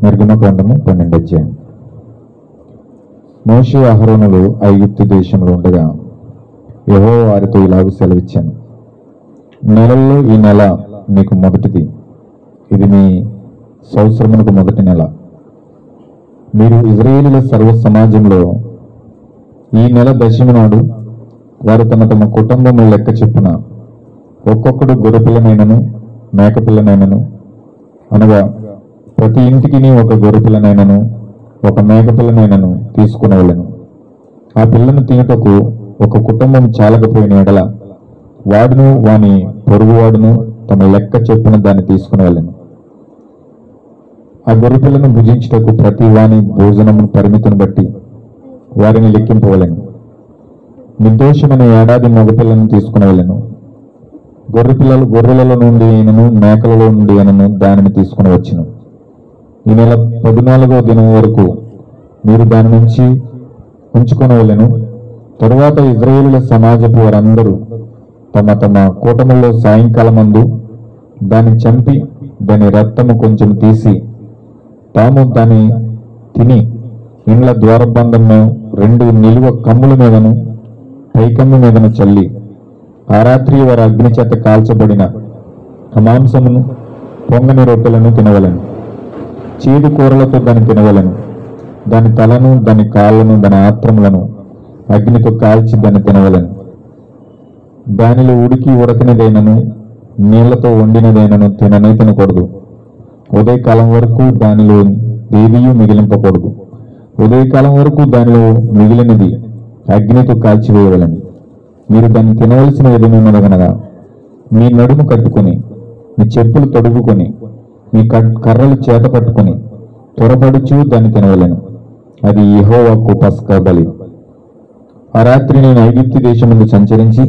నిర్గమకాండము 12వ అధ్యాయం. మోషే అహరోనులు ఐగుప్తు దేశంలో ఉండగా యెహోవా వారితో ఇలాగ సెలవిచ్చాను, నెలల్లో ఈ నెల మీకు మొదటిది, ఇది మీ సంవత్సరమునకు మొదటి నెల. మీరు ఇశ్రాయేలీయుల సర్వ సమాజంలో ఈ నెల దశమి నాడు వారు తమ తమ కుటుంబము లెక్క చెప్పున ఒక్కొక్కడు గొర్రెపిల్లనైనను మేకపిల్లనైనను, అనగా ప్రతి ఇంటికి ఒక గొర్రెపిల్లనైనను ఒక మేకపిల్లనైనను తీసుకునేవాళ్ళను. ఆ పిల్లను తినటకు ఒక కుటుంబం చాలకపోయిన ఎడల వాడును వాని పొరుగువాడును తమ లెక్క చెప్పున దాన్ని తీసుకునేవాళ్ళను. ఆ గొర్రెపిల్లను భుజించుటకు ప్రతి వాని భోజనము పరిమితిని బట్టి వారిని లెక్కింపవలను. నిర్దోషమైన ఏడాది మగపిల్లను తీసుకునేవాళ్ళను. గొర్రెలలో నుండి అయినను మేకలలో నుండి అయినను దానిని తీసుకుని వచ్చును. ఈ నెల 14వ దినం వరకు మీరు దాని నుంచి ఉంచుకొనవలెను. తరువాత ఇశ్రాయేలీయుల సమాజపు వారందరూ తమ తమ కూటముల్లో సాయంకాలమందు దాన్ని చంపి దాని రక్తము కొంచెం తీసి తాము దాన్ని తిని ఇండ్ల ద్వారబంధంలో 2 నిలువ కమ్ముల మీదను పైకమ్ము మీదను చల్లి ఆ రాత్రి వారి అగ్ని చేత కాల్చబడిన మాంసమును పొంగని రొట్టెలను తినవలను. చేదు కూరలతో దాన్ని తినవలను. దాని తలను దాని కాళ్ళను దాని ఆత్రములను అగ్నితో కాల్చి దాన్ని తినవలను. దానిలో ఉడకనిదైనను నీళ్లతో వండినదైనను తినకూడదు. ఉదయకాలం వరకు దానిలో దేవియు మిగిలింపకూడదు. ఉదయకాలం వరకు దానిలో మిగిలినది అగ్నితో కాల్చివేయవలను. మీరు దాన్ని తినవలసిన విధమేమనగా మీ నడుము కట్టుకొని మీ చెప్పులు తొడుగుకొని మీ కర్రలు చేత పట్టుకొని త్వరపడుచు దాన్ని తినవలను. అది యెహోవాకు పస్కా బలి. ఆ రాత్రి నేను ఐగుప్తు దేశమందు సంచరించి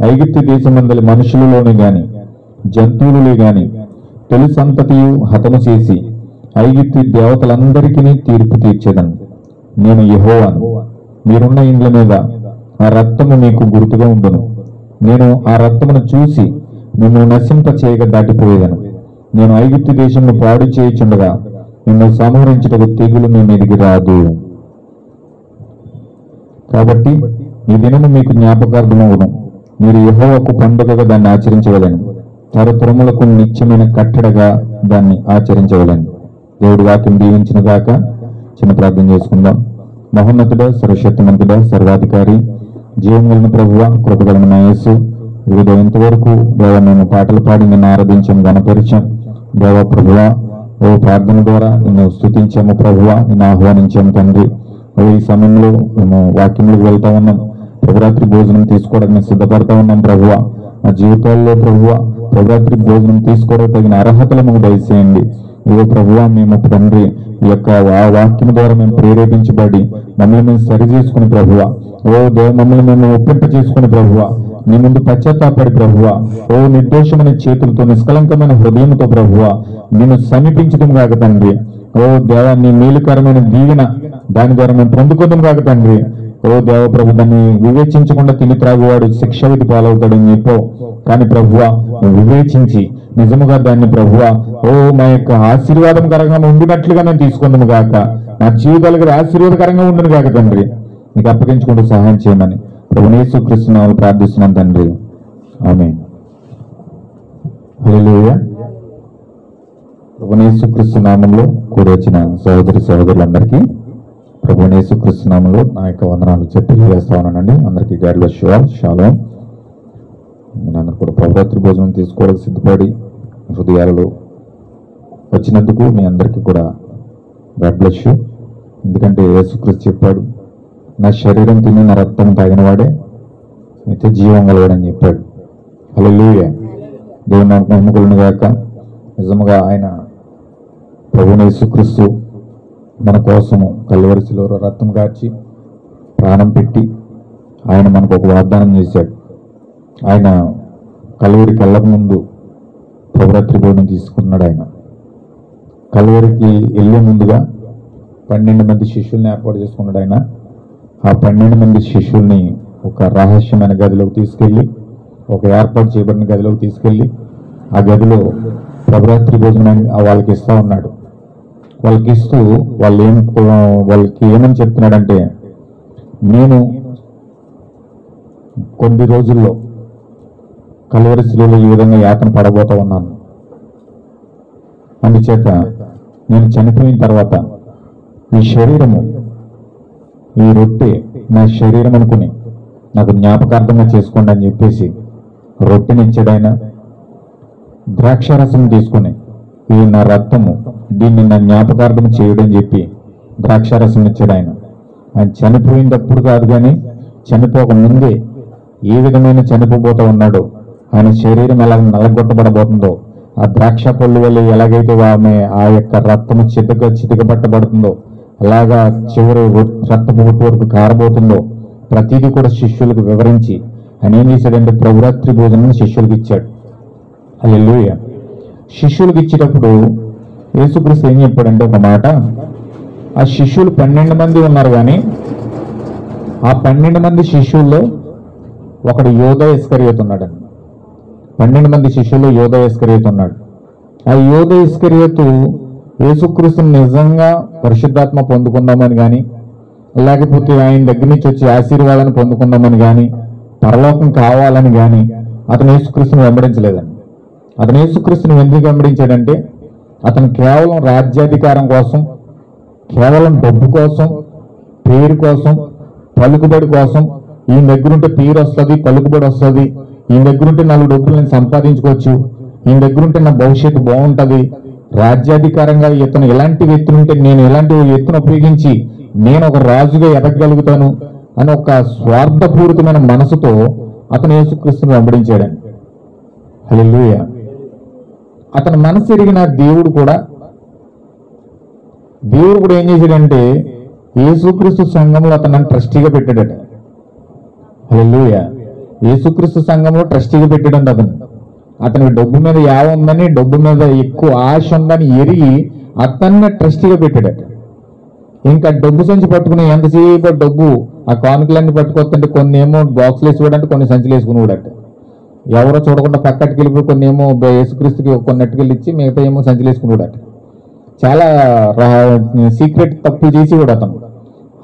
ఐగుప్తు దేశమందలి మనుషులలోని గాని జంతువులలో గాని తొలి సంతతియు హతము చేసి ఐగుప్తు దేవతలందరికీ తీర్పు తీర్చేదను. నేను యెహోవాను. మీరున్న ఇండ్ల మీద ఆ రక్తము మీకు గుర్తుగా ఉండును. నేను ఆ రక్తమును చూసి నిన్ను నశింప చేయగా దాటిపోయేదను. నేను ఐగుప్తు దేశంను పాడు చేయుచుండగా నిన్ను సంహరించుటకు తెగులు మీ మీదికి రాదు. కాబట్టి ఈ దినము మీకు జ్ఞాపకార్థమవును. మీరు యెహోవాకు పండుగగా దాన్ని ఆచరించవలను. తరతరములకు నిత్యమైన కట్టడగా దాన్ని ఆచరించవలను. దేవుడి వాక్యం దీవించిన గాక. చిన్న ప్రార్థన చేసుకుందాం. మహోన్నతుడ, సర్వశక్తిమంతుడ, సర్వాధికారి, జీవం కలిగిన ప్రభువ, కృపగలిగిన యేసు, వివిధ ఇంతవరకు దేవ మేము పాటలు పాడి నిన్ను ఆరాధించాం, గణపరిచాం. దేవ ప్రభువ, ఓ ప్రార్థన ద్వారా నిన్ను స్తుతించాము ప్రభువ, నిన్ను ఆహ్వానించాము తండ్రి. ఈ సమయంలో మేము వాక్యంలోకి వెళ్తా ఉన్నాం. ప్రభురాత్రి భోజనం తీసుకోవడానికి సిద్ధపడతా ఉన్నాం ప్రభువ. మా జీవితాల్లో ప్రభువ ప్రభురాత్రి భోజనం తీసుకోవడానికి తగిన అర్హతలు మాకు దయచేయండి. ఇదో ప్రభువ, మేము తండ్రి ఈ యొక్క వాక్యం ద్వారా మేము ప్రేరేపించబడి మమ్మల్ని మేము సరి చేసుకుని ప్రభువ, ఓ దేవ మమ్మల్ని మేము ఒప్పింప చేసుకుని ప్రభువ, నీ ముందు పశ్చాత్తాపడి ప్రభువ, ఓ నిర్దోషమైన చేతులతో నిష్కలంకమైన హృదయంతో ప్రభువ నిన్ను సమీపించడం కాక తండ్రి. ఓ దేవ నీ మేలుకరమైన దీవెన దాని ద్వారా మేము పొందుకోవడం కాక తండ్రి. ఓ దేవ ప్రభు, దాన్ని వివేచించకుండా తిని త్రాగువాడు శిక్ష విధి పాలవుతాడని చెప్పావు. కానీ ప్రభువ వివేచించి నిజముగా దాన్ని ప్రభువ ఓ మా యొక్క ఆశీర్వాదకరంగా ఉండినట్లుగా నేను తీసుకుందాము గాక. నా జీవితాలకు ఆశీర్వాదకరంగా ఉండను గాక తండ్రి. నీకు అప్పగించుకుంటూ సహాయం చేయమని ప్రభు యేసుక్రీస్తు నామములో ప్రార్థిస్తున్నాను తండ్రి. ఆమేన్. హల్లెలూయా. ప్రభు యేసుక్రీస్తు నామములో కూడి వచ్చిన సహోదరి సహోదరులందరికీ ప్రభు యేసుక్రీస్తు నామములో నా యొక్క వందనాలు చెప్పి వేస్తా ఉన్నానండి. అందరికీ God bless you all. Shalom. మీరందరూ కూడా ప్రభురాత్రి భోజనం తీసుకోవడానికి సిద్ధపడి హృదయాలలో వచ్చినందుకు మీ అందరికీ కూడా గాడ్ బ్లెస్ యు. ఎందుకంటే యేసుక్రీస్తు చెప్పాడు, నా శరీరం తిని నా రక్తం తాగిన వాడే నిత్య జీవం కలగడని చెప్పాడు. హల్లెలూయా. దేవుని నాకు మహిమకలును గాక. నిజముగా ఆయన ప్రభువైన యేసుక్రీస్తు మన కోసము కల్వరి శిలువలో రక్తం కార్చి ప్రాణం పెట్టి ఆయన మనకు ఒక వాగ్దానం చేశాడు. ఆయన కల్వరికి వెళ్ళక ముందు ప్రభురాత్రి భోజనం తీసుకున్నాడు. ఆయన కల్వరికి వెళ్ళే ముందుగా 12 మంది శిష్యుల్ని ఏర్పాటు చేసుకున్నాడు. ఆయన ఆ 12 మంది శిష్యుల్ని ఒక రహస్యమైన గదిలోకి తీసుకెళ్ళి, ఒక ఏర్పాటు చేయబడిన గదిలోకి తీసుకెళ్ళి ఆ గదిలో ప్రభురాత్రి భోజనాన్ని వాళ్ళకి ఇస్తా ఉన్నాడు. వాళ్ళకి ఇస్తూ వాళ్ళకి ఏమని చెప్తున్నాడంటే, నేను కొన్ని రోజుల్లో కలువరి శిలువలో ఈ విధంగా యాతన పడబోతా ఉన్నాను. అందుచేత నేను చనిపోయిన తర్వాత ఈ శరీరము, ఈ రొట్టె నా శరీరం అనుకుని నాకు జ్ఞాపకార్థంగా చేసుకోండి అని చెప్పేసి రొట్టెనిచ్చాడు ఆయన. ద్రాక్షారసం తీసుకుని, ఇది నా రక్తము, దీన్ని నా జ్ఞాపకార్థం చేయడం చెప్పి ద్రాక్షారసం ఇచ్చాడు ఆయన. ఆయన చనిపోయినప్పుడు కాదు కానీ చనిపోక ముందే ఏ విధమైన చనిపోబోతా ఉన్నాడో, ఆయన శరీరం ఎలా నలగొట్టబడబోతుందో, ఆ ద్రాక్ష పళ్ళు వల్ల ఎలాగైతే ఆమె ఆ యొక్క రక్తము చితకబట్టబడుతుందో, అలాగా చివరి రక్తపు బొట్టు వరకు కారబోతుందో ప్రతిదీ కూడా శిష్యులకు వివరించి ఆయన ఏం చేశాడంటే ప్రభురాత్రి భోజనం శిష్యులకు ఇచ్చాడు. హల్లెలూయా. శిష్యులకు ఇచ్చేటప్పుడు యేసుక్రీస్తు ఏం చెప్పాడంటే ఒక మాట, ఆ శిష్యులు 12 మంది ఉన్నారు, కానీ ఆ 12 మంది శిష్యుల్లో ఒకడు యోధా ఇస్కరియోతు ఉన్నాడు. 12 మంది శిష్యుల్లో యోధా ఇస్కరియోతు ఉన్నాడు. ఆ యోధా ఇస్కరియోతు యేసుక్రీస్తుని నిజంగా పరిశుద్ధాత్మ పొందుకుందామని కానీ, లేకపోతే ఆయన దగ్గర నుంచి వచ్చే ఆశీర్వాదాన్ని పొందుకుందామని కానీ, పరలోకం కావాలని కానీ అతను యేసుక్రీస్తుని వెంబడించలేదండి. అతను యేసుక్రీస్తుని ఎందుకు వెంబడించాడంటే, అతను కేవలం రాజ్యాధికారం కోసం, కేవలం డబ్బు కోసం, పేరు కోసం, పలుకుబడి కోసం, ఈయన దగ్గరుంటే పేరు వస్తుంది, పలుకుబడి వస్తుంది, ఈయన దగ్గరుంటే 4 డబ్బులు నేను సంపాదించుకోవచ్చు, ఈయన దగ్గరుంటే నా భవిష్యత్తు బాగుంటుంది, రాజ్యాధికారంగా ఇతను ఎలాంటి వ్యక్తులుంటే నేను ఎలాంటి వ్యక్తిని ఉపయోగించి నేను ఒక రాజుగా ఎదగలుగుతాను అని ఒక స్వార్థపూరితమైన మనసుతో అతను యేసుక్రీస్తుని వెంబడించాడని. హల్లెలూయా. అతని మనసు ఎరిగిన దేవుడు కూడా ఏం చేశాడంటే యేసుక్రీస్తు సంఘంలో అతను ట్రస్టీగా పెట్టాడట. హల్లెలూయా. యేసుక్రీస్తు సంఘంలో ట్రస్టీగా పెట్టాడంట. అతనికి డబ్బు మీద యావ ఉందని, డబ్బు మీద ఎక్కువ ఆశ ఉందని ఎరిగి అతన్ని ట్రస్టీగా పెట్టాడట. ఇంకా డబ్బు సంచి పట్టుకుని ఎంతసేపు డబ్బు ఆ కానుకలన్నీ పట్టుకొస్తుంటే కొన్ని ఏమో బాక్స్లు వేసుకోవడానికి, కొన్ని సంచులు వేసుకునేవాడట. ఎవరో చూడకుండా పక్కకి వెళ్ళిపోయి కొన్ని ఏమో యేసుక్రీస్తుకి కొన్ని అట్టుకెళ్ళి ఇచ్చి మిగతా ఏమో సంచులు వేసుకునేవాడట. చాలా సీక్రెట్ తప్పులు చేసేవాడు అతను.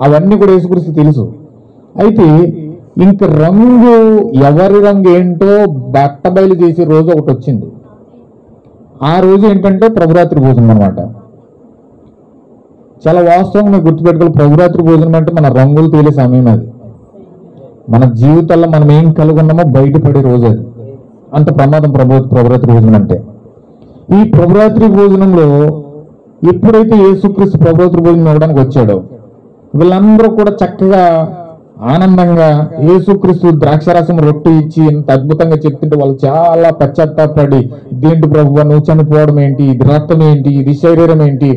అవన్నీ కూడా యేసుక్రీస్తు తెలుసు. అయితే ఇంక రంగు, ఎవరి రంగు ఏంటో బట్టబయలు చేసే రోజు ఒకటి వచ్చింది. ఆ రోజు ఏంటంటే ప్రభురాత్రి భోజనం అనమాట. చాలా వాస్తవంగా గుర్తుపెట్టుకోవాలి, ప్రభురాత్రి భోజనం అంటే మన రంగులు తేలే సమయం. అది మన జీవితాల్లో మనం ఏం కలుగున్నామో బయటపడే రోజు. అది అంత ప్రమాదం ప్రభురాత్రి భోజనం అంటే. ఈ ప్రభురాత్రి భోజనంలో ఎప్పుడైతే యేసుక్రీస్తు ప్రభురాత్రి భోజనం ఇవ్వడానికి వచ్చాడో, వీళ్ళందరూ కూడా చక్కగా ఆనందంగా యేసుక్రీస్తు ద్రాక్షారసం రొట్టె ఇచ్చి ఇంత అద్భుతంగా చెప్తుంటే వాళ్ళు చాలా పశ్చాత్తాపడి, ఇదేంటి ప్రభువా నువ్వు చనిపోవడం ఏంటి, ఇది రక్తం ఏంటి, ఇది శరీరం ఏంటి,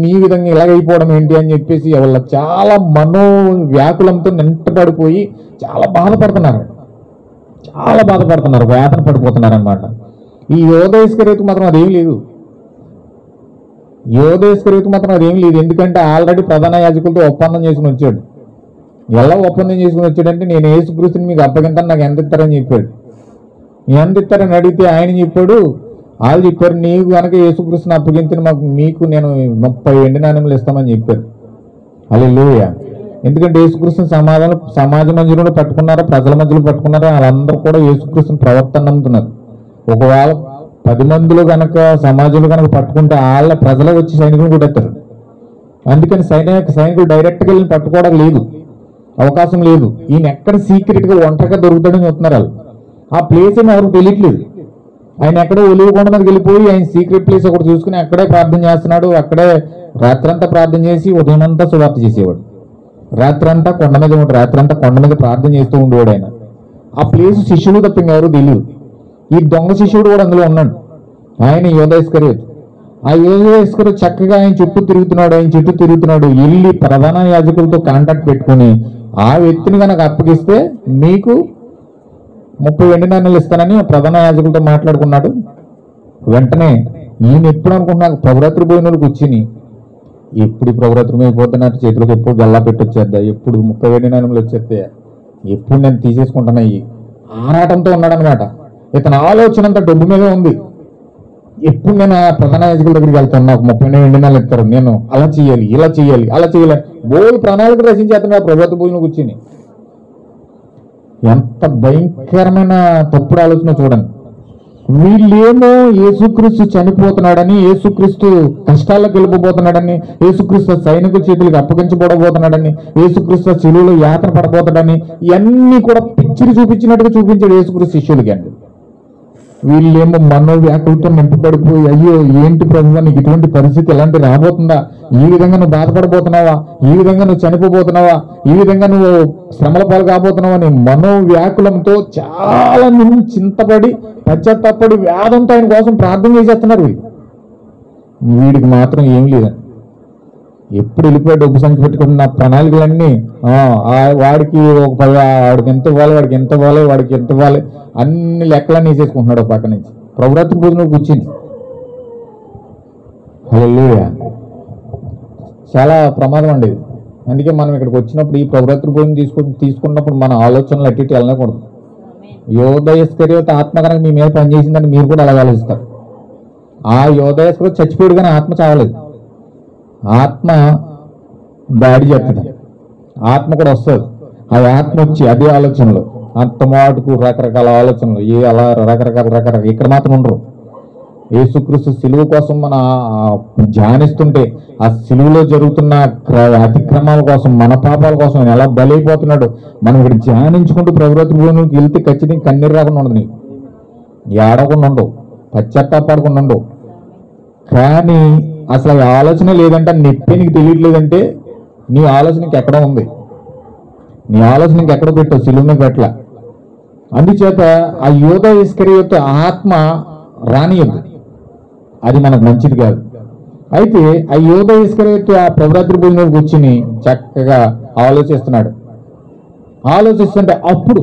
నీ విధంగా ఇలాగైపోవడం ఏంటి అని చెప్పేసి వాళ్ళ చాలా మనోవ్యాకులంతో నింటపడిపోయి చాలా బాధపడుతున్నారు, వేదన పడిపోతున్నారు అనమాట. ఈ యోధా ఇస్కరియోతు మాత్రం అదేం లేదు. ఎందుకంటే ఆల్రెడీ ప్రధాన యాజకులతో ఒప్పందం చేసుకుని వచ్చాడు. ఎలా ఒప్పందం చేసుకుని వచ్చాడంటే, నేను యేసుక్రీస్తుని మీకు అప్పగింతాను, నాకు ఎంత ఇస్తారని చెప్పాడు. ఎంత ఇస్తారని అడిగితే ఆయన చెప్పాడు, వాళ్ళు చెప్పారు, నీవు కనుక యేసుక్రీస్తుని అప్పగించిన మీకు నేను 30 వెండి నాణెములు ఇస్తామని చెప్పారు. హల్లెలూయా. ఎందుకంటే యేసుక్రీస్తుని సమాజ మధ్యలో పట్టుకున్నారా, ప్రజల మధ్యలో పట్టుకున్నారా, వాళ్ళందరూ కూడా యేసుక్రీస్తుని ప్రవర్తన నమ్ముతున్నారు. ఒకవేళ 10 మందిలో కనుక సమాజంలో కనుక పట్టుకుంటే వాళ్ళ ప్రజలు వచ్చి సైనికులు కూడా ఎత్తారు. అందుకని సైనికులు డైరెక్ట్గా వెళ్ళి పట్టుకోవడం లేదు, అవకాశం లేదు. ఈయన ఎక్కడ సీక్రెట్ గా ఒంటరిగా దొరుకుతాడని చెప్తున్నారు వాళ్ళు. ఆ ప్లేస్ ఏమో ఎవరికి తెలియట్లేదు. ఆయన ఎక్కడో ఒలివకొండ మీదకి వెళ్ళిపోయి ఆయన సీక్రెట్ ప్లేస్ ఒకటి చూసుకుని అక్కడే ప్రార్థన చేస్తున్నాడు. అక్కడే రాత్రంతా ప్రార్థన చేసి ఉదయం అంతా సువార్త చేసేవాడు. రాత్రంతా కొండ మీద ప్రార్థన చేస్తూ ఉండేవాడు ఆయన. ఆ ప్లేస్ శిష్యుడు తప్ప ఇంకెవరు తెలియదు. ఈ దొంగ శిష్యుడు కూడా అందులో ఉన్నాడు, ఆయన యోధా ఇస్కరియోతు. ఆ యోధా ఇస్కరియోతు చక్కగా ఆయన చుట్టూ తిరుగుతున్నాడు. వెళ్ళి ప్రధాన యాజకులతో కాంటాక్ట్ పెట్టుకుని ఆ వ్యక్తిని కనుక అప్పగిస్తే మీకు 30 వెండి నాణ్యాలు ఇస్తానని ప్రధాన యాజకులతో మాట్లాడుకున్నాడు. వెంటనే ఈయన ఎప్పుడు అనుకుంటున్నా ప్రభురాత్రి భోజనాలకు వచ్చినాయి, ఎప్పుడు ప్రభురాత్రి అయిపోతున్నారు, చేతులకు ఎప్పుడు గల్లా పెట్టొచ్చేద్దా, ఎప్పుడు 30 వెండి నాణ్యములు వచ్చేస్తాయా, ఎప్పుడు నేను తీసేసుకుంటున్నా, ఈ ఆరాటంతో ఉన్నాడు అనమాట. ఇతని ఆలోచన అంతా డబ్బు మీదే ఉంది. ఎప్పుడు నేను ఆ ప్రధాన యాజకుల దగ్గరికి వెళ్తాను, నాకు 30 వెండి నెలలు ఇస్తారు, నేను అలా చేయాలి ఇలా చేయాలి అలా చేయాలి బోల్ ప్రణాళిక రచించేస్తాను ఆ ప్రభుత్వ భూమిని కూర్చుని. ఎంత భయంకరమైన తప్పుడు ఆలోచన చూడండి. వీళ్ళేమో యేసుక్రీస్తు చనిపోతున్నాడని, యేసుక్రీస్తు కష్టాలకు వెళ్ళిపోతున్నాడని, యేసుక్రీస్తు సైనికుల చేతులకు అప్పగించబడబోతున్నాడని, యేసుక్రీస్తు శిలువలో యాతన పడబోతాడని ఇవన్నీ కూడా పిచ్చిని చూపించినట్టుగా చూపించాడు యేసుక్రీస్తు శిష్యులకి అండి. వీళ్ళేమో మనోవ్యాకులతో నింపబడిపోయి, అయ్యో ఏంటి ప్రభువా నీకు ఇటువంటి పరిస్థితి ఎలాంటి రాబోతుందా, ఈ విధంగా నువ్వు బాధపడబోతున్నావా, ఈ విధంగా నువ్వు చనిపోబోతున్నావా, ఈ విధంగా నువ్వు శ్రమల పాలు కాబోతున్నావా అని మనోవ్యాకులంతో చాలా మంది చింతపడి పశ్చాత్తాపడి వేదంతో ఆయన కోసం ప్రార్థన చేసేస్తున్నారు. వీడికి మాత్రం ఏం లేదండి. ఎప్పుడు వెళ్ళిపోయాడు డబ్బు సంఖ్య పెట్టుకుంటున్న ప్రణాళికలన్నీ వాడికి ఒక 10, వాడికి ఎంత ఇవ్వాలి, వాడికి ఎంత ఇవ్వాలి, వాడికి ఎంత ఇవ్వాలి అన్ని లెక్కలన్నీ వేసేసుకుంటున్నాడు పక్క నుంచి. ప్రభురాత్రి భోజనం కూర్చుని హల్లెలూయా. చాలా ప్రమాదం అండి. అందుకే మనం ఇక్కడికి వచ్చినప్పుడు ఈ ప్రభురాత్రి భోజనం తీసుకున్నప్పుడు మన ఆలోచనలు అట్టి వెళ్ళకూడదు. యోధ ఇస్కరియోతు ఆత్మ కనుక మీ మీద పనిచేసిందని మీరు కూడా అలా ఆలోచిస్తారు. ఆ యోధ ఇస్కరియోతు చచ్చిపోయాడు కానీ ఆత్మ చావలేదు. ఆత్మ దాడి చేస్తుంది, ఆత్మ కూడా వస్తుంది. ఆ ఆత్మ వచ్చి అదే ఆలోచనలు అంత మాటుకు రకరకాల ఆలోచనలు అలా రకరకాల ఇక్కడ మాత్రం ఉండరు. యేసుక్రీస్తు సిలువ కోసం మన ధ్యానిస్తుంటే ఆ సిలువలో జరుగుతున్న అతిక్రమాల కోసం, మన పాపాల కోసం ఆయన ఎలా బలైపోతున్నాడు మనం ఇక్కడ ధ్యానించుకుంటూ ప్రభుత్వ భూమికి వెళ్తే ఖచ్చితంగా కన్నీరు రాకుండా ఉండదు, నీకు ఏడవకుండా ఉండవు, పశ్చాత్తాపడకుండా ఉండవు. కానీ అసలు ఆ ఆలోచన లేదంటే నొప్పి నీకు తెలియట్లేదంటే నీ ఆలోచనకి ఎక్కడ ఉంది, నీ ఆలోచనకి ఎక్కడ పెట్టావు, సిలువ మీద పెట్టల. అందుచేత ఆ యోధ ఇస్కరియోతు ఆత్మ రానియద్దు, అది మనకు మంచిది కాదు. అయితే ఆ యోధ ఇస్కరియోతు ఆ ప్రభురాత్రి భూమిలో కూర్చుని చక్కగా ఆలోచిస్తుంటే అప్పుడు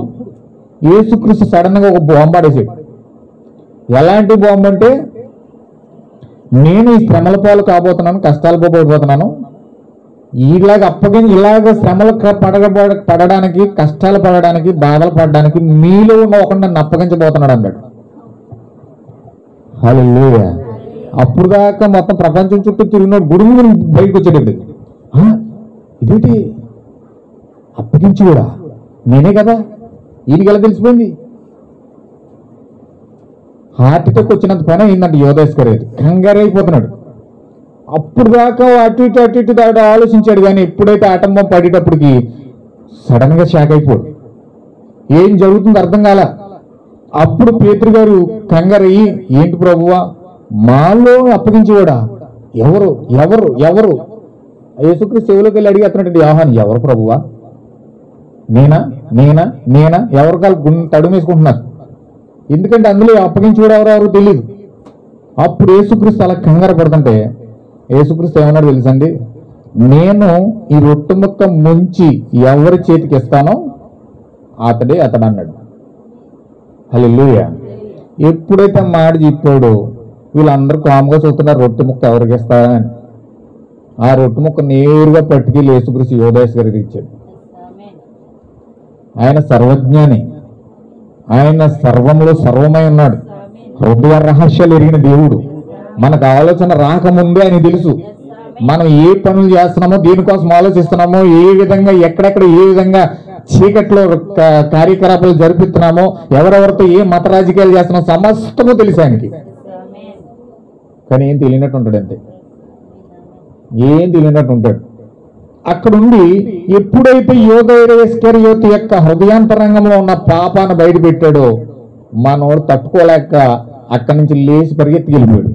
యేసుక్రీస్తు సడన్ గా ఒక బాంబాడేసాడు. ఎలాంటి బాంబు అంటే, నేను ఈ శ్రమల పాలు కాబోతున్నాను, కష్టాలు పోబోతున్నాను, ఇలాగ శ్రమలు పడడానికి, కష్టాలు పడడానికి, బాధలు పడడానికి మీలో ఉన్న ఒకటి నన్ను అప్పగించబోతున్నాడు అన్నాడు. హల్లెలూయా. అప్పుడు దాకా మొత్తం ప్రపంచం చుట్టూ తిరిగినాడు, గుడి బయటకు వచ్చాడు. ఇదేంటి అప్పగించి కూడా నేనే కదా, ఈయనకి ఎలా తెలిసిపోయింది? హార్ట్ అటాక్ వచ్చినంత పని అయిందంటే యోధ ఇస్కరియోతు కంగారైపోతున్నాడు. అప్పుడు దాకా అటు ఇటు దాడు ఆలోచించాడు, కానీ ఎప్పుడైతే ఆటంబం పడేటప్పటికి సడన్ గా షాక్ అయిపోడు, ఏం జరుగుతుందో అర్థం కాల. అప్పుడు పేతురు గారు కంగారయ్యి, ఏంటి ప్రభువా మాలో అప్పగించేవాడా, ఎవరు ఎవరు ఎవరు? యేసుక్రీస్తు చెవులోకి వెళ్ళి అడిగి అతనండి, యోహాను ఎవరు ప్రభువా, నేనా నేనా నేనా ఎవరు కాలు తడుము వేసుకుంటున్నారు, ఎందుకంటే అందులో అప్పగించేవాడు ఎవరెవరు తెలియదు. అప్పుడు యేసుక్రీస్తు అలా కంగారు పడుతుంటే యేసుక్రీస్తు ఏమన్నాడు తెలుసండి, నేను ఈ రొట్టె ముక్క ముంచి ఎవరి చేతికి ఇస్తానో అతడు అన్నాడు. హల్లెలూయా. ఎప్పుడైతే మాట చెప్పాడో వీళ్ళందరూ కాముగా చూస్తున్నారు, రొట్టె ముక్క ఎవరికి ఇస్తారని. ఆ రొట్టె ముక్క నేరుగా పట్టుకెళ్ళి యేసుక్రీస్తు యోధ ఇస్కరియోతుకి ఇచ్చాడు. ఆయన సర్వజ్ఞాని, ఆయన సర్వంలో సర్వమై ఉన్నాడు, హృదయ రహస్యాలు ఎరిగిన దేవుడు. మనకు ఆలోచన రాకముందే ఆయన తెలుసు మనం ఏ పనులు చేస్తున్నామో, దేనికోసం ఆలోచిస్తున్నామో, ఏ విధంగా ఎక్కడెక్కడ ఏ విధంగా చీకట్లో కార్యకలాపాలు జరిపిస్తున్నామో, ఎవరెవరితో ఏ మత రాజకీయాలు చేస్తున్నామో సమస్తము తెలుసు ఆయనకి. కానీ ఏం తెలియనట్టు ఉంటాడు, అంతే ఏం తెలియనట్టు ఉంటాడు. అక్కడుండి ఎప్పుడైతే యోధ ఇస్కరియోతు యొక్క హృదయాంతరంగంలో ఉన్న పాపాన్ని బయట పెట్టాడో మనోడు తట్టుకోలేక అక్కడి నుంచి లేచి పరిగెత్తి వెళ్ళిపోయాడు.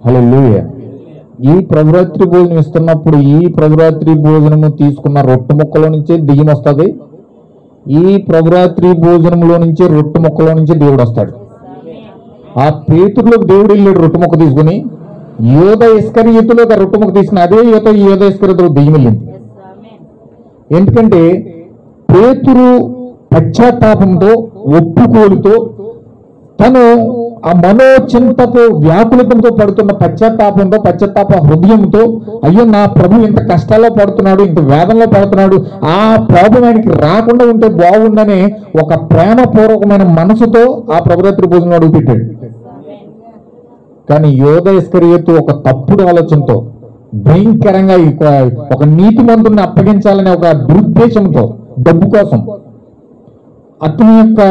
హల్లెలూయా. ఈ ప్రభురాత్రి భోజనం ఇస్తున్నప్పుడు ఈ ప్రభురాత్రి భోజనము తీసుకున్న రొట్టె ముక్కలో నుంచే దెయ్యం వస్తుంది, ఈ ప్రభురాత్రి భోజనంలో నుంచే రొట్టె ముక్కలో నుంచే దేవుడు వస్తాడు. ఆ పేతురులోకి దేవుడు వెళ్ళాడు రొట్టె ముక్క తీసుకుని, యోధ ఇస్కరియోతులోకి ఆ రొట్టె ముక్క తీసుకుని అదే యోధ ఇస్కరియోతులో దెయ్యం వెళ్ళింది. ఎందుకంటే పేతురు పశ్చాత్తాపంతో, ఒప్పుకోలుతో, తను ఆ మనోచింతతో వ్యాకులతంతో పడుతున్న పశ్చాత్తాప హృదయంతో, అయ్యో నా ప్రభు ఇంత కష్టాల్లో పడుతున్నాడు, ఇంత వేదనలో పడుతున్నాడు, ఆ ప్రాబ్లం ఆయనకి రాకుండా ఉంటే బాగుందనే ఒక ప్రేమపూర్వకమైన మనసుతో ఆ ప్రభురాత్రి భోజనం అడుగుపెట్టాడు. కానీ యోధ ఇస్కరియోతు ఒక తప్పుడు ఆలోచనతో, భయంకరంగా ఒక నీతిమంతుడిని అప్పగించాలనే ఒక దురుద్దేశంతో, డబ్బు కోసం, అతని యొక్క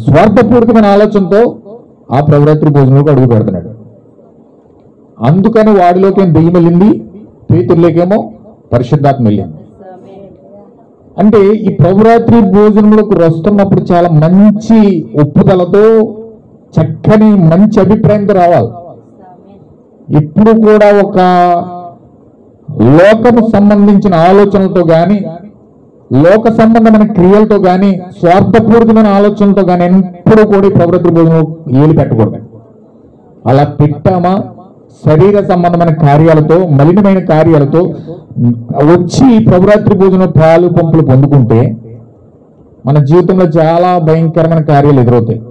స్వార్థపూరితమైన ఆలోచనతో ఆ ప్రభురాత్రి భోజనంలోకి అడుగు పెడుతున్నాడు. అందుకని వాడిలోకి దెయ్యం వెళ్ళింది, పేతుర్లోకేమో పరిశుద్ధాత్మ వెళ్ళింది. అంటే ఈ ప్రభురాత్రి భోజనంలోకి వస్తున్నప్పుడు చాలా మంచి ఒప్పుదలతో, చక్కని మంచి అభిప్రాయంతో రావాలి. ఇప్పుడు కూడా ఒక లోకము సంబంధించిన ఆలోచనలతో కానీ, లోక సంబంధమైన క్రియలతో కానీ, స్వార్థపూరితమైన ఆలోచనలతో కానీ ఎప్పుడు కూడా ఈ ప్రభురాత్రి భోజనం ఏలు పెట్టకూడదు. అలా పెట్టామా శరీర సంబంధమైన కార్యాలతో, మలినమైన కార్యాలతో వచ్చి ప్రభురాత్రి భోజనం పాలు పంపులు పొందుకుంటే మన జీవితంలో చాలా భయంకరమైన కార్యాలు ఎదురవుతాయి.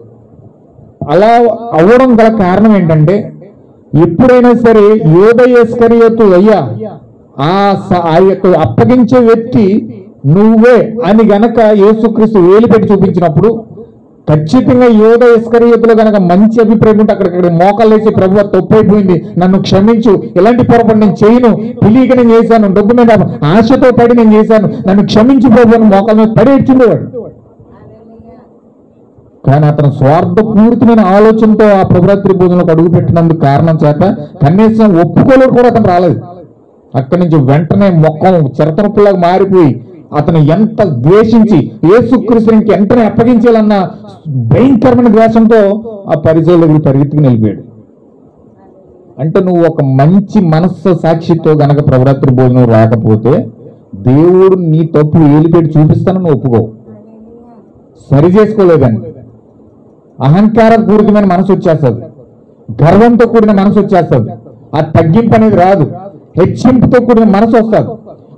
అలా అవ్వడం గల కారణం ఏంటంటే, ఎప్పుడైనా సరే యోధ ఇస్కరియోతు అయ్యా ఆ యొక్క అప్పగించే వ్యక్తి నువ్వే అని గనక యేసుక్రీస్తు వేలు పెట్టి చూపించినప్పుడు, ఖచ్చితంగా యోధ ఇస్కరియోతులో గనక మంచి అభిప్రాయం ఉంటే అక్కడిక్కడ మోకాలు వేసి ప్రభువా తప్పు అయిపోయింది, నన్ను క్షమించు, ఎలాంటి పొరపాటు నేను చేయను, తెలియక నేను చేశాను, డబ్బు మీద ఆశతో పడి నేను చేశాను, నన్ను క్షమించు ప్రభు అని మోకాల మీద పడి ఏడ్చిండేవాడు. కానీ అతను స్వార్థపూరితమైన ఆలోచనతో ఆ ప్రభురాత్రి భోజనంలోకి అడుగు పెట్టినందుకు కారణం చేత కనీసం ఒప్పుకోలేడు కూడా అతను రాలేదు. అక్కడి నుంచి వెంటనే మొక్కం చిరతనప్పులాగా మారిపోయి అతను ఎంత ద్వేషించి యేసుక్రీస్తునికి ఎంతనే అప్పగించాలన్న భయంకరమైన ద్వేషంతో ఆ పరిచయాల దగ్గర పరిగెత్తుకుని వెళ్ళిపోయాడు. అంటే నువ్వు ఒక మంచి మనస్సు సాక్షితో గనక ప్రభురాత్రి భోజనం రాకపోతే దేవుడు నీ తప్పు ఏలిపెట్టి చూపిస్తానని ఒప్పుకోవు, సరి చేసుకోలేదని. అహంకారపూరితమైన మనసు వచ్చేస్తుంది, గర్వంతో కూడిన మనసు వచ్చేస్తుంది, ఆ తగ్గింపు అనేది రాదు, హెచ్చింపుతో కూడిన మనసు వస్తుంది.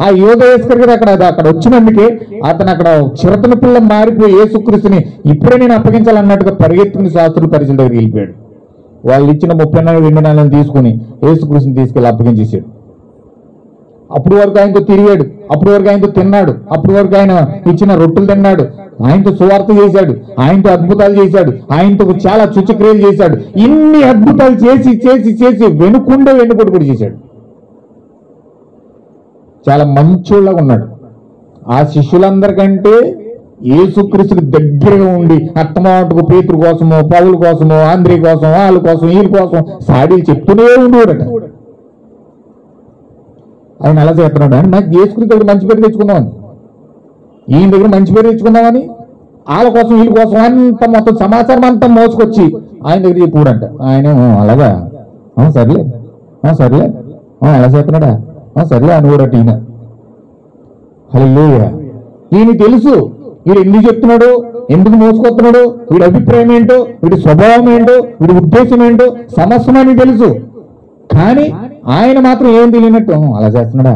ఆ యోధ ఇస్కరియోతు అక్కడ వచ్చినందుకే అతను అక్కడ చిరతన పిల్ల మారిపోయి యేసుక్రీస్తుని ఇప్పుడే నేను అప్పగించాలన్నట్టుగా పరిగెత్తుకుని శాస్త్రులు పరిచయం దగ్గరికి వెళ్ళిపోయాడు. వాళ్ళు ఇచ్చిన 34 వెండి నాణాలను తీసుకుని యేసుక్రీస్తుని తీసుకెళ్ళి అప్పగించేసాడు. అప్పుడు వరకు ఆయనతో తిరిగాడు, అప్పుడు వరకు ఆయనతో తిన్నాడు, అప్పుడు వరకు ఆయన ఇచ్చిన రొట్టెలు తిన్నాడు, ఆయనతో సువార్త చేశాడు, ఆయనతో అద్భుతాలు చేశాడు, ఆయనతో చాలా చుచ్చక్రియలు చేశాడు. ఇన్ని అద్భుతాలు చేసి చేసి చేసి వెనుకొడు కూడా చేశాడు. చాలా మంచోళ్ళగా ఉన్నాడు. ఆ శిష్యులందరికంటే యేసుక్రీస్తుకి దగ్గరగా ఉండి అత్తమాటకు పేతురు కోసమో, పౌలు కోసమో, ఆంధ్రీ కోసం, వాళ్ళ కోసం, వీళ్ళ కోసం సాడీలు చెప్తూనే ఉండేవాడట. ఆయన అలా చేస్తున్నాడు అని నాకు యేసుక్రీస్తు దగ్గర మంచి పేరు తెచ్చుకుందామని, ఈయన దగ్గర మంచి పేరు తెచ్చుకుందామని వాళ్ళ కోసం వీళ్ళ కోసం అంత మొత్తం సమాచారం అంతా మోసుకొచ్చి ఆయన దగ్గర చెప్పుడంట. ఆయన అలాగా సర్లే సర్లే అలా చేస్తున్నాడా సర్లే అనుకోడట ఈయన. హల్లెలూయా. ఈయన తెలుసు వీడు ఎందుకు చెప్తున్నాడు, ఎందుకు మోసుకొస్తున్నాడు, వీడి అభిప్రాయం ఏంటో, వీడి స్వభావం ఏంటో, వీడి ఉద్దేశం ఏంటో సమస్తమని తెలుసు. కానీ ఆయన మాత్రం ఏం తెలియనట్టు అలా చేస్తున్నాడా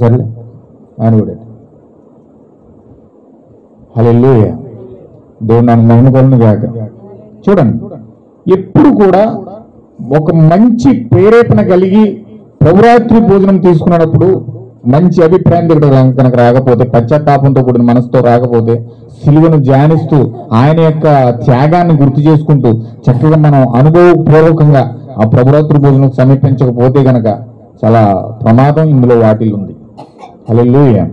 సర్లే అనుకోడట. హల్లెలూయా. దేవుడు నన్ను మహిమపరును గాక. చూడండి, ఎప్పుడు కూడా ఒక మంచి ప్రేరేపణ కలిగి ప్రభురాత్రి భోజనం తీసుకున్నప్పుడు మంచి అభిప్రాయం కనుక రాకపోతే, పశ్చాత్తాపంతో కూడిన మనసుతో రాకపోతే, సిలువను ధ్యానిస్తూ ఆయన యొక్క త్యాగాన్ని గుర్తు చేసుకుంటూ చక్కగా మనం అనుభవపూర్వకంగా ఆ ప్రభురాత్రి భోజనం సమీపించకపోతే గనక చాలా ప్రమాదం ఇందులో వాటిల్ ఉంది. హల్లెలూయా.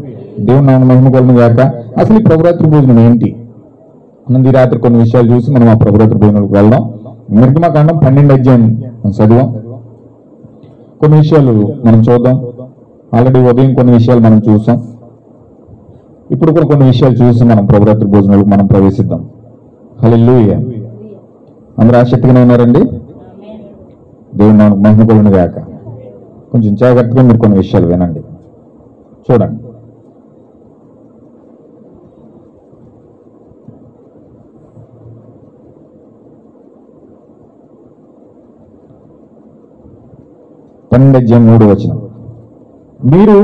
దేవుని నామమున మహిమ కలుగును గాక. అసలు ఈ ప్రభురాత్రి భోజనం ఏంటి అన్నది రాత్రి కొన్ని విషయాలు చూసి మనం ఆ ప్రభురాత్రి భోజనంలోకి వెళ్దాం. నిర్గమకాండం 12వ అధ్యాయం చదివాం. కొన్ని విషయాలు మనం చూద్దాం. ఆల్రెడీ ఉదయం కొన్ని విషయాలు మనం చూసాం. ఇప్పుడు కూడా కొన్ని విషయాలు చూసి మనం ప్రభురాత్రి భోజనాలకు మనం ప్రవేశిద్దాం. హల్లెలూయా. అందరూ ఆసక్తిగానే ఉన్నారండి? దేవుని నామమున మహిమ కలుగును గాక. కొంచెం జాగ్రత్తగా మీరు కొన్ని విషయాలు వినండి, చూడండి. అధ్యాయం 3వ వచనం. మీరు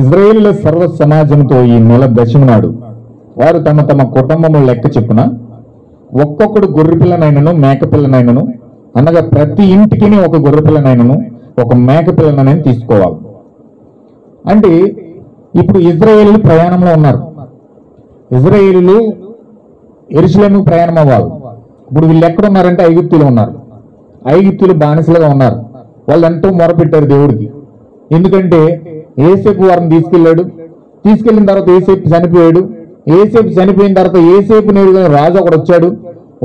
ఇశ్రాయేలుల సర్వ సమాజంతో ఈ నెల దశమి నాడు వారు తమ తమ కుటుంబము లెక్క చెప్పున ఒక్కొక్కడు గొర్రెపిల్లనైనను మేకపిల్లనైనను, అనగా ప్రతి ఇంటికి ఒక గొర్రెపిల్లనైనను ఒక మేకపిల్లనైనా తీసుకోవాలి. అంటే ఇప్పుడు ఇశ్రాయేలు ప్రయాణంలో ఉన్నారు. ఇశ్రాయేలు యెరూషలేముకు ప్రయాణం అవ్వాలి. ఇప్పుడు వీళ్ళు ఎక్కడ ఉన్నారంటే ఐగుప్తులో ఉన్నారు. ఐగుప్తులు బానిసలుగా ఉన్నారు. వాళ్ళు ఎంతో మొరపెట్టారు దేవుడికి. ఎందుకంటే ఏసేపు వారిని తీసుకెళ్లిన తర్వాత ఏసేపు చనిపోయాడు. ఏసేపు చనిపోయిన తర్వాత ఏసేపు నేరుగా రాజు ఒకడు వచ్చాడు.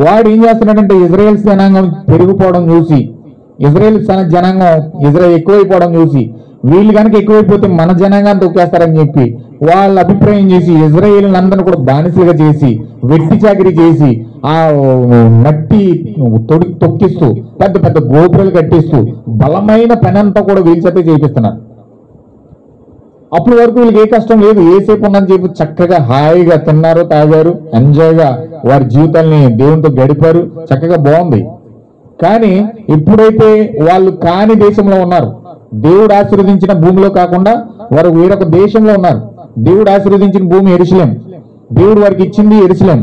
వాడు ఏం చేస్తున్నాడంటే ఇజ్రాయెల్ జనాంగం పెరిగిపోవడం చూసి, ఇజ్రాయెల్ జనాంగం ఎక్కువైపోవడం చూసి, వీళ్ళు కనుక ఎక్కువైపోతే మన జనాంగాన్ని తొక్కేస్తారని చెప్పి వాళ్ళ అభిప్రాయం చేసి ఇజ్రాయేలులందరినీ కూడా బానిసలుగా చేసి వెట్టి చాకిరీ చేసి ఆ మట్టి తొక్కిస్తూ పెద్ద పెద్ద గోపురాలు కట్టిస్తూ బలమైన పని అంతా కూడా వీళ్ళ చేత చేపిస్తున్నారు. అప్పటి వరకు వీళ్ళకి ఏ కష్టం లేదు, ఏసేపు ఉందని చెప్పి చక్కగా హాయిగా తిన్నారు, తాగారు, ఎంజాయ్గా వారి జీవితాల్ని దేవునితో గడిపారు, చక్కగా బాగుంది. కానీ ఎప్పుడైతే వాళ్ళు కాని దేశంలో ఉన్నారు, దేవుడు ఆశీర్వదించిన భూమిలో కాకుండా వారు వేరొక దేశంలో ఉన్నారు. దేవుడు ఆశీర్వదించిన భూమి యెరూషలేం, దేవుడు వారికి ఇచ్చింది యెరూషలేం,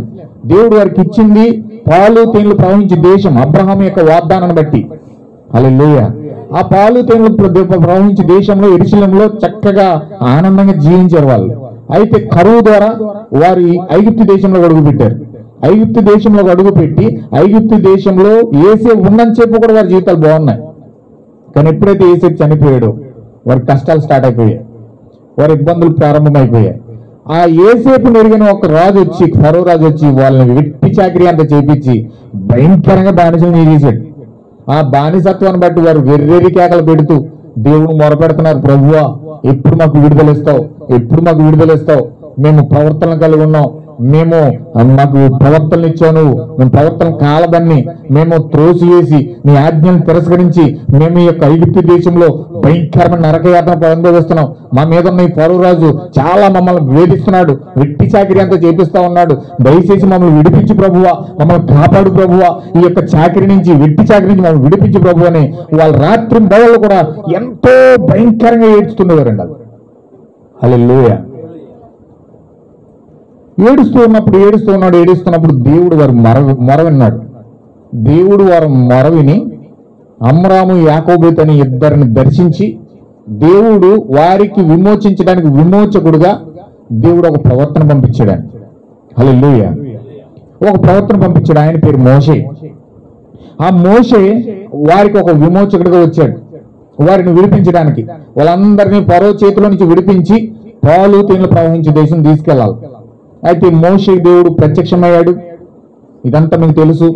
దేవుడు వారికి ఇచ్చింది పాలు తేనెలు ప్రవహించే దేశం అబ్రహాం యొక్క వాగ్దానాన్ని బట్టి. హల్లెలూయా. ఆ పాలు తేనెలు ప్రవహించే దేశంలో యెరూషలేంలో చక్కగా ఆనందంగా జీవించారు వాళ్ళు. అయితే కరువు ద్వారా వారు ఐగుప్తు దేశంలో అడుగుపెట్టారు. ఐగుప్తు దేశంలో అడుగుపెట్టి ఐగుప్తు దేశంలో ఏసేపు ఉన్నంతసేపు కూడా వారి జీవితాలు బాగున్నాయి. కానీ ఎప్పుడైతే ఏసేపు చనిపోయాడో వారి కష్టాలు స్టార్ట్ అయిపోయాయి, వారి ఇబ్బందులు ప్రారంభమైపోయాయి. ఆ ఏసేపు నెరిగిన ఒక రాజు వచ్చి, ఫరో రాజు వచ్చి వాళ్ళని వెట్టి చాకిరీ అంతా చేపించి భయంకరంగా బానిసలు చేశాడు. ఆ బానిసత్వాన్ని బట్టి వారు వెర్రెరి కేకలు పెడుతూ దేవుడు మొరపెడుతున్నారు, ప్రభువా ఎప్పుడు మాకు విడుదలిస్తావు, ఎప్పుడు మాకు విడుదలిస్తావు, మేము ప్రవర్తన కలిగి ఉన్నాం, మాకు ప్రవర్తనలు ఇచ్చావు నువ్వు, మేము ప్రవర్తన కాలదన్ని మేము త్రోసివేసి నీ ఆజ్ఞను తిరస్కరించి మేము ఈ యొక్క ఐగుప్తు దేశంలో భయంకరమైన నరకయాతన అనుభవిస్తున్నాం. మా మీద ఉన్న ఈ ఫరో రాజు చాలా మమ్మల్ని వేధిస్తున్నాడు, వెట్టి చాకిరీ అంతా చేపిస్తా ఉన్నాడు, దయచేసి మమ్మల్ని విడిపించి ప్రభువా, మమ్మల్ని కాపాడు ప్రభువా, ఈ యొక్క చాకిరీ నుంచి వెట్టి చాకిరీ నుంచి మమ్మల్ని విడిపించి ప్రభు అని వాళ్ళ రాత్రి బయళ్ళు కూడా ఎంతో భయంకరంగా ఏడుస్తుండేవారండి. హల్లెలూయా. ఏడుస్తున్నప్పుడు దేవుడు వారు మొరవిన్నాడు. దేవుడు వారు మొరవిని అమ్రాము యాకోబు అని ఇద్దరిని దర్శించి దేవుడు వారికి విమోచించడానికి విమోచకుడుగా దేవుడు ఒక ప్రవర్తన పంపించాడు. హల్లెలూయా. ఒక ప్రవర్తన పంపించాడు, ఆయన పేరు మోషే. ఆ మోషే వారికి ఒక విమోచకుడిగా వచ్చాడు, వారిని విడిపించడానికి. వాళ్ళందరినీ ఫరో చేతిలో నుంచి విడిపించి పాలు తేనెలు ప్రవహించే దేశం తీసుకెళ్లాలి. అయితే మోషే దేవుడు ప్రత్యక్షమయ్యాడు. ఇదంతా మీకు తెలుసు.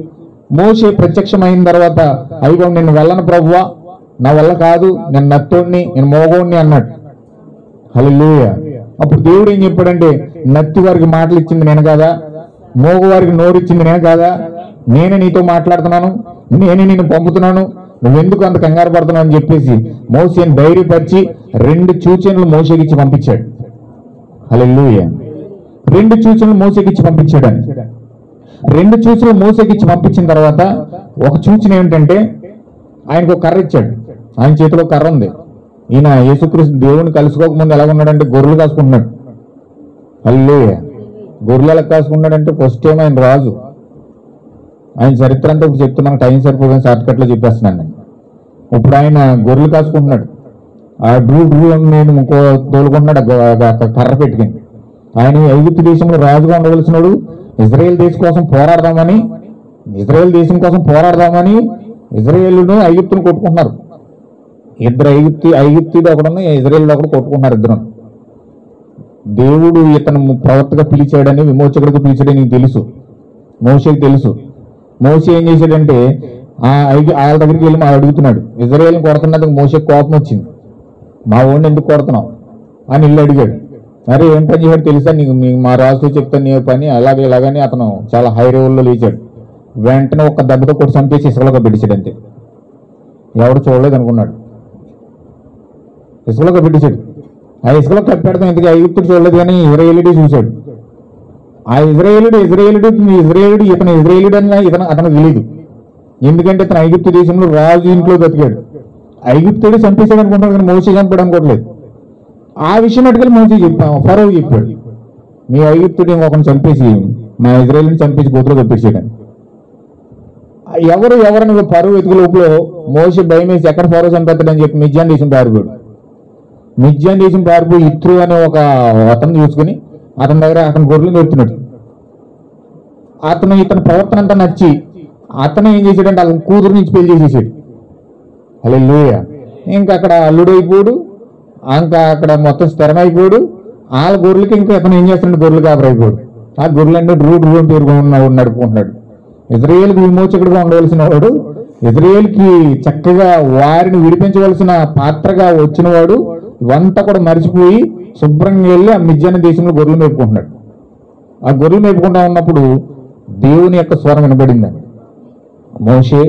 మోషే ప్రత్యక్షమైన తర్వాత అయ్యో నేను వెళ్ళను ప్రభువా, నా వల్ల కాదు, నేను నత్తోడిని, నేను మోగోడిని అన్నాడు. హల్లెలూయా. అప్పుడు దేవుడు ఏం చెప్పాడంటే, నత్తి వారికి మాటలు ఇచ్చింది నేను కాదా, మోగవారికి నోరు ఇచ్చింది నేను కాదా, నేనే నీతో మాట్లాడుతున్నాను, నేనే నిన్ను పంపుతున్నాను, నువ్వెందుకు అంత కంగారు పడుతున్నావు అని చెప్పేసి మోషేని ధైర్యపరిచి 2 సూచనలు మోషేకి ఇచ్చి పంపించాడు. హల్లెలూయా. 2 సూచనలు మోసేకిచ్చి పంపించాడని. 2 సూచనలు మోసేకిచ్చి పంపించిన తర్వాత ఒక సూచన ఏమిటంటే ఆయనకు ఒక కర్ర ఇచ్చాడు. ఆయన చేతిలో కర్ర ఉంది. ఈయన యేసుక్రీస్తు దేవుని కలుసుకోకముందు ఎలా ఉన్నాడంటే గొర్రెలు కాసుకుంటున్నాడు. హల్లెలూయా. గొర్రెలు ఎలా కాసుకుంటున్నాడంటే ఫస్ట్ టైం ఆయన రాజు. ఆయన చరిత్ర అంతా ఇప్పుడు చెప్తున్నాను, టైం సరిపోగా షార్ట్ కట్ లో చెప్పేస్తున్నాను నేను. ఇప్పుడు ఆయన గొర్రెలు కాసుకుంటున్నాడు. ఆ డ్రూ నేను తోలుకుంటున్నాడు కర్ర పెట్టుకుని. ఆయన ఐగుప్తు దేశంలో రాజుగా ఉండవలసినాడు. ఇజ్రాయేల్ దేశం కోసం పోరాడదామని ఇజ్రాయేలును ఐగుప్తును కొట్టుకుంటున్నారు. ఇద్దరు ఐగుప్తుడు ఒకడున్న ఇజ్రాయేల్ ఒకడు కొట్టుకుంటున్నారు ఇద్దరు. దేవుడు ఇతను ప్రవక్తగా పిలిచాడని, విమోచకుడిగా పిలిచాడని నీకు తెలుసు, మోషేకి తెలుసు. మోషే ఏం చేశాడంటే వాళ్ళ దగ్గరికి వెళ్ళి అడుగుతున్నాడు, ఇజ్రాయేల్ని కొడుతున్నది. మోషేకి కోపం వచ్చింది, మా ఓడిని ఎందుకు కొడుతున్నావు అని ఇల్లు అడిగాడు. అరే ఏం పని చేశాడు తెలుసా నీకు, మా రాజుతో చెప్తాను నీ పని, ఇలాగని అతను చాలా హై లెవెల్లో లేచాడు. వెంటనే ఒక దెబ్బతో కొట్టి చంపేసి ఇసుకలోకి పెట్టించాడు. అంతే, ఎవడు చూడలేదు అనుకున్నాడు, ఇసుకలోకి పెట్టించాడు. ఆ ఇసుకలో కప్పెడతాం ఎందుకు, ఐగుప్తుడు చూడలేదు కానీ ఇజ్రాయేలుడే చూశాడు. ఆ ఇజ్రాయేలుడు ఇతను ఇజ్రాయేలుడు అని అతను తెలియదు. ఎందుకంటే ఇతను ఐగుప్తు దేశంలో రాజు ఇంట్లో బతికాడు. ఐగుప్తుడు చంపేశాడు అనుకుంటాడు కానీ మోషే చంపాడు అనుకోవట్లేదు. ఆ విషయం అటుకెళ్ళి మోషే చెప్పాడు, ఫరో చెప్పాడు, మీ ఐగుప్తుడు ఒకరిని చంపేసి మా ఇజ్రాయేల్ని చంపేసి గోతులో కప్పించాడని. ఎవరని ఫరో వెతుకు లోపల మోషే భయం వేసి ఎక్కడ ఫరో చంపేస్తాడని చెప్పి మిద్యాన్ దేశం పారిపోయి ఇత్రు అనే ఒక అతను చూసుకుని అతని దగ్గర అతని గొర్రెలు పెడుతున్నాడు. ఇతని ప్రవర్తన అంతా నచ్చి అతను ఏం చేశాడంటే అతను కూతురు నుంచి పెళ్లి చేసేసాడు. హల్లెలూయా. ఇంకా అక్కడ అల్లుడు అయిపోయాడు, ఇంకా అక్కడ మొత్తం స్థిరమైపోయాడు. వాళ్ళ గొర్రెలకి ఇంకా అతను ఏం చేస్తున్నాడు, గొర్రెలు కాపరి అయిపోయాడు. ఆ గొర్రెలన్నీ రూట్ పేరుకున్నాడు, నడుపుకుంటున్నాడు. ఇజ్రాయేల్కి విమోచకుడుగా ఉండవలసిన వాడు, ఇజ్రాయేల్కి చక్కగా వారిని విడిపించవలసిన పాత్రగా వచ్చిన వాడు ఇవంతా కూడా మర్చిపోయి శుభ్రంగా వెళ్ళి ఆ మిద్యాన దేశంలో గొర్రెలు మేపుకుంటున్నాడు. ఆ గొర్రెలు మేపుకుంటా ఉన్నప్పుడు దేవుని యొక్క స్వరం వినబడిందండి. మోషే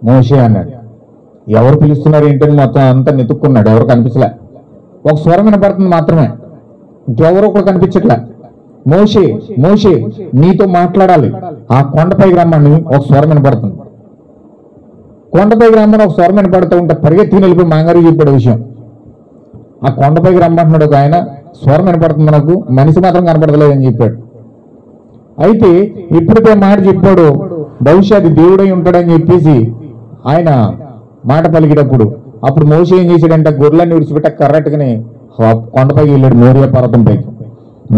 మోషే అన్నాడు. ఎవరు పిలుస్తున్నారు ఏంటని మొత్తం అంతా నెతుక్కున్నాడు, ఎవరు కనిపించలే. ఒక స్వరం వినపడుతుంది మాత్రమే, ఇంకెవరో ఒకరు కనిపించట్లే. మోషే మోషే నీతో మాట్లాడాలి, ఆ కొండపైకి రమ్మని ఒక స్వరం వినపడుతుంది. కొండపైకి రమ్మని ఒక స్వరం వినపడుతూ ఉంటే పరిగెత్తుకుని వెళ్ళిపోయి మాంగారు చెప్పాడు విషయం. ఆ కొండపైకి రమ్మంటున్నాడు ఒక ఆయన, స్వరం వినపడుతుంది నాకు, మనిషి మాత్రం కనపడలేదు అని చెప్పాడు. అయితే ఎప్పుడైతే మాట చెప్పాడో బహుశా అది దేవుడై ఉంటాడని చెప్పేసి ఆయన మాట పలికేటప్పుడు అప్పుడు మోషే ఏం చేశాడంటే గొర్రెలన్నీ విడిచిపెట్ట కర్రట్టుకుని కొండపైకి వెళ్ళాడు, మోరియా పర్వతం పైకి.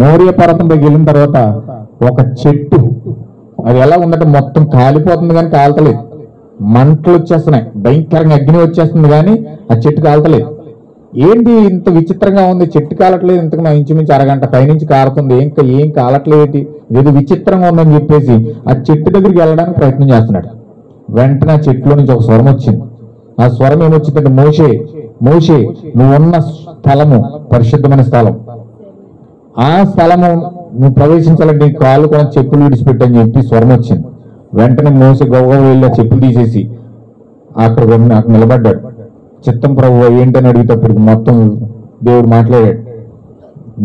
మోరియా పర్వతం పైకి వెళ్ళిన తర్వాత ఒక చెట్టు, అది ఎలా ఉందంటే మొత్తం కాలిపోతుంది కానీ కాల్తలేదు, మంటలు వచ్చేస్తున్నాయి, భయంకరంగా అగ్ని వచ్చేస్తుంది కానీ ఆ చెట్టు కాల్తలేదు. ఏంటి ఇంత విచిత్రంగా ఉంది, చెట్టు కాలట్లేదు, ఇంతకు నా ఇంచుమించు అరగంట పైనుంచి కాలుతుంది, ఇంకా ఏం కాలట్లేదు, ఏదో విచిత్రంగా ఉందని చెప్పేసి ఆ చెట్టు దగ్గరికి వెళ్ళడానికి ప్రయత్నం చేస్తున్నాడు. వెంటనే ఆ చెట్టులో నుంచి ఒక స్వరం వచ్చింది. ఆ స్వరం ఏమొచ్చిందంటే మోషే మోషే నువ్వు ఉన్న స్థలము పరిశుద్ధమైన స్థలం, ఆ స్థలము నువ్వు ప్రవేశించాలంటే నీ కాళ్ళు కూడా చెప్పులు విడిచిపెట్టని చెప్పి స్వరం వచ్చింది. వెంటనే మోసే గొప్ప వెళ్ళి ఆ చెప్పులు తీసేసి అక్కడ నాకు నిలబడ్డాడు. చిత్తం ప్రభువా ఏంటని అడిగేటప్పటికి మొత్తం దేవుడు మాట్లాడాడు.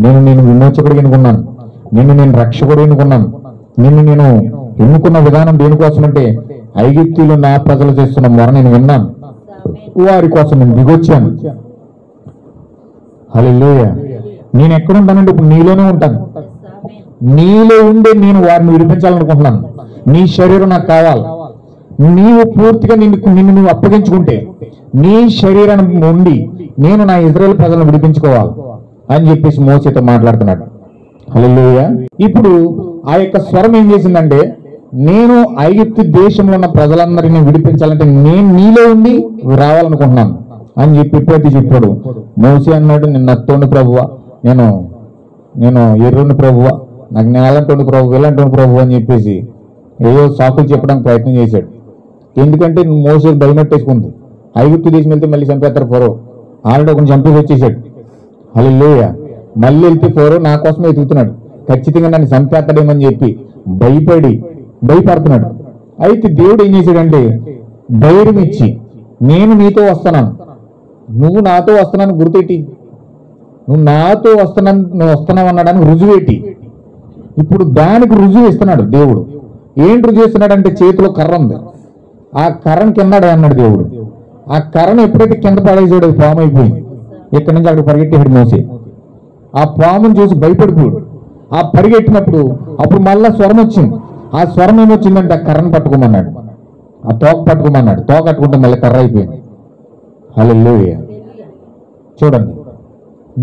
నేను విమోచకుడు ఎన్నుకున్నాను, నేను రక్షకుడు ఎన్నుకున్నాను, నేను ఎన్నుకున్న విధానం దేనికోసం అంటే ఐగుప్తీయులు నా ప్రజలు చేస్తున్న మొర నేను విన్నాను, వారి కోసం నేను దిగొచ్చాను. హల్లెలూయా. నేను ఎక్కడుంటానంటే ఇప్పుడు నీలోనే ఉంటాను, నీలో ఉండే నేను వారిని విడిపించాలనుకుంటున్నాను. నీ శరీరం నాకు కావాలి, నీవు పూర్తిగా నిన్ను నువ్వు అప్పగించుకుంటే నీ శరీరం నుండి నేను నా ఇజ్రాయేల్ ప్రజలను విడిపించుకోవాలి అని చెప్పేసి మోసేతో మాట్లాడుతున్నాడు. హల్లెలూయా. ఇప్పుడు ఆ యొక్క స్వరం ఏం చేసిందంటే నేను ఐగుప్తు దేశంలో ఉన్న ప్రజలందరినీ విడిపించాలంటే నేను నీలో ఉండి రావాలనుకుంటున్నాను అని చెప్పి ఎప్పుడైతే చెప్పాడు మోసే అన్నాడు, నేను నత్తోండి ప్రభువా, నేను ఎర్రుని ప్రభువా, నాకు నేలంటోండి ప్రభు, ఇలాంటి ప్రభు అని చెప్పేసి ఏదో సాకులు చెప్పడానికి ప్రయత్నం చేశాడు. ఎందుకంటే మోసే భయమట్టేసుకుంది, ఐగుప్తు దేశం వెళ్తే మళ్ళీ చంపేస్తారు ఫరో, ఆల్రెడీ ఒకరిని చంపేసి వచ్చేసాడు. హల్లెలూయా. మళ్ళీ వెళ్తే ఫరో నా కోసమే ఎదుగుతున్నాడు, ఖచ్చితంగా నన్ను చంపేస్తాడేమని చెప్పి భయపడుతున్నాడు. అయితే దేవుడు ఏం చేశాడంటే ధైర్యం ఇచ్చి నేను నీతో వస్తున్నాను, నువ్వు నాతో వస్తున్నాను గుర్తెట్టి, నువ్వు నాతో వస్తున్నావు అన్నాడానికి రుజువేటి. ఇప్పుడు దానికి రుజువు ఇస్తున్నాడు దేవుడు. ఏంటి రుజువు ఇస్తున్నాడు అంటే చేతిలో కర్ర ఉంది, ఆ కర్రను కింద అన్నాడు దేవుడు. ఆ కర్రను ఎప్పుడైతే కింద పడేసాడు అది పాము అయిపోయింది. ఇక్కడి నుంచి అక్కడ పరిగెట్టేడు మోసే. ఆ పామును చూసి భయపడిపోయాడు. ఆ పరిగెట్టినప్పుడు అప్పుడు మళ్ళా స్వరం వచ్చింది. ఆ స్వరం ఏమొచ్చిందంటే ఆ కర్రను పట్టుకోమన్నాడు, ఆ తోక పట్టుకోమన్నాడు. తోక కట్టుకుంటే మళ్ళీ కర్ర అయిపోయింది. హల్లెలూయా. చూడండి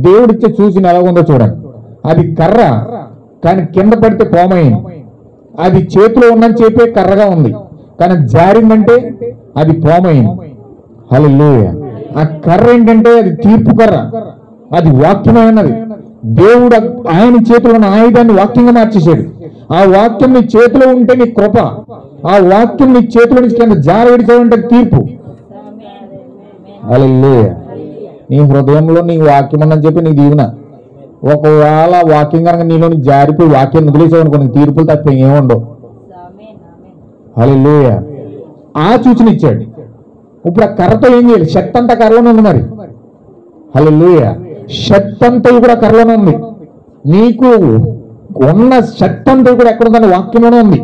దేవుడు ఇచ్చే సూచన ఎలా ఉందో చూడండి. అది కర్ర కానీ కింద పడితే పామైంది, అది చేతిలో ఉన్నని చెప్పే కర్రగా ఉంది కానీ జారిందంటే అది పామైంది. హల్లెలూయా. ఆ కర్ర ఏంటంటే అది తీర్పు కర్ర, అది వాక్యమైనది. దేవుడు ఆయన చేతిలో ఉన్న ఆయుధాన్ని వాక్యంగా మార్చేశాడు. ఆ వాక్యం నీ చేతిలో ఉంటే నీ కృప, ఆ వాక్యం నీ చేతిలో నుంచి కింద జార విడిచావంటే తీర్పు. హల్లెలూయా. నీ హృదయంలో నీ వాక్యం అని చెప్పి నీకు దీవెన. ఒకవేళ వాక్యం కనుక నీలో జారిపోయి వాక్యం వదిలేసావు అనుకో నీకు తీర్పులు తప్ప ఏముండవు. హల్లెలూయా. ఆ సూచన ఇచ్చాడు. ఇప్పుడు ఆ కర్రతో ఏం చేయాలి? శక్తి అంతా కర్రలోనే ఉంది మరి. హల్లెలూయా. శక్తి అంతా కూడా కర్రలోనే ఉంది. నీకు ఉన్న శక్తి అంతా కూడా ఎక్కడ ఉందని వాక్యంలోనే ఉంది.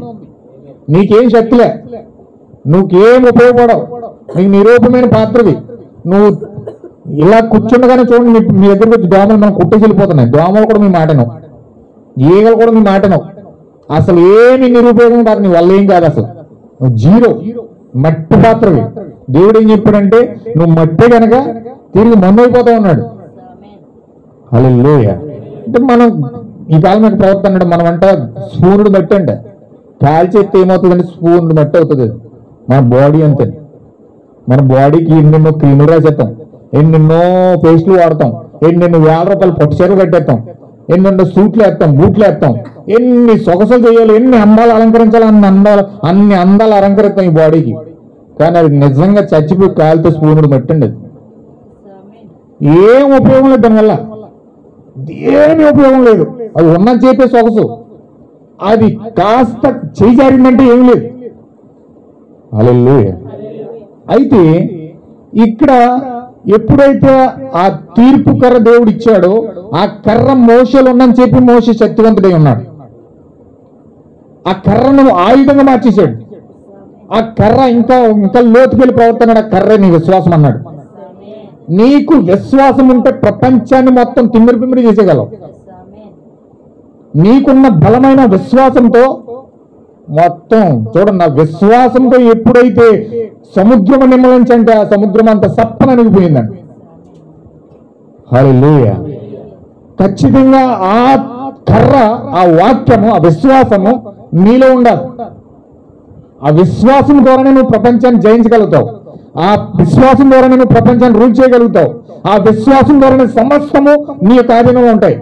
నీకేం శక్తిలే, నువ్వేం ఉపయోగపడవు, నీకు నిరూపమైన పాత్రవి. నువ్వు ఇలా కూర్చుండగానే చూడండి మీ దగ్గరకు వచ్చి దోమలు మనం కుట్టేసి వెళ్ళిపోతున్నాయి. దోమలు కూడా మీ మాటను, ఈగలు కూడా మీ మాటను. అసలు ఏమి నిరుపయోగం కాదు, నీ వల్ల ఏం కాదు, అసలు నువ్వు జీరో, మట్టి పాత్రవి. దేవుడు ఏం చెప్పాడంటే నువ్వు మట్టి కనుక తిరిగి మన్నైపోతావు అన్నాడు. హల్లెలూయా. అంటే మనం ఈ కాలం మీద ప్రవర్తన మనం అంట స్పూనుడు మట్టి అంట, కాల్చేస్తే ఏమవుతుందంటే స్పూనుడు మట్టి అవుతుంది. మన బాడీ అంతే. మన బాడీకి ఎన్నెన్నో క్రీములు రాసేస్తాం, ఎన్నెన్నో పేస్టులు వాడతాం, ఎన్నెన్నో వేల రూపాయలు పట్టు చీరలు కట్టేస్తాం, ఎన్నెన్నో సూట్లు వేస్తాం, బూట్లు వేస్తాం, ఎన్ని సొగసులు చేయాలి, ఎన్ని అందాలు అలంకరించాలి, అన్ని అందాలు అలంకరిస్తాం ఈ బాడీకి. కానీ అది నిజంగా చచ్చిపోయి కాలుతో స్పూనుడు మట్టండి. అది ఏం ఉపయోగం లేదు, దానివల్ల ఏమీ ఉపయోగం లేదు. అది ఉన్నది చెప్పే సొగసు, అది కాస్త చేజారిందంటే ఏం లేదు. హల్లెలూయా. అయితే ఇక్కడ ఎప్పుడైతే ఆ తీర్పు కర్ర దేవుడు ఇచ్చాడో, ఆ కర్ర మోషేలో ఉందని చెప్పి మోషే శక్తివంతుడై ఉన్నాడు. ఆ కర్రను ఆయుధంగా మార్చేశాడు. ఆ కర్ర ఇంకా ఇంకా లోతుకెళ్ళి ప్రవర్తనాడు. ఆ కర్రే నీ విశ్వాసం అన్నాడు. నీకు విశ్వాసం ఉంటే ప్రపంచాన్ని మొత్తం తిమ్మిరి పిమ్మిరి చేసేయగలవు. నీకున్న బలమైన విశ్వాసంతో మొత్తం చూడండి. ఆ విశ్వాసంతో ఎప్పుడైతే సముద్రం నిమ్మలించంటే ఆ సముద్రం అంత సప్పన అనిగిపోయిందండి. హల్లెలూయా. ఖచ్చితంగా ఆ కర్ర, ఆ వాక్యము, ఆ విశ్వాసము నీలో ఉండాలి. ఆ విశ్వాసం ద్వారానే నువ్వు ప్రపంచాన్ని జయించగలుగుతావు. ఆ విశ్వాసం ద్వారానే నువ్వు ప్రపంచాన్ని రూల్ చేయగలుగుతావు. ఆ విశ్వాసం ద్వారానే సమస్తము నీ యొక్క ఆధీనంలో ఉంటాయి.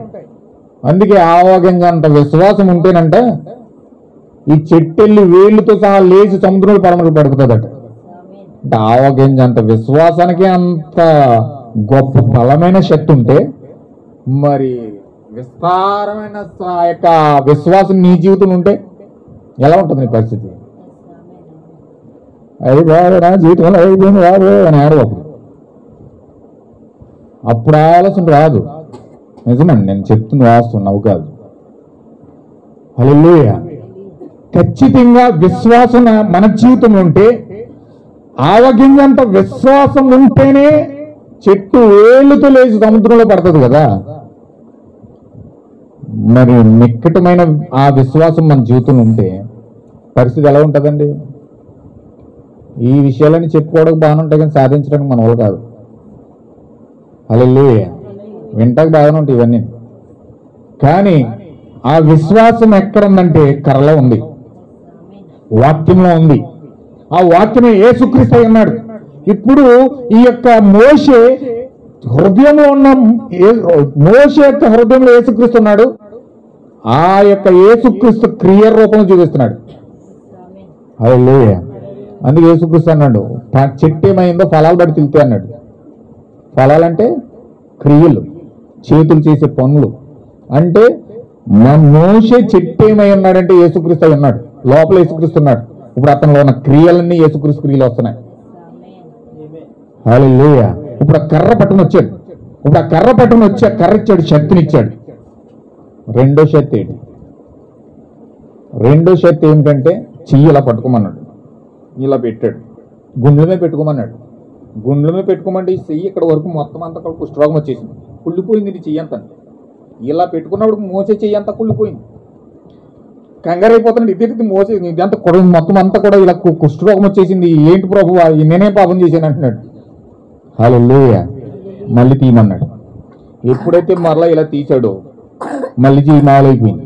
అందుకే ఆవాగంగా అంత విశ్వాసం ఉంటేనంటే ఈ చెట్టెళ్ళి వేళ్ళతో సహా లేచి సముద్రంలో పడమలు పడుతుందట. అంటే ఆవగింజ అంత విశ్వాసానికి అంత గొప్ప బలమైన శక్తి ఉంటే మరి విస్తారమైన యొక్క విశ్వాసం నీ జీవితం ఉంటే ఎలా ఉంటుంది నీ పరిస్థితి? అది బాబు నా జీవితంలో అయిపోయింది బాబు అని ఆడవప్పుడు అప్పుడు ఆలోచన రాదు. నిజమండి, నేను చెప్తుంది వాస్తున్నావు కాదు. హల్లెలూయా. ఖచ్చితంగా విశ్వాసం మన జీవితం ఉంటే, ఆవగింజంత విశ్వాసం ఉంటేనే చెట్టు వేళ్ళతో లేచి సముద్రంలో పడుతుంది కదా. మరి నిక్కటమైన ఆ విశ్వాసం మన జీవితంలో ఉంటే పరిస్థితి ఎలా ఉంటుందండి? ఈ విషయాలని చెప్పుకోవడానికి బాగానే ఉంటాయి కానీ సాధించడానికి మన వాళ్ళు కాదు. హల్లెలూయా. వింటానికి బాగానే ఉంటాయి ఇవన్నీ. కానీ ఆ విశ్వాసం ఎక్కడ ఉందంటే కర్రలో ఉంది, వాక్యంలో ఉంది. ఆ వాక్యమే యేసుక్రీస్తు అయి ఉన్నాడు. ఇప్పుడు ఈ యొక్క మోషే హృదయంలో ఉన్న మోషే యొక్క హృదయంలో యేసుక్రీస్తు ఉన్నాడు. ఆ యొక్క యేసుక్రీస్తు క్రియ రూపంలో చూపిస్తున్నాడు. హల్లెలూయా. అందుకే యేసుక్రీస్తు అన్నాడు, చెట్టు ఏమైందో ఫలాలు బట్టి తింటే అన్నాడు. ఫలాలంటే క్రియలు, చేతులు చేసే పనులు. అంటే మోషే చెట్టు ఏమై ఉన్నాడంటే యేసుక్రీస్తు అయి ఉన్నాడు. లోపల యేసుక్రీస్తు ఉన్నాడు. ఇప్పుడు అతనిలో ఉన్న క్రియలన్నీ యేసుక్రీస్తు క్రియలు వస్తున్నాయి. హల్లెలూయా. ఇప్పుడు ఆ కర్ర పట్టుకుని వచ్చాడు. ఇప్పుడు ఆ కర్ర పట్టుకుని వచ్చి ఆ కర్ర ఇచ్చాడు, శక్తినిచ్చాడు. రెండో శక్తి ఏంటి? రెండో శక్తి ఏమిటంటే చెయ్యి ఇలా పట్టుకోమన్నాడు, ఇలా పెట్టాడు. గుండెలమే పెట్టుకోమన్నాడు. గుండెలమే పెట్టుకోమంటే ఈ చెయ్యి ఇక్కడ వరకు మొత్తం అంతా కుష్ఠరోగం వచ్చేసింది, కుళ్ళిపోయింది నీ చెయ్యి అంతా. ఇలా పెట్టుకున్నప్పుడు మోసే చెయ్యి అంతా కుళ్ళిపోయింది. కంగారు అయిపోతున్నాడు. ఇది మోసే ఇదంతా కూడా మొత్తం అంతా కూడా ఇలా కుష్ఠరోగం వచ్చేసింది. ఏంటి ప్రభు, నేనే పాపం చేశాను అంటున్నాడు. హల్లెలూయా. మళ్ళీ తీయమన్నాడు. ఎప్పుడైతే మరలా ఇలా తీశాడో మళ్ళీ చెయ్యి మామూలు అయిపోయింది.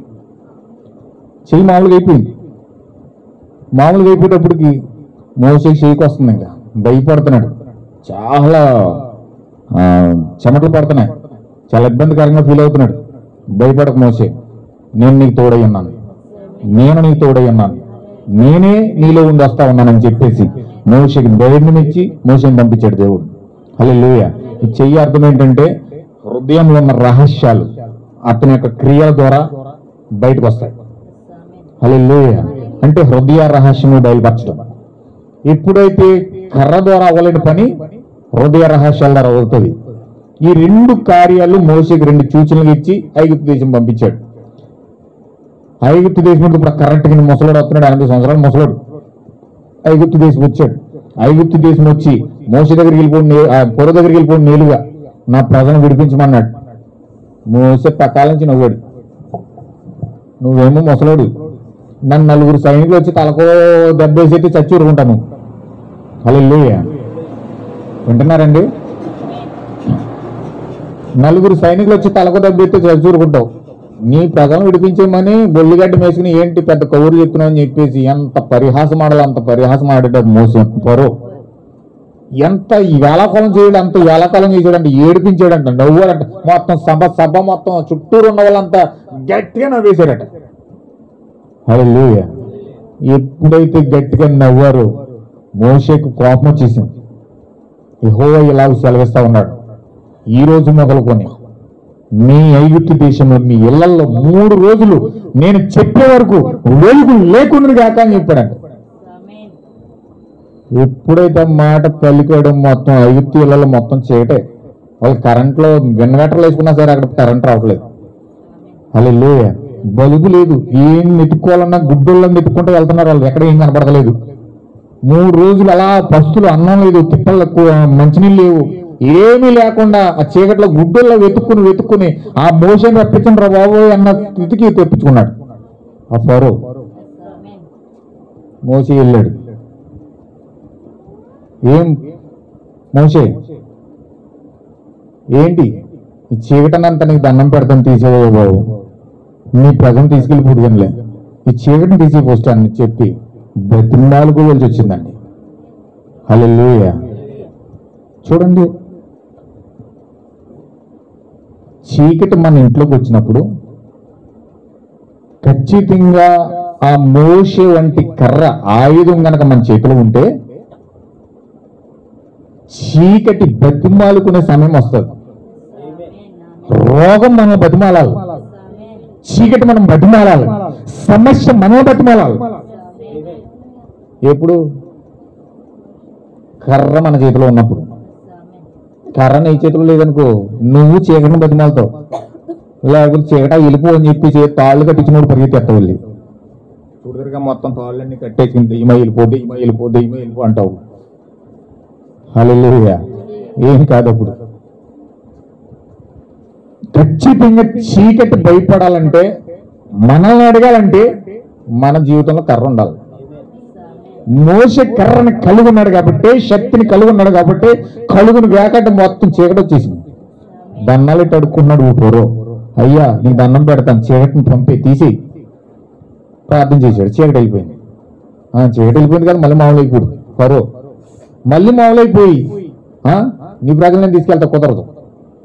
చెయ్యి మామూలుగా అయిపోయింది. మామూలుగా అయిపోయేటప్పటికి మోసే చెయ్యికి వస్తుంది. ఇంకా భయపడుతున్నాడు. చాలా చెమటలు పడుతున్నాయి. చాలా ఇబ్బందికరంగా ఫీల్ అవుతున్నాడు. భయపడక మోసే, నేను నీకు తోడై ఉన్నాను, నేను నీకు తోడై ఉన్నాను, నేనే నీలో ఉండి వస్తా ఉన్నానని చెప్పేసి మోషేకి ధైర్యం ఇచ్చి మోషేని పంపించాడు దేవుడు. హల్లెలూయా. ఈ చెయ్యి అర్థం ఏంటంటే హృదయంలో ఉన్న రహస్యాలు అతని యొక్క క్రియల ద్వారా బయటకు వస్తాయి. హల్లెలూయా. అంటే హృదయ రహస్యము బయలుపరచడం. ఎప్పుడైతే కర్ర ద్వారా అవ్వలేని పని హృదయ రహస్యాల ద్వారా అవుతుంది. ఈ రెండు కార్యాలు మోషేకి రెండు సూచనలు ఇచ్చి ఐగుప్తు దేశం పంపించాడు. ఐగుప్తు దేశం ఇప్పుడు కరెక్ట్గా ముసలాడు వస్తున్నాడు. 80 సంవత్సరాలు ముసలాడు ఐగుప్తు దేశం వచ్చాడు. ఐగుప్తు దేశం వచ్చి మోషే దగ్గరికి వెళ్ళిపోయి పొర దగ్గరికి వెళ్ళిపోయి నేలుగా నా ప్రజలను విడిపించమన్నాడు. మోసే పక్కాల నుంచి నవ్వాడు. నువ్వేమో ముసలాడు, నన్ను 4 సైనికులు వచ్చి తలకో దెబ్బేసి చచ్చి ఊరుకుంటాను. హల్లెలూయా. వింటున్నారండి? 4 సైనికులు వచ్చి తలకో దెబ్బెత్తి చచ్చి ఊరుకుంటావు. నీ ప్రజలను విడిపించేమని బొల్లిగడ్డ వేసుకుని ఏంటి పెద్ద కౌరు చెప్తున్నావు అని చెప్పేసి ఎంత పరిహాసం ఆడాలి అంత పరిహాసం ఆడేటప్పుడు మోసం పరో ఎంత వేళాకాలం చేయడు, అంత వేళాకాలం చేసాడంటే ఏడిపించాడంట, నవ్వాడంట. మొత్తం సభ మొత్తం చుట్టూరు ఉన్న వాళ్ళంతా గట్టిగా నవ్వేశారట. హల్లెలూయా. ఎప్పుడైతే గట్టిగా నవ్వారో మోషేకు కోపం వచ్చేసింది. యెహోవా ఇలాగ సెలవిస్తా ఉన్నాడు, ఈ రోజు మొదలుకొని మీ ఐగుప్తు దేశంలో మీ ఇళ్లలో 3 రోజులు నేను చెప్పే వరకు వెలుగు లేకుండా కాక అని చెప్పాడంట. ఎప్పుడైతే మాట పలికడం మొత్తం ఐగుప్తు ఇళ్లలో మొత్తం చేయటే. వాళ్ళు కరెంట్లో ఇన్వర్టర్లు వేసుకున్నా సరే అక్కడ కరెంట్ రావట్లేదు. హల్లెలూయా. బలుబు లేదు, ఏం వెతుక్కోవాలన్నా గుడ్డోళ్ళని వెతుక్కుంటూ వెళ్తున్నారు వాళ్ళు, ఎక్కడ ఏం కనపడతలేదు. 3 రోజులు అలా పస్తులు, అన్నం లేదు, తిప్పలు మంచినీళ్ళు లేవు, ఏమీ లేకుండా ఆ చీకట్లో గుడ్డల్లో వెతుక్కుని ఆ మోషన్ రప్పించండి రా బాబు అన్న స్థితికి తెప్పించుకున్నాడు ఆ ఫరో. మోసే వెళ్ళాడు. ఏం మోసే ఏంటి ఈ చీకటనంతా నీకు దండం పెడతాను తీసేవో బాబు, నీ ప్రజలు తీసుకెళ్ళిపోతుందిలే, ఈ చీకటిని తీసేపోస్తా అని చెప్పి బతిమాలుకోవాల్సి వచ్చిందండి. హల్లెలూయా. చూడండి, చీకటి మన ఇంట్లోకి వచ్చినప్పుడు ఖచ్చితంగా ఆ మోషే వంటి కర్ర ఆయుధం గనక మన చేతిలో ఉంటే చీకటి బతిమాలుకునే సమయం వస్తుంది. రోగం మనం బతిమాలాలి, చీకటి మనం బతిమాలాలి, సమస్య మనం బతిమాలాలి. ఎప్పుడు? కర్ర మన చేతిలో ఉన్నప్పుడు. కర్ర నీ చేతిలో లేదనుకో నువ్వు చీకటిని బతిమాలతావు, లేకపోతే చీకట వెళ్ళిపో అని చెప్పి తాళ్ళు కట్టించినోడు పరిగెత్తేస్తావు. వెళ్ళి చూడదురుగా మొత్తం తాళ్ళన్నీ కట్టేసింది, ఈమె వెళ్ళిపో అంటావు. హల్లెలూయా. ఏం కాదు అప్పుడు. ఖచ్చితంగా చీకటి భయపడాలంటే, మనల్ని అడగాలంటే మన జీవితంలో కర్ర ఉండాలి. మోసే కర్రని కలిగి ఉన్నాడు కాబట్టి, శక్తిని కలిగి ఉన్నాడు కాబట్టి కలుగును వేకంటే మొత్తం చీకటి వచ్చేసింది. దన్నాలు ఇట్టు అడుక్కున్నాడు ఊపరు, అయ్యా నీకు దండం పెడతాను చీకటిని పంపి తీసి ప్రార్థన చేశాడు. చీకటి వెళ్ళిపోయింది. చీకటి వెళ్ళిపోయింది కదా, మళ్ళీ మామూలు అయిపోయింది పరో. మళ్ళీ మామూలు అయిపోయి నీ ప్రజలు నేను తీసుకెళ్తా కుదరదు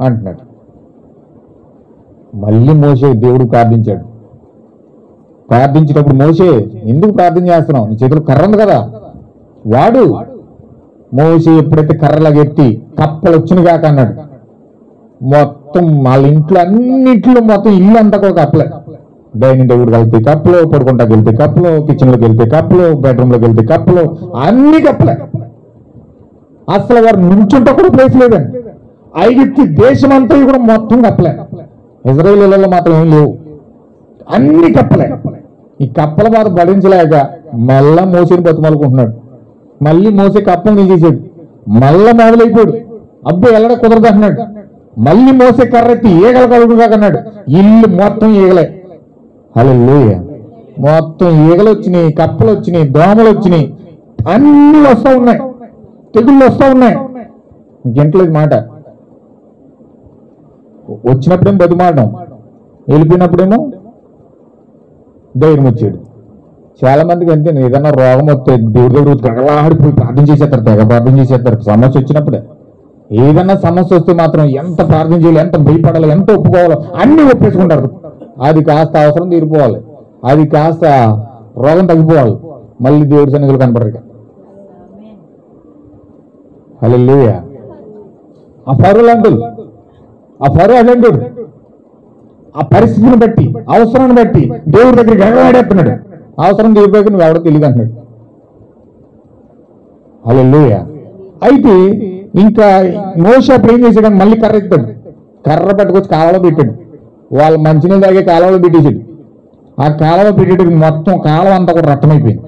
అంటున్నాడు. మళ్ళీ మోసే దేవుడు ప్రార్థించాడు. ప్రార్థించేటప్పుడు మోసే ఎందుకు ప్రార్థన చేస్తున్నావు, నీ చేతులు కర్ర ఉంది కదా వాడు. మోసే ఎప్పుడైతే కర్రలాగా ఎత్తి కప్పలు వచ్చిన కాక అన్నాడు. మొత్తం వాళ్ళ ఇంట్లో అన్నింటిలో మొత్తం ఇల్లు అంతా కూడా కప్పలే. డైనింగ్ టేబుల్ వెళ్తే కప్పలు, పడుకుంటాకి వెళ్తే కప్పలు, కిచెన్ లోకి వెళ్తే కప్పలు, బెడ్రూమ్ లోకి వెళ్తే కప్పలు, అన్ని కప్పలే. అసలు వారు నుంచుంటే కూడా ప్లేస్ లేదండి. ఐగుప్తు దేశం అంతా కూడా మొత్తం కప్పలే. ఇజ్రాయేలీలలో మాత్రం ఏం లేవు, అన్ని కప్పలే. ఈ కప్పల బాధ భరించలేక మళ్ళా మోసేని బతుమాలుకుంటున్నాడు. మళ్ళీ మోసే కప్పలు తీసేసాడు. మళ్ళా మొదలైపోయాడు. అబ్బో ఎల్లడ కుదరదు అన్నాడు. మళ్ళీ మోసే కర్రెత్తి ఈగల కలుగుగా అన్నాడు. ఇల్లు మొత్తం ఈగలే. హల్లెలూయా. మొత్తం ఈగలు వచ్చినాయి, కప్పలు వచ్చినాయి, దోమలు వచ్చినాయి, అన్ని వస్తూ ఉన్నాయి, తెగుళ్ళు వస్తూ ఉన్నాయి. ఇంకెంట్లేదు మాట. వచ్చినప్పుడేమో బతిమాడడం, వెళ్ళిపోయినప్పుడేమో ధైర్యం వచ్చాడు. చాలా మందికి అంతే, ఏదన్నా రోగం వస్తే దేవుడి దగ్గర తెగలాడిపోయి ప్రార్థన చేసేస్తారు, తెగ ప్రార్థన చేసేస్తారు. సమస్య వచ్చినప్పుడే, ఏదన్నా సమస్య వస్తే మాత్రం ఎంత ప్రార్థన చేయాలి, ఎంత భయపడాలి, ఎంత ఒప్పుకోవాలో అన్ని ఒప్పేసుకుంటారు. అది కాస్త అవసరం తీరిపోవాలి, అది కాస్త రోగం తగ్గిపోవాలి, మళ్ళీ దేవుడి సన్నిధిలో కనపడరు. హల్లెలూయా. ఆ ఫరో లాంటి ఆ పరిస్థితిని బట్టి, అవసరాన్ని బట్టి దేవుడి దగ్గరికి ఎగలాడేస్తున్నాడు. అవసరం దేవుడి దగ్గర నువ్వు ఎవడో తెలియదు అంటున్నాడు. హల్లెలూయా. అయితే ఇంకా మోషే అప్పుడు ఏం చేశాడు, మళ్ళీ కర్ర ఎత్తాడు. కర్ర పట్టుకొచ్చి కాలంలో పెట్టాడు. వాళ్ళు మంచినీళ్ళు తాగే కాలంలో పెట్టేశాడు. ఆ కాలంలో పెట్టేటప్పుడు మొత్తం కాలం అంతా కూడా రక్తమైపోయింది.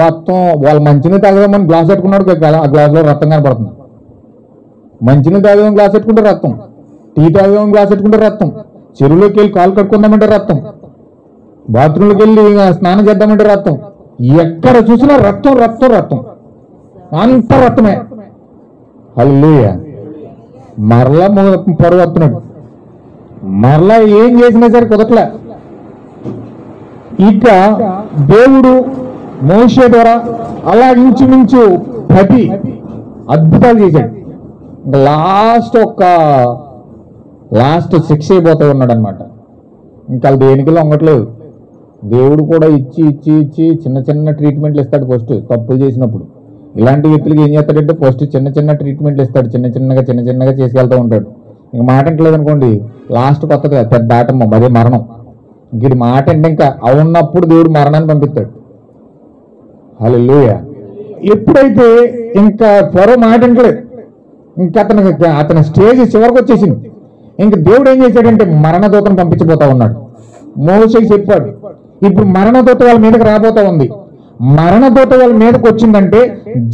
మొత్తం వాళ్ళు మంచినీళ్ళు తాగదామని గ్లాస్ పెట్టుకున్నాడు, ఆ గ్లాసులో రక్తం కనపడుతుంది. మంచినీళ్ళు తాగదామని గ్లాస్ పెట్టుకుంటే రక్తం, టీ తాగదామని గ్లాస్ పెట్టుకుంటే రక్తం, చెరువులోకి వెళ్ళి కాలు కట్టుకుందామంటే రక్తం, బాత్రూంలోకి వెళ్ళి స్నానం చేద్దామంటే రక్తం, ఎక్కడ చూసినా రక్తం రక్తం రక్తం, అంత రక్తమే. హల్లెలూయా. మరలా పరువు వస్తున్నాడు. మరలా ఏం చేసినా సరే కుదరట్లే. ఇక దేవుడు మోషే ద్వారా అలా ఇంచుమించు 10 అద్భుతాలు చేశాడు. ఇంకా లాస్ట్ శిక్ష అయిపోతూ ఉన్నాడు అనమాట. ఇంకా అది దేనికి లొంగట్లేదు. దేవుడు కూడా ఇచ్చి చిన్న చిన్న ట్రీట్మెంట్లు ఇస్తాడు. ఫస్ట్ తప్పులు చేసినప్పుడు ఇలాంటి వ్యక్తులకి ఏం చేస్తాడంటే ఫస్ట్ చిన్న ట్రీట్మెంట్లు ఇస్తాడు. చిన్నగా చేసుకెళ్తూ ఉంటాడు. ఇంక మాట అంటలేదు అనుకోండి, లాస్ట్ కొత్తది పెద్ద ఆటమ్మ, అదే మరణం. ఇంక మాట అంటే ఇంకా అవున్నప్పుడు దేవుడు మరణాన్ని పంపిస్తాడు. హల్లెలూయా. ఎప్పుడైతే ఇంకా ఫరో మాట అంటలేదు, ఇంకా అతని స్టేజ్ చివరికి వచ్చేసింది. ఇంక దేవుడు ఏం చేశాడంటే మరణదూతను పంపించబోతా ఉన్నాడు. మోషేకి చెప్పాడు, ఇప్పుడు మరణదూత వాళ్ళ మీదకి రాబోతా ఉంది. మరణదూత వాళ్ళ మీదకి వచ్చిందంటే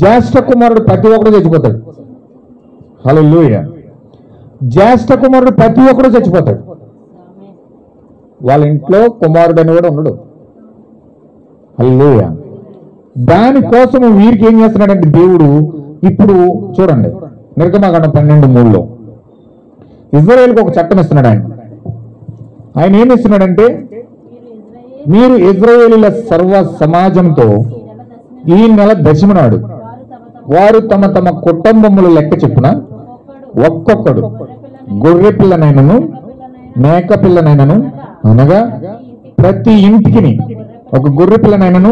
జ్యేష్ఠ కుమారుడు ప్రతి ఒక్కడు చచ్చిపోతాడు. హల్లెలూయా. జ్యేష్ఠ కుమారుడు ప్రతి ఒక్కడు చచ్చిపోతాడు. వాళ్ళ ఇంట్లో కుమారుడు అని కూడా ఉండడు. హల్లెలూయా. దానికోసం వీరికి ఏం చేస్తున్నాడంటే దేవుడు ఇప్పుడు చూడండి, నిర్గమకాండం 12:3 ఇజ్రాయేల్కి ఒక చట్టం ఇస్తున్నాడు. ఆయన ఏమి ఇస్తున్నాడంటే, మీరు ఇజ్రాయేలీల సర్వ సమాజంతో ఈ నెల దశమి నాడు వారు తమ తమ కుటుంబముల లెక్క చెప్పున ఒక్కొక్కడు గొర్రె పిల్లనైనను మేక పిల్లనైనను, అనగా ప్రతి ఇంటికి ఒక గొర్రె పిల్లనైనను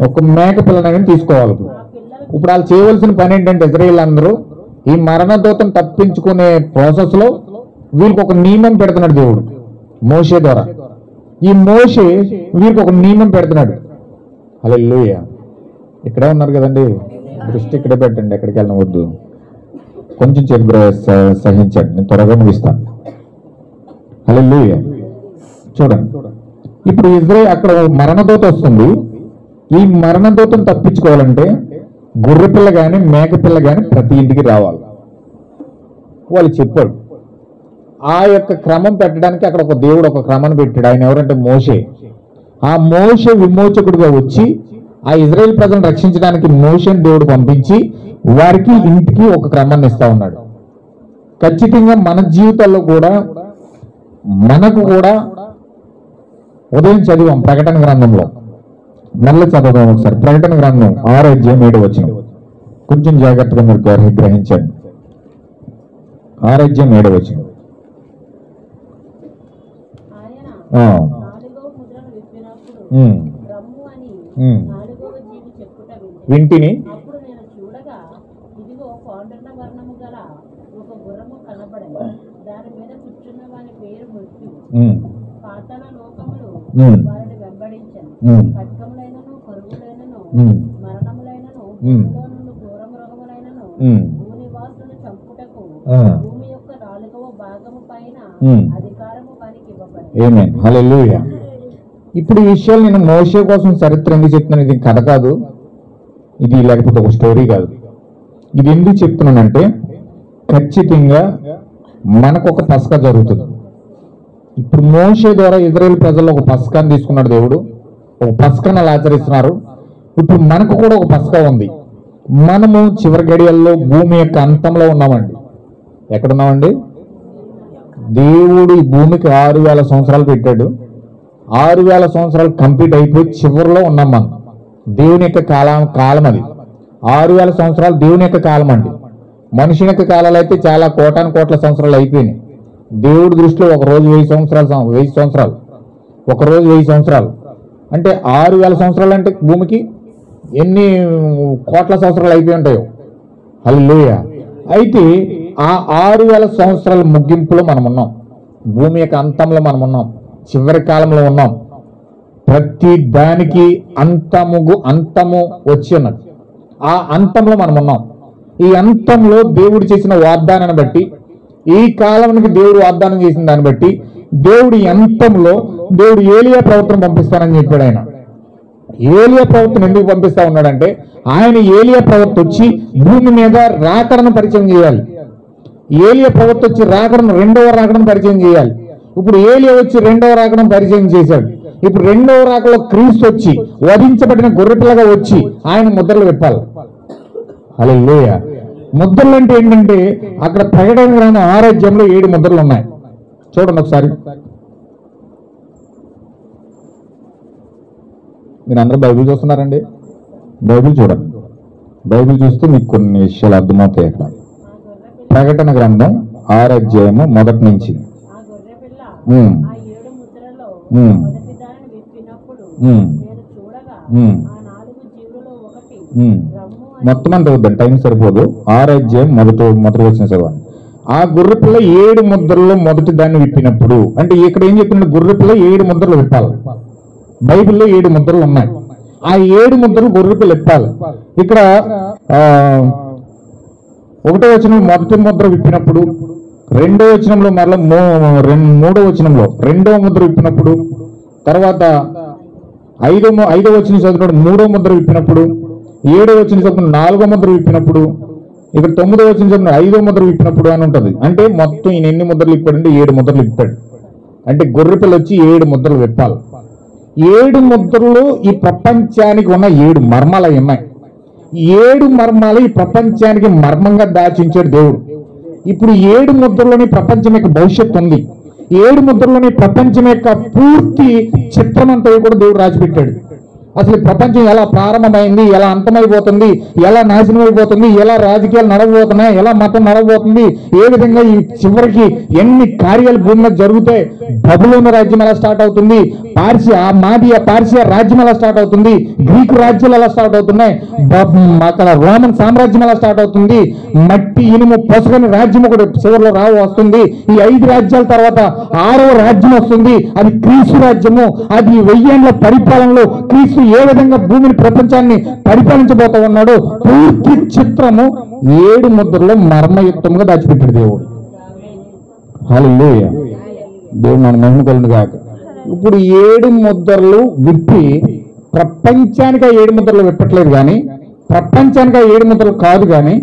ఒక మేక పిల్లనైనా తీసుకోవాలి. ఇప్పుడు వాళ్ళు చేయవలసిన పని ఏంటంటే ఇజ్రాయేల్ అందరూ ఈ మరణదూతను తప్పించుకునే ప్రాసెస్ లో వీరికి ఒక నియమం పెడుతున్నాడు దేవుడు మోషే ద్వారా. ఈ మోషే వీరికి ఒక నియమం పెడుతున్నాడు. హల్లెలూయా. ఇక్కడే ఉన్నారు కదండి, దృష్టి ఇక్కడే పెట్టండి, ఎక్కడికి వెళ్ళవద్దు. కొంచెం చెప్పు సహించండి, నేను త్వరగా ముగిస్తాను. హల్లెలూయా. చూడండి, ఇప్పుడు ఇజ్రాయేల్ అక్కడ మరణదూత వస్తుంది. ఈ మరణదూతను తప్పించుకోవాలంటే గొర్రె పిల్ల కానీ మేక పిల్ల కానీ ప్రతి ఇంటికి రావాలి. వాళ్ళు చెప్పాడు. ఆ యొక్క క్రమం పెట్టడానికి అక్కడ ఒక దేవుడు ఒక క్రమాన్ని పెట్టాడు. ఆయన ఎవరంటే మోషే. ఆ మోషే విమోచకుడిగా వచ్చి ఆ ఇజ్రాయేల్ ప్రజలను రక్షించడానికి మోషేని దేవుడు పంపించి వారికి ఇంటికి ఒక క్రమాన్ని ఇస్తా ఉన్నాడు. ఖచ్చితంగా మన జీవితాల్లో కూడా మనకు కూడా ఉదయం చదివాం ప్రకటన గ్రంథంలో, మళ్ళీ చదవడం ఒకసారి. ప్రకటన గ్రంథం 6:7 కొంచెం జాగ్రత్తగా మీరు గ్రహించండి. 6:7 వింటిని ఆమేన్. హల్లెలూయా. ఇప్పుడు ఈ విషయాలు నేను మోషే కోసం చరిత్ర ఎందుకు చెప్తున్నాను, ఇది కథ కాదు, ఇది లేకపోతే ఒక స్టోరీ కాదు. ఇది ఎందుకు చెప్తున్నానంటే ఖచ్చితంగా మనకు ఒక పస్కా జరుగుతుంది. ఇప్పుడు మోషే ద్వారా ఇజ్రాయేల్ ప్రజల్లో ఒక పస్కాన్ని తీసుకున్నాడు దేవుడు, ఒక పస్కాన్ని అలా ఆచరిస్తున్నారు. ఇప్పుడు మనకు కూడా ఒక పస్కా ఉంది. మనము చివరి గడియల్లో భూమి యొక్క అంతంలో ఉన్నామండి. ఎక్కడున్నామండి? దేవుడు ఈ భూమికి 6000 సంవత్సరాలు పెట్టాడు. 6000 సంవత్సరాలు కంప్లీట్ అయిపోయి చివరిలో ఉన్నాం మనం. దేవుని యొక్క కాలం అది. 6000 సంవత్సరాలు దేవుని యొక్క కాలం అండి. మనుషుని యొక్క కాలాలు అయితే చాలా కోట్ల సంవత్సరాలు అయిపోయినాయి. దేవుడి దృష్టిలో ఒక రోజు 1000 సంవత్సరాలు, ఒక రోజు 1000 సంవత్సరాలు అంటే 6000 సంవత్సరాలు అంటే భూమికి ఎన్ని కోట్ల సంవత్సరాలు అయిపోయి ఉంటాయో. హల్లెలూయా. అయితే ఆ 6000 సంవత్సరాల ముగింపులో మనం ఉన్నాం. భూమి యొక్క అంతంలో మనం ఉన్నాం, చివరి కాలంలో ఉన్నాం. ప్రతి దానికి అంతము వచ్చి ఉన్నది. ఆ అంతంలో మనం ఉన్నాం. ఈ అంతంలో దేవుడు చేసిన వాగ్దానాన్ని బట్టి, ఈ కాలానికి దేవుడు వాగ్దానం చేసిన దాన్ని బట్టి దేవుడు ఈ అంతంలో దేవుడు ఏలియా ప్రవక్తను పంపిస్తానని చెప్పాడు. ఆయన ఏలియా ప్రవక్తను ఎందుకు పంపిస్తా ఉన్నాడంటే ఆయన ఏలియా ప్రవక్త వచ్చి భూమి మీద రాకడను పరిచయం చేయాలి. ఏలియా ప్రవక్త వచ్చి రాకడను, రెండవ రాకడను పరిచయం చేయాలి. ఇప్పుడు ఏలియా వచ్చి రెండవ రాకడను పరిచయం చేశాడు. ఇప్పుడు రెండవ రాకలో క్రీస్తు వచ్చి వధించబడిన గొర్రెపిల్లగా వచ్చి ఆయన ముద్రలు విప్పాలి. హల్లెలూయా. ముద్రలు అంటే ఏంటంటే అక్కడ ప్రకటన గ్రంథం 6 అధ్యాయంలో 7 ముద్రలు ఉన్నాయి. చూడండి ఒకసారి. మీరు అందరూ బైబిల్ చూస్తున్నారండి? బైబిల్ చూడండి. బైబిల్ చూస్తే మీకు కొన్ని విషయాలు అర్థమవుతాయి. అక్కడ ప్రకటన గ్రంథం 6వ అధ్యాయము 1 నుంచి. మొత్తం అంత వద్దండి, టైం సరిపోదు. 6వ అధ్యాయం మొదటి వచ్చిన చదవండి. ఆ గొర్రెపిల్ల 7 ముద్రల్లో మొదటి దాన్ని విప్పినప్పుడు, అంటే ఇక్కడ ఏం చెప్తున్నాడు? గొర్రెపిల్ల 7 ముద్రలు విప్పాలి. బైబిల్లో 7 ముద్రలు ఉన్నాయి. ఆ 7 ముద్రలు గొర్రెపిల్ల విప్పాలి. ఇక్కడ 1వ వచనం మొదటి ముద్ర విప్పినప్పుడు, 2వ వచనంలో మరలా 3వ వచనంలో 2వ ముద్ర విప్పినప్పుడు, తర్వాత 5వ వచనం చదివినప్పుడు 3వ ముద్ర విప్పినప్పుడు, 7వ వచనం చదివిన 4వ ముద్ర విప్పినప్పుడు, ఇక్కడ 9వ వచనం చదివిన 5వ ముద్ర విప్పినప్పుడు అని ఉంటుంది. అంటే మొత్తం ఈయన ఎన్ని ముద్రలు విప్పాడంటే 7 ముద్రలు విప్పాడు. అంటే గొర్రెపిల్ల వచ్చి 7 ముద్రలు విప్పాలి. 7 ముద్రలు ఈ ప్రపంచానికి ఉన్న 7 మర్మాలు ఉన్నాయి. 7 మర్మాలు ఈ ప్రపంచానికి మర్మంగా దాచించాడు దేవుడు. ఇప్పుడు 7 ముద్రలోని ప్రపంచం యొక్క భవిష్యత్తు ఉంది. 7 ముద్రలోని ప్రపంచం యొక్క పూర్తి చిత్రం అంతా కూడా దేవుడు రాసిపెట్టాడు. అసలు ప్రపంచం ఎలా ప్రారంభమైంది, ఎలా అంతమైపోతుంది, ఎలా నాశనం అయిపోతుంది, ఎలా రాజకీయాలు నడవబోతున్నాయి, ఎలా మతం నడవబోతుంది, ఏ విధంగా ఈ చివరికి ఎన్ని కార్యాలు భూమి మీద జరుగుతాయి, బబులోను రాజ్యం ఎలా స్టార్ట్ అవుతుంది, పార్సియా రాజ్యం ఎలా స్టార్ట్ అవుతుంది, గ్రీకు రాజ్యాలు ఎలా స్టార్ట్ అవుతున్నాయి, అక్కడ రోమన్ సామ్రాజ్యం ఎలా స్టార్ట్ అవుతుంది, మట్టి ఇనుము పసుగని రాజ్యం ఒకటి చివరిలో వస్తుంది. ఈ 5 రాజ్యాల తర్వాత 6వ రాజ్యం వస్తుంది. అది క్రీస్తు రాజ్యము. అది 1000 ఏళ్ల పరిపాలనలో క్రీస్తు ఏ విధంగా భూమిని ప్రపంచాన్ని పరిపాలించబోతా ఉన్నాడు పూర్తి చిత్రము 7 ముద్రలో మర్మయుక్తంగా దాచిపెట్టాడు దేవుడు. హల్లెలూయా. దేవుడు మన మహిమ కలుగును గాక. ఇప్పుడు 7 ముద్రలు విప్పి ప్రపంచానికి ఆ 7 ముద్రలు విప్పట్లేదు, కానీ ప్రపంచానికి ఆ 7 ముద్రలు కాదు, కానీ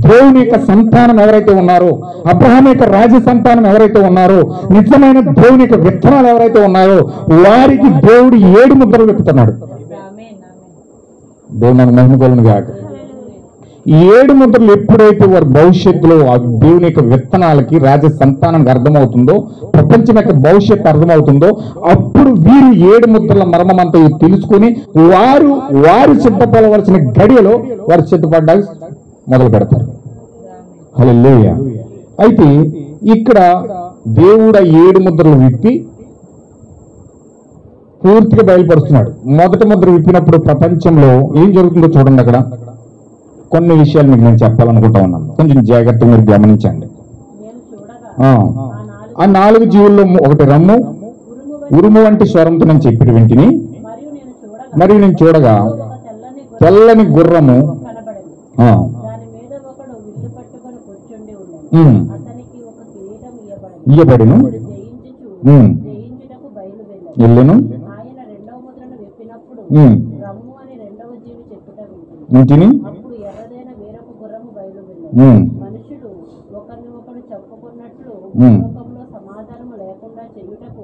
దేవుని యొక్క సంతానం ఎవరైతే ఉన్నారో, అబ్రహాం యొక్క రాజ సంతానం ఎవరైతే ఉన్నారో, నిజమైన దేవుని యొక్క విత్తనాలు ఎవరైతే ఉన్నారో వారికి దేవుడు 7 ముద్రలు విప్పుతున్నాడు. దేవుడు మన మహిమ కలుగును గాక. 7 ముద్రలు ఎప్పుడైతే వారి భవిష్యత్తులో ఆ దేవుని యొక్క విత్తనాలకి రాజ సంతానానికి అర్థమవుతుందో, ప్రపంచం యొక్క భవిష్యత్తు అర్థమవుతుందో, అప్పుడు వీరు 7 ముద్రల మర్మం అంతా తెలుసుకుని వారు సిద్ధపడవలసిన గడియలో వారు సిద్ధపడ్డానికి మొదలు పెడతారు. హల్లెలూయా. అయితే ఇక్కడ దేవుడు 7 ముద్రలు విప్పి పూర్తిగా బయలుపరుస్తున్నాడు. మొదటి ముద్ర విప్పినప్పుడు ప్రపంచంలో ఏం జరుగుతుందో చూడండి. అక్కడ కొన్ని విషయాలు మీకు నేను చెప్పాలనుకుంటా ఉన్నాను. కొంచెం జాగ్రత్తగా మీరు గమనించండి. ఆ 4 జీవుల్లో ఒకటి రమ్ము, ఉరుము వంటి స్వరంతో నేను చెప్పిన వింటిని, మరియు నేను చూడగా తెల్లని గుర్రము ఇయ్యబడిను, ఎల్లెను, ఇంటిని మనుషులు ఒకరినొకరు చెప్పుకున్నట్లు లోకంలో సమాధానం లేకుండా చేయుటకు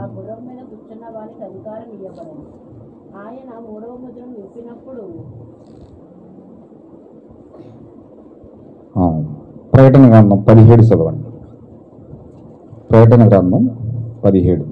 ఆ గుర్రం మీద కూర్చున్న వారికి అధికారం ఇవ్వబడింది. ఆయన 3వ ముద్రను విప్పినప్పుడు ప్రకటన గ్రంథం 17 చదవండి. ప్రకటన గ్రంథం 17.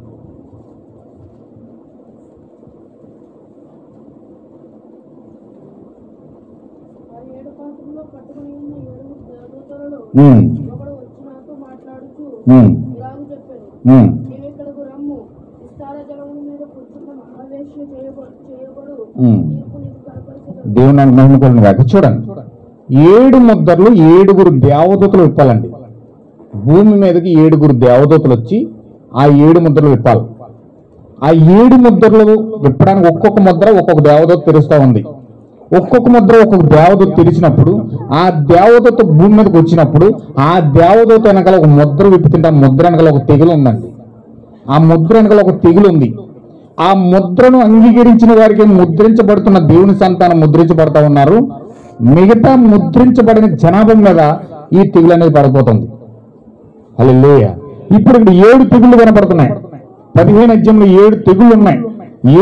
దేవుని మహిమ కలుగును గాక. చూడండి, 7 ముద్రలు 7 దేవదూతలు విప్పాలండి. భూమి మీదకి 7 దేవదూతలు వచ్చి ఆ 7 ముద్రలు విప్పాలి. ఆ 7 ముద్రలు విప్పడానికి ఒక్కొక్క ముద్ర ఒక్కొక్క దేవదూత తెరుస్తా ఉంది. ఒక్కొక్క ముద్ర ఒక్కొక్క దేవదూత తెరిచినప్పుడు ఆ దేవదూత భూమి మీదకి వచ్చినప్పుడు ఆ దేవదూత వెనకాల ఒక ముద్ర విప్పుతుంటే ఆ ముద్ర వెనకాల ఒక తెగులు ఉందండి. ఆ ముద్ర వెనకాల ఒక తెగులు ఉంది. ఆ ముద్రను అంగీకరించిన వారికి ముద్రించబడుతున్న దేవుని సంతానం ముద్రించబడతా ఉన్నారు. మిగతా ముద్రించబడిన జనాభా మీద ఈ తెగులు అనేది పడిపోతుంది. హల్లెలూయా. ఇప్పుడు ఇక్కడ 7 తెగుళ్ళు కనపడుతున్నాయి. 15 అధ్యాయంలో 7 తెగుళ్ళు ఉన్నాయి.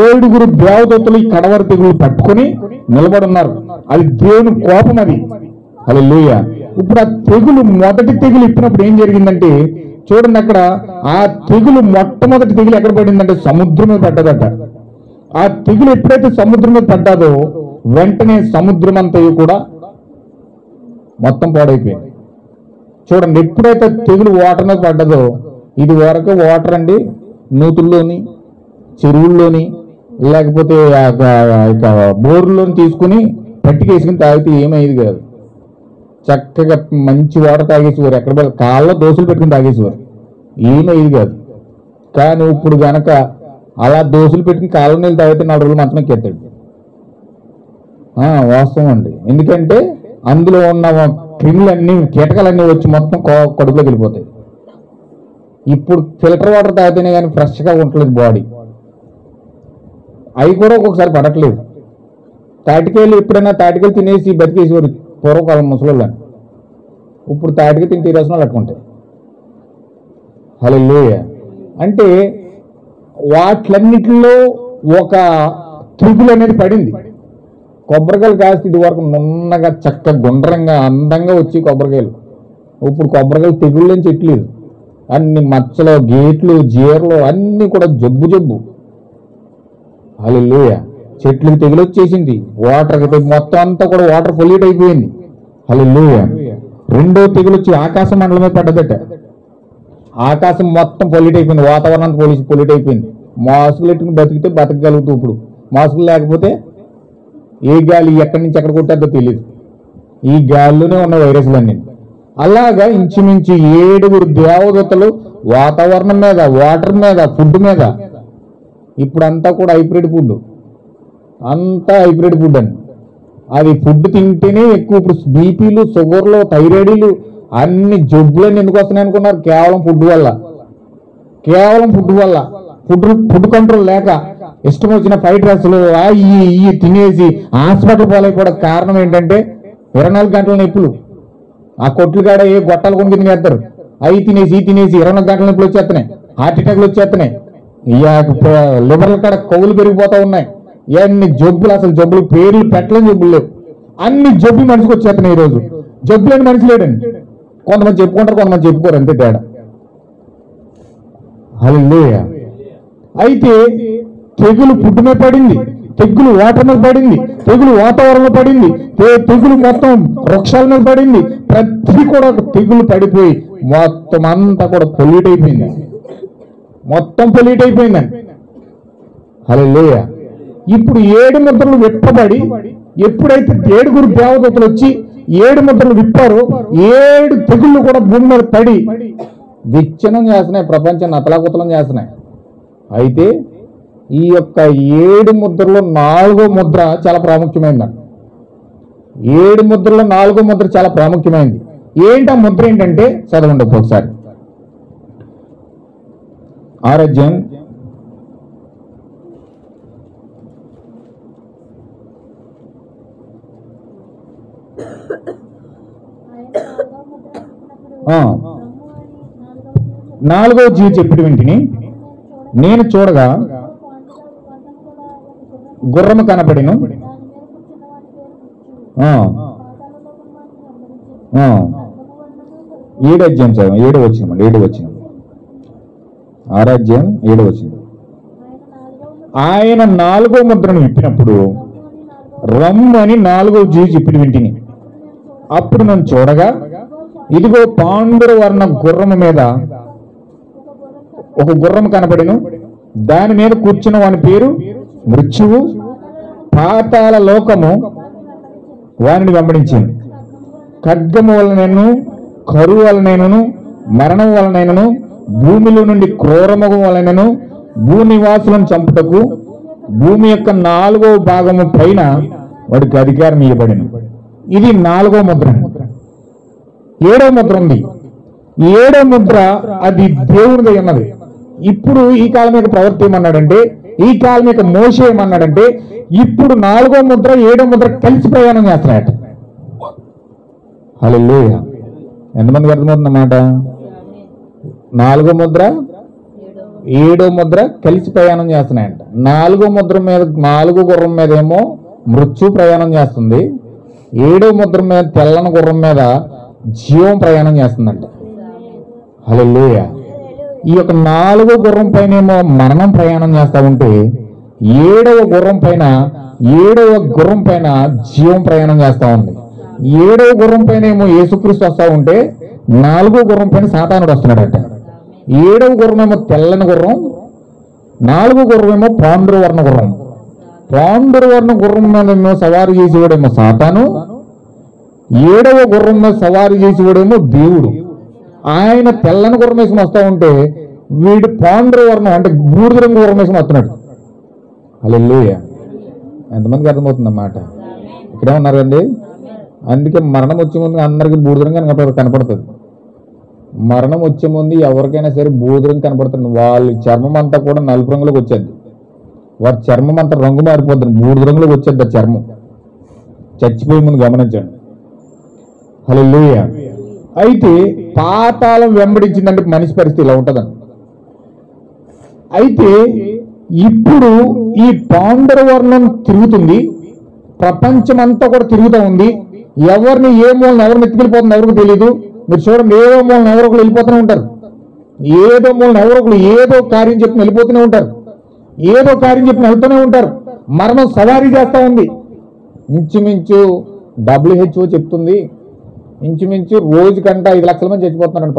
7 దేవదూతలు ఈ కడవరి తెగులు పట్టుకొని నిలబడున్నారు. అది దేవుని కోపం. అది హల్లెలూయా. ఇప్పుడు ఆ తెగులు మొదటి తెగులు ఇప్పినప్పుడు ఏం జరిగిందంటే, చూడండి అక్కడ ఆ తెగులు మొట్టమొదటి తెగులు ఎక్కడ పడిందంటే సముద్రం మీద పడ్డదట. ఆ తెగులు ఎప్పుడైతే సముద్రం మీద పడ్డాదో వెంటనే సముద్రం అంతయు కూడా మొత్తం పాడైపోయింది. చూడండి, ఎప్పుడైతే తెగులు వాటర్ మీద పడ్డదో, ఇది వరకు వాటర్ అండి నూతుల్లోని, చెరువుల్లోని, లేకపోతే బోర్లోని తీసుకుని పట్టికేసుకుని తాగితే ఏమయ్యేది కాదు. చక్కగా మంచి వాటర్ తాగేసేవారు, ఎక్కడ కాళ్ళలో దోశలు పెట్టుకుని తాగేసేవారు, ఏమయ్యేది కాదు. కానీ ఇప్పుడు గనక అలా దోశలు పెట్టుకుని కాళ్ళ నీళ్ళు తాగితే 4 రోజులు మాత్రమే ఎక్కేస్తాడు. వాస్తవం అండి. ఎందుకంటే అందులో ఉన్న క్రిములన్నీ, కీటకాలన్నీ వచ్చి మొత్తం కడుపులోకి వెళ్ళిపోతాయి. ఇప్పుడు ఫిల్టర్ వాటర్ తాగితేనే కానీ ఫ్రెష్గా ఉండలేదు బాడీ. అవి కూడా ఒక్కొక్కసారి పడట్లేదు. తాటికాయలు ఎప్పుడైనా తాటికాయలు తినేసి బతికేసేవారు పూర్వకాలం ముసలోళ్ళని. ఇప్పుడు తాటికాయ తింటే రసనాలు అట్టుకుంటాయి. హల్లెలూయా. అంటే వాటిలన్నిటిలో ఒక తెగులు అనేది పడింది. కొబ్బరికాయలు కాస్తే ఇది వరకు నున్నగా చక్క గుండ్రంగా అందంగా వచ్చి కొబ్బరికాయలు, ఇప్పుడు కొబ్బరికాయలు తెగుళ్ళని చెట్లేదు. అన్ని మచ్చలు, గేట్లు, జీరలు అన్ని కూడా జబ్బు. హల్లెలూయా. చెట్లకు తెగులు వచ్చేసింది, వాటర్ మొత్తం అంతా కూడా వాటర్ పొల్యూట్ అయిపోయింది. హల్లెలూయా. రెండో తెగులు వచ్చి ఆకాశ మండలమే పడ్డదట. ఆకాశం మొత్తం పొల్యూట్ అయిపోయింది, వాతావరణం అంతా పొల్యూట్ అయిపోయింది. మాస్కులు ఎట్టుకుని బతికితే బతకగలుగుతూ, ఇప్పుడు మాస్కులు లేకపోతే ఏ గాలి ఎక్కడి నుంచి ఎక్కడ కొట్టాదో తెలియదు. ఈ గాలిలోనే ఉన్న వైరస్లన్నీ. అలాగా ఇంచుమించు 7 దేవదూతలు వాతావరణం మీద, వాటర్ మీద, ఫుడ్ మీద. ఇప్పుడంతా కూడా హైబ్రిడ్ ఫుడ్, అంతా హైబ్రిడ్ ఫుడ్ అని. అది ఫుడ్ తింటేనే ఎక్కువ. ఇప్పుడు బీపీలు, షుగర్లు, థైరాయిడ్లు అన్ని జబ్బులన్నీ ఎందుకు వస్తున్నాయి అనుకున్నారు? కేవలం ఫుడ్ వల్ల. ఫుడ్ కంట్రోల్ లేక ఇష్టం వచ్చిన ఫ్రైడ్ రైస్లు ఈ తినేసి హాస్పిటల్ పాలైపోవడం కారణం ఏంటంటే 24 గంటల నొప్పులు. ఆ కొట్లు కాడ ఏ గొట్టాలు కొనుక్కు తినేస్తారు. అవి తినేసి 24 గంటల నొప్పులు వచ్చేస్తున్నాయి, హార్ట్ అటాక్లు వచ్చేస్తున్నాయి. లివర్ల కాడ కొవ్వులు పెరిగిపోతా ఉన్నాయి. ఎన్ని జబ్బులు, అసలు జబ్బులు పేర్లు పెట్టలేని జబ్బులు లేవు. అన్ని జబ్బులు మనిషికి వచ్చేస్తున్నాయి. ఈరోజు జబ్బులేని మనిషి లేడండి. కొంతమంది చెప్పుకుంటారు, కొంతమంది చెప్పుకోరు, అంతే తేడా. హల్లెలూయా. అయితే తెగులు పుట్టు మీద పడింది, తెగులు వాటర్ మీద పడింది, తెగులు వాతావరణంలో పడింది, తెగులు మొత్తం వృక్షాల మీద పడింది. ప్రతి కూడా తెగులు పడిపోయి మొత్తం అంతా కూడా పొల్యూట్ అయిపోయింది, మొత్తం పొల్యూట్ అయిపోయిందండి. హల్లెలూయా. ఇప్పుడు 7 ముద్రలు విప్పబడి, ఎప్పుడైతే 7 దేవదూతలు వచ్చి 7 ముద్రలు విప్పారో 7 తెగుళ్ళు కూడా భూమి మీద పడి విచ్ఛిన్నం చేస్తున్నాయి, ప్రపంచాన్ని అతలాకుతలం చేస్తున్నాయి. అయితే ఈ యొక్క 7 ముద్రలో 4వ ముద్ర చాలా ప్రాముఖ్యమైందండి. 7 ముద్రలో 4వ ముద్ర చాలా ప్రాముఖ్యమైంది. ఏంటి ఆ ముద్ర ఏంటంటే చదవండి ఒకసారి. 6వ అధ్యాయం 4వ జీవి చెప్పిన వెంటనే నేను చూడగా గుర్రము కనపడెను. 7వ అధ్యాయం చదవం, 7వ వచనం. 6వ అధ్యాయం 7వ వచనం. ఆయన 4వ ముద్రను విప్పినప్పుడు రమ్ము అని 4వ జీవి చెప్పిన వెంటనే అప్పుడు నేను చూడగా ఇదిగో పాండుర వర్ణ గుర్రము మీద ఒక గుర్రం కనపడెను. దాని మీద కూర్చున్న వాని పేరు మృత్యువు, పాతాళ లోకము వారిని వెంబడించింది. ఖడ్గము వలనను, కరువు వలనైనను, మరణం వలనైనను, భూమిలో నుండి క్రూరముఖం వలనను భూనివాసులను చంపుటకు భూమి యొక్క 4వ భాగము పైన వాడికి అధికారం ఇవ్వబడింది. ఇది 4వ ముద్ర. 7వ ముద్ర ఉంది. 7వ ముద్ర అది దేవునిదై ఉన్నది. ఇప్పుడు ఈ కాలం యొక్క ప్రవృత్తి ఏమన్నాడంటే, ఈ కాలం యొక్క మోషే ఏమన్నాడంటే, ఇప్పుడు 4వ ముద్ర 7వ ముద్ర కలిసి ప్రయాణం చేస్తున్నాయట. హల్లెలూయా. ఎంతమందికి అర్థమవుతుందన్నమాట? 4వ ముద్ర 7వ ముద్ర కలిసి ప్రయాణం చేస్తున్నాయంట. 4వ ముద్ర మీద, 4వ గుర్రం మీద ఏమో మృత్యు ప్రయాణం చేస్తుంది. 7వ ముద్ర మీద తెల్లని గుర్రం మీద జీవం ప్రయాణం చేస్తుందంట. హల్లెలూయా. ఈ యొక్క 4వ గుర్రం పైన ఏమో మరణం ప్రయాణం చేస్తా ఉంటే 7వ గుర్రం పైన జీవం ప్రయాణం చేస్తా ఉంది. 7వ గుర్రం పైన ఏమో యేసుక్రీస్తు వస్తా ఉంటే 4వ గుర్రం పైన సాతానుడు వస్తున్నాడట. 7వ గుర్రం ఏమో తెల్లని గుర్రం, 4వ గుర్రం ఏమో పాండురవర్ణ గుర్రం. పాండురవర్ణ గుర్రం మీద సవారీ చేసేవాడేమో సాతాను, 7వ గుర్రం మీద సవారీ చేసేవాడేమో దేవుడు. ఆయన తెల్లని గుర్రం వేసుకుని వస్తా ఉంటే వీడు పాండురవర్ణం అంటే బూడిద రంగు గుర్రం వేసుకుని వస్తున్నాడు. హల్లెలూయా. ఎంతమందికి అర్థమవుతుంది అన్నమాట? ఇక్కడే ఉన్నారండి. అందుకే మరణం వచ్చే ముందు అందరికీ బూడిద రంగు కనపడుతుంది. మరణం వచ్చే ముందు ఎవరికైనా సరే బూడిద రంగు కనపడుతుంది. వాళ్ళ చర్మం అంతా కూడా నలుపు రంగులోకి వచ్చేది. వారి చర్మం అంతా రంగు మారిపోతుంది, బూడిద రంగులోకి వచ్చేది ఆ చర్మం. చచ్చిపోయే ముందు గమనించండి. హల్లెలూయా. అయితే పాతాళం వెంబడించిందంటే మనిషి పరిస్థితి ఇలా ఉంటుందండి. అయితే ఇప్పుడు ఈ పాండురవర్ణం తిరుగుతుంది, ప్రపంచమంతా కూడా తిరుగుతూ ఉంది. ఎవరిని ఏ మూలన ఎవరిని ఎత్తుకెళ్ళిపోతుంది ఎవరికి తెలియదు. మీరు చూడండి, ఏదో మూలన ఎవరొకరు వెళ్ళిపోతూనే ఉంటారు. ఏదో మూలన ఎవరొకరు ఏదో కార్యం చెప్పి వెళ్ళిపోతూనే ఉంటారు. ఏదో కార్యం చెప్పి వెళ్తూనే ఉంటారు. మరణం సవారీ చేస్తూ ఉంది. ఇంచుమించు WHO చెప్తుంది, ఇంచుమించు రోజుకంట 5 లక్షల మంది చచ్చిపోతున్నారంట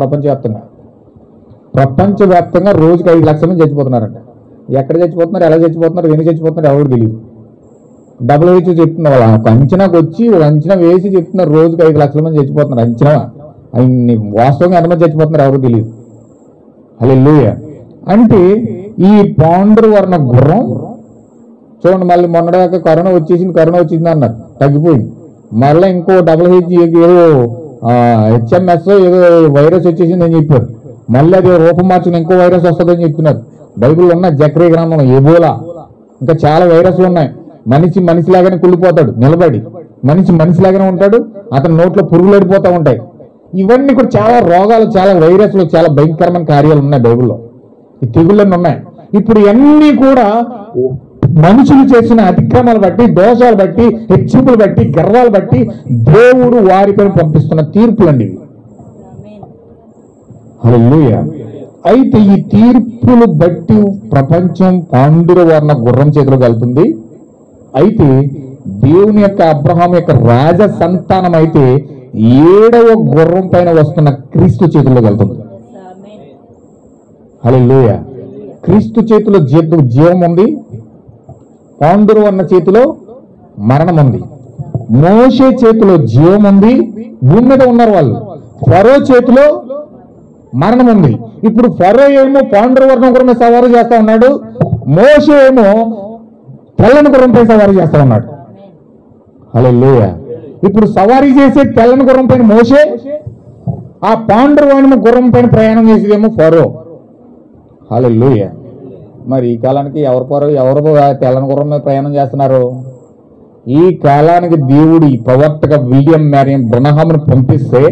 ప్రపంచవ్యాప్తంగా రోజుకి 5 లక్షల మంది చచ్చిపోతున్నారంట. ఎక్కడ చచ్చిపోతున్నారు, ఎలా చచ్చిపోతున్నారు, ఎన్ని చచ్చిపోతున్నారు ఎవరు తెలియదు. WHO చెప్తున్నారు. వాళ్ళ ఒక అంచనాకు వచ్చి ఒక అంచనా వేసి చెప్తున్నారు రోజుకి 5 లక్షల మంది చచ్చిపోతున్నారు. అంచనా వాస్తవంగా ఎంతమంది చచ్చిపోతున్నారు ఎవరు తెలియదు. హల్లెలూయా. అంటే ఈ పాండురవర్ణ గుర్రం చూడండి, మళ్ళీ మొన్నదాకా కరోనా వచ్చింది అన్నారు, తగ్గిపోయింది. మళ్ళీ ఇంకో WHO ఏదో HMS ఏదో వైరస్ వచ్చేసింది అని చెప్పారు. మళ్ళీ అది రూపం మార్చుకుని ఇంకో వైరస్ వస్తుందని చెప్తున్నారు. బైబిల్లో ఉన్న జక్రీ గ్రంథంలో ఎబోలా ఇంకా చాలా వైరస్లు ఉన్నాయి. మనిషిలాగానే కుళ్ళిపోతాడు, నిలబడి మనిషిలాగానే ఉంటాడు, అతని నోట్లో పురుగులు పడిపోతూ ఉంటాయి. ఇవన్నీ కూడా చాలా రోగాలు, చాలా వైరస్లు, చాలా భయంకరమైన కార్యాలు ఉన్నాయి బైబిల్లో. ఈ తెగుళ్ళన్నీ ఉన్నాయి. ఇప్పుడు ఇవన్నీ కూడా మనుషులు చేసిన అతిక్రమాలు బట్టి, దోషాలు బట్టి, హెచ్చింపులు బట్టి, గర్వాలు బట్టి దేవుడు వారిపైన పంపిస్తున్న తీర్పులండి ఇవి. హల్లెలూయా. అయితే ఈ తీర్పులు బట్టి ప్రపంచం పాండురవర్ణ గుర్రం చేతిలోకి వెళ్తుంది. అయితే దేవుని యొక్క అబ్రహాం యొక్క రాజ సంతానం అయితే 7వ గుర్రం పైన వస్తున్న క్రీస్తు చేతుల్లోకి వెళ్తుంది. హల్లెలూయా. క్రీస్తు చేతిలో జీవం ఉంది, పాండురవర్ణ చేతిలో మరణం ఉంది. మోషే చేతిలో జీవం ఉంది, భూమి మీద ఉన్నారు వాళ్ళు. ఫరో చేతిలో మరణం ఉంది. ఇప్పుడు ఫరో ఏమో పాండురవర్ణ గుర్రం సవారీ చేస్తా ఉన్నాడు, మోషే ఏమో తెల్లని గుర్రంపై సవారీ చేస్తా ఉన్నాడు. హల్లెలూయా. ఇప్పుడు సవారీ చేసే తెల్లని గుర్రం పైన మోషే, ఆ పాండురవర్ణ గుర్రం పైన ప్రయాణం చేసేదేమో ఫరో. హల్లెలూయా. మరి ఈ కాలానికి ఎవరు తెల్లని గుర్రం మీద ప్రయాణం చేస్తున్నారు? ఈ కాలానికి దేవుడు ఈ ప్రవర్తక విలియం మ్యారియన్ బ్రనహామును పంపిస్తే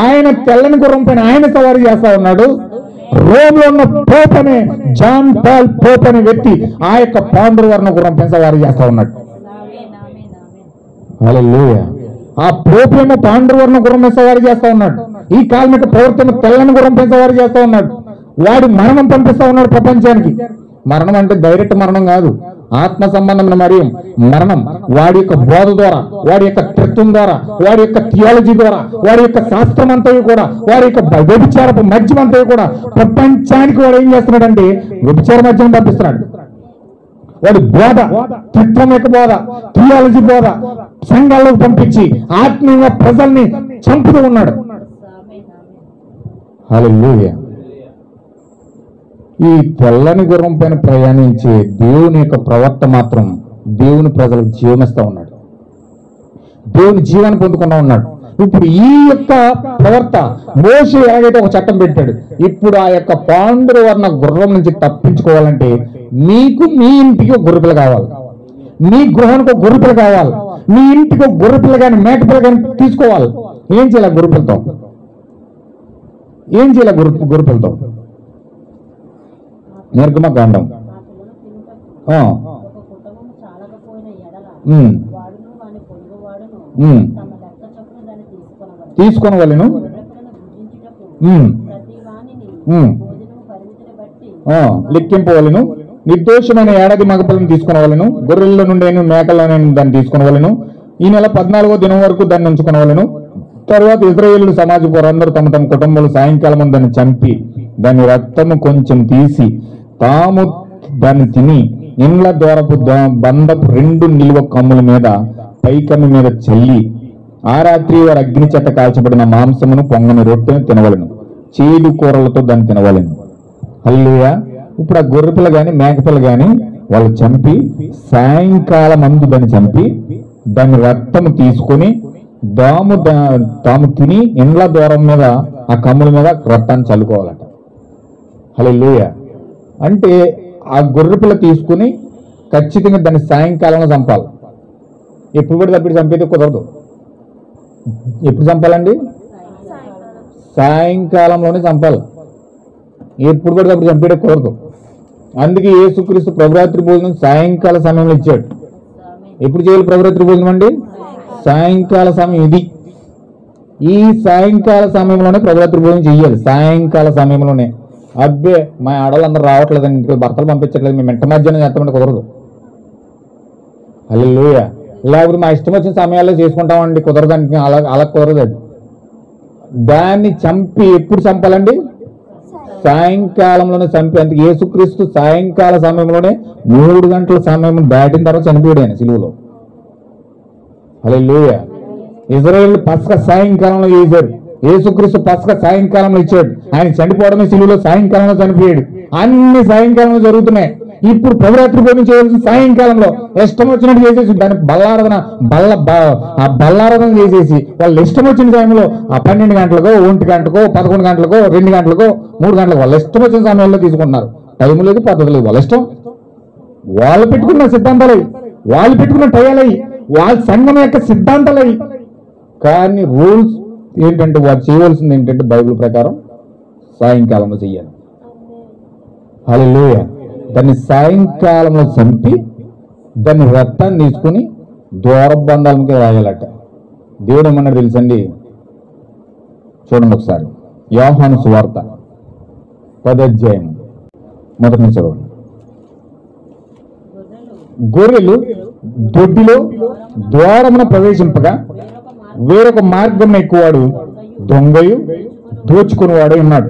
ఆయన తెల్లని గుర్రం పైన ఆయన సవారీ చేస్తా ఉన్నాడు. రోమ్లో ఉన్న పోప్ అనే జాన్ పాల్ పోప్ అనే వ్యక్తి ఆ యొక్క పాండురవర్ణ గుర్రం పైన సవారీ చేస్తా ఉన్నాడు. హల్లెలూయా. ఆ పోప్ ఏమో పాండురవర్ణ గుర్రం మీద సవారీ చేస్తా ఉన్నాడు. ఈ కాలం యొక్క ప్రవర్తన తెల్లని గుర్రం పైన సవారీ చేస్తా ఉన్నాడు. వాడు మరణం పంపిస్తా ఉన్నాడు ప్రపంచానికి. మరణం అంటే డైరెక్ట్ మరణం కాదు, ఆత్మ సంబంధమైన మరణం. వాడి యొక్క బోధ ద్వారా, వాడి యొక్క తత్వం ద్వారా, వాడి యొక్క థియాలజీ ద్వారా, వాడి యొక్క శాస్త్రం అంతా కూడా, వాడి యొక్క వ్యభిచారపు మద్యం అంతా కూడా ప్రపంచానికి వాడు ఏం చేస్తున్నాడంటే వ్యభిచార మద్యం పంపిస్తున్నాడు. వాడి బోధ, తత్వం యొక్క బోధ, థియాలజీ బోధ సంఘాలకు పంపించి ఆత్మీయంగా ప్రజల్ని చంపుతూ ఉన్నాడు. హల్లెలూయా. ఈ తెల్లని గుర్రం పైన ప్రయాణించే దేవుని యొక్క ప్రవర్త మాత్రం దేవుని ప్రజలకు జీవమిస్తా ఉన్నాడు, దేవుని జీవాన్ని పొందుకున్నా ఉన్నాడు. ఇప్పుడు ఈ యొక్క ప్రవర్త మోషే ఎలాగైతే ఒక చట్టం పెట్టాడు, ఇప్పుడు ఆ యొక్క పాండురవర్ణ గుర్రం నుంచి తప్పించుకోవాలంటే మీకు మీ ఇంటికి ఒక గొర్రెపిల్ల కావాలి, మీ గృహానికి ఒక గొర్రెపిల్ల కావాలి, మీ ఇంటికి ఒక గొర్రెపిల్ల కానీ మేకపిల్ల కానీ తీసుకోవాలి. ఏం చేయాలి గొర్రెపిల్లతో? గొర్రెపిల్లతో నిర్గమకాండం తీసుకొని వాళ్ళను లెక్కింపవలను. నిర్దోషమైన ఏడాది మగపిల్లను తీసుకునవలను. గొర్రెల్లో నుండి మేకల్లో దాన్ని తీసుకునవలను. ఈ నెల 14వ దినం వరకు దాన్ని ఉంచుకునవలను. తర్వాత ఇశ్రాయేలు సమాజ వారందరూ తమ తమ కుటుంబంలో సాయంకాలం దాన్ని చంపి దాని రక్తము కొంచెం తీసి తాము దాన్ని తిని ఇండ్ల ద్వారపు బండపు 2 నిలువ కమ్ముల మీద పైకమ్మి మీద చల్లి ఆ రాత్రి వారు అగ్ని చెట్ట కాల్చబడిన మాంసమును పొంగని రొట్టెను తినవలను. చేదు కూరలతో దాన్ని తినవలను. హల్లెలూయా. ఇప్పుడు ఆ గొర్రెపిల్ల గాని మేకపిల్ల గాని వాళ్ళు చంపి సాయంకాలం అందు దాన్ని చంపి దాని రక్తము తీసుకొని తాము తిని ఇండ్ల ద్వారం మీద ఆ కమ్ముల మీద రక్తాన్ని చల్లుకోవాలట. హల్లెలూయా. అంటే ఆ గొర్రెపిల్ల తీసుకుని ఖచ్చితంగా దాన్ని సాయంకాలంలో చంపాలి. ఎప్పుడు పడితే అప్పుడు చంపేది కుదరదు. ఎప్పుడు చంపాలండి? సాయంకాలంలోనే చంపాలి. ఎప్పుడు పడితే అప్పుడు చంపేది కుదరదు. అందుకే యేసుక్రీస్తు ప్రభురాత్రి భోజనం సాయంకాల సమయంలో ఇచ్చాడు. ఎప్పుడు చేయాలి ప్రభురాత్రి భోజనం అండి? సాయంకాల సమయం. ఇది ఈ సాయంకాల సమయంలోనే ప్రభురాత్రి భోజనం చెయ్యాలి. సాయంకాల సమయంలోనే. అబ్బే మా ఆడవాళ్ళందరూ రావట్లేదండి, ఇంటికి భర్తలు పంపించట్లేదు, మేము ఇంట మధ్యాహ్నం చేస్తామంటే కుదరదు. హల్లెలూయా. లేకపోతే మా ఇష్టం వచ్చిన సమయాల్లో చేసుకుంటామండి, కుదరదండి. అలా కుదరదు. అది దాన్ని చంపి ఎప్పుడు చంపాలండి? సాయంకాలంలోనే చంపి. అందుకే యేసుక్రీస్తు సాయంకాల సమయంలోనే 3 గంటల సమయం దాటిన తర్వాత చనిపోయాడు ఆయన సిలువలో. హల్లెలూయా. ఇశ్రాయేల్ పస్కా సాయంకాలంలో చేశారు. యేసుక్రీస్తు పస్కా సాయంకాలంలో ఇచ్చాడు. ఆయన చనిపోవడమే సిలువలో సాయంకాలంలో చనిపోయాడు. అన్ని సాయంకాలంలో జరుగుతున్నాయి. ఇప్పుడు ప్రభురాత్రి భోజనం చేయవలసిన సాయంకాలంలో ఇష్టం వచ్చినట్టు చేసేసి దాన్ని బల్లారాధన చేసేసి వాళ్ళు ఇష్టం వచ్చిన సమయంలో 12 గంటలకో 1 గంటకో 11 గంటలకో 2 గంటలకో 3 గంటలకు వాళ్ళు ఇష్టం వచ్చిన సమయంలో తీసుకుంటున్నారు. టైం లేదు, పద్ధతి లేదు. వాళ్ళ ఇష్టం. వాళ్ళు పెట్టుకున్న సిద్ధాంతాలు, వాళ్ళు పెట్టుకున్న టయాలయ్యి, వాళ్ళ సంఘం యొక్క సిద్ధాంతాలయ్యి. కానీ రూల్స్ ఏంటంటే వారు చేయవలసింది ఏంటంటే బైబిల్ ప్రకారం సాయంకాలంలో చెయ్యాలి. హల్లెలూయా. దాన్ని సాయంకాలంలో చంపి దాన్ని రక్తాన్ని తీసుకుని దూరబంధాలకి రాయాలట. దేవుడు ఏమన్నాడు తెలుసండి? చూడండి ఒకసారి. యోహాను సువార్త 10వ అధ్యాయం మొదటి నుంచి చదవండి. గొర్రెలు దొడ్డిలో ద్వారమున ప్రవేశింపగా వేరొక మార్గం ఎక్కువాడు దొంగయు దోచుకునేవాడు ఉన్నాడు.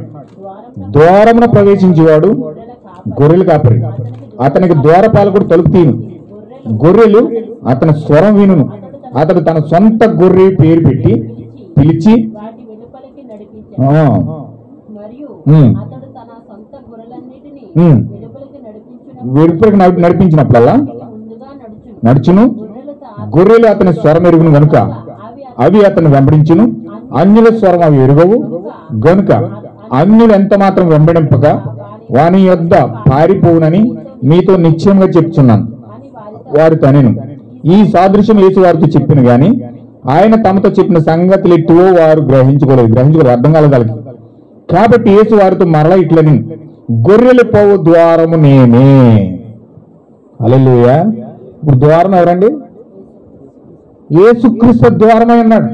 ద్వారమున ప్రవేశించేవాడు గొర్రెలు కాపరి. అతనికి ద్వారపాలకుడు తలుపు తీను. గొర్రెలు అతని స్వరం వినును. అతడు తన సొంత గొర్రె పేరు పెట్టి పిలిచి వెలుపలికి నడిపించినప్పుడల్లా నడుచును. గొర్రెలు అతని స్వరం ఎరుగును గనుక అవి అతను వెంబడించును. అన్యుల స్వరం అవి ఎరుగవు గనుక అన్యులు ఎంత మాత్రం వెంబడింపక వాని యొద్ద పారిపోవునని మీతో నిశ్చయంగా చెప్తున్నాను వారితో అనెను. ఈ సాదృశ్యం యేసు వారితో చెప్పిన గాని ఆయన తమతో చెప్పిన సంగతులు ఎట్టువో వారు గ్రహించుకోలేదు. అర్థం కాలేదు వాళ్ళకి. కాబట్టి యేసు వారితో మరలా ఇట్లని, గొర్రెలు పోవు ద్వారము నేనే. హల్లెలూయా. ఇప్పుడు ద్వారం ఎవరండి? యేసుక్రీస్తు ద్వారమై ఉన్నాడు.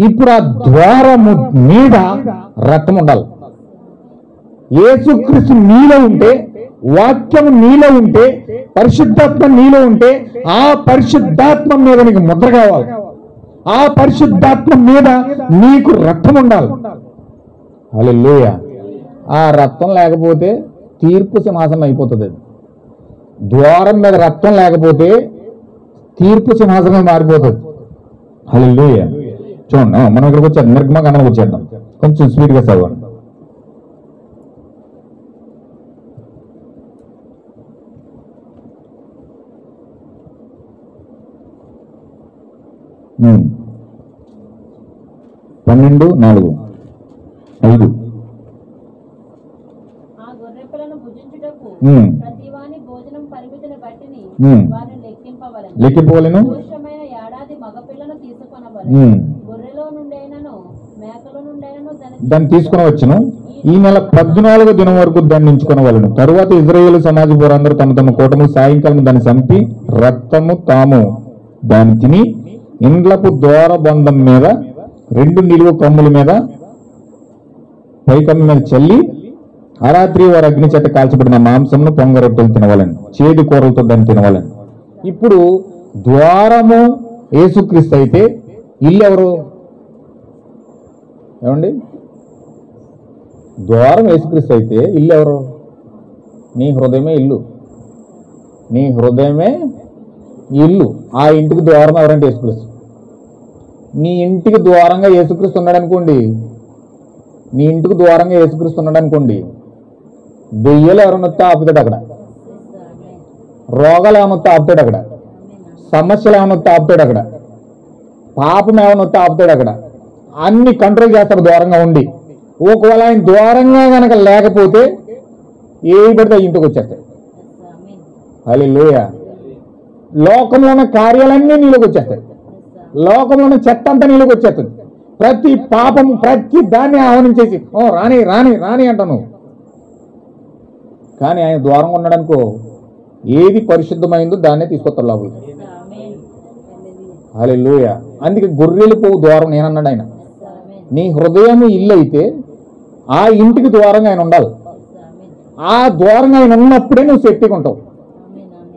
ఇప్పుడు ఆ ద్వారము మీద రక్తం ఉండాలి. యేసుక్రీస్తు నీలో ఉంటే, వాక్యము నీలో ఉంటే, పరిశుద్ధాత్మ నీలో ఉంటే ఆ పరిశుద్ధాత్మ మీద నీకు ముద్ర కావాలి. ఆ పరిశుద్ధాత్మ మీద నీకు రక్తం ఉండాలి. హల్లెలూయా. ఆ రక్తం లేకపోతే తీర్పు సింహాసనం అయిపోతుంది. ద్వారం మీద రక్తం లేకపోతే తీర్పు సింహాసనం మారిపోతుంది. హల్లెలూయా. చూడండి, మనం ఇక్కడికి వచ్చేద్దాం, నిర్గమకాండానికి వచ్చేద్దాం. కొంచెం స్పీడ్గా చదవండి. పన్నెండు 4 5. లెక్కింపవలెను. దాన్ని తీసుకుని వచ్చును. ఈ నెల 14వ దినం వరకు దాన్ని ఉంచుకొనవలెను. తరువాత ఇశ్రాయేలు సమాజ వారందరూ తమ తమ కూటములు సాయంకాలం దాన్ని చంపి రక్తము తాము దాన్ని తిని ఇండ్లపు ద్వారబంధం మీద 2 నిలువ కమ్ముల మీద పైకమ్మ మీద చల్లి ఆ రాత్రి వారు అగ్ని చేత కాల్చబడిన మాంసమును పొంగ రొట్టెలు తినవాలని, చేదు కూరలతో దాన్ని తినవాలని. ఇప్పుడు ద్వారము యేసుక్రీస్తు అయితే ఇల్లు ఎవరు? ఏమండి? ద్వారం యేసుక్రీస్తు అయితే ఇల్లు ఎవరు? నీ హృదయమే ఇల్లు. నీ హృదయమే ఇల్లు. ఆ ఇంటికి ద్వారం ఎవరంటే యేసుక్రీస్తు. నీ ఇంటికి ద్వారంగా యేసుక్రీస్తు ఉన్నాడు అనుకోండి, నీ ఇంటికి ద్వారంగా యేసుక్రీస్తు ఉన్నాడు అనుకోండి, దెయ్యాలు ఎవరైనా వస్తే ఆపుతాడు అక్కడ, రోగాలు ఏమైనా వస్తే ఆపుతాడు అక్కడ, సమస్యలు ఏమైనా వస్తే ఆపుతాడు అక్కడ, పాపం ఏమైనా వస్తే ఆపుతాడు అక్కడ, అన్ని కంట్రోల్ చేస్తాడు ద్వారంగా ఉండి. ఒకవేళ ఆయన ద్వారంగా కనుక లేకపోతే ఏ పడితే ఇంటికి వచ్చేస్తాయి. హల్లెలూయా. లోకంలో ఉన్న కార్యాలన్నీ నీలోకి వచ్చేస్తాయి. లోకంలో ఉన్న చెత్త అంతా నీలోకి వచ్చేస్తుంది. ప్రతి పాపం ప్రతి దాన్ని ఆహ్వానించేసి రాని రాని రాని అంట నువ్వు. కానీ ఆయన ద్వారంగా ఉన్నాడనుకో, ఏది పరిశుద్ధమైందో దాన్నే తీసుకొస్తాడు లోపలికి. హల్లెలూయా. అందుకే గొర్రెలు పోవు ద్వారం నేనన్నాడు ఆయన. నీ హృదయం ఇల్లు అయితే ఆ ఇంటికి ద్వారంగా ఆయన ఉండాలి. ఆ ద్వారంగా ఆయన ఉన్నప్పుడే నువ్వు శక్తిగా ఉంటావు.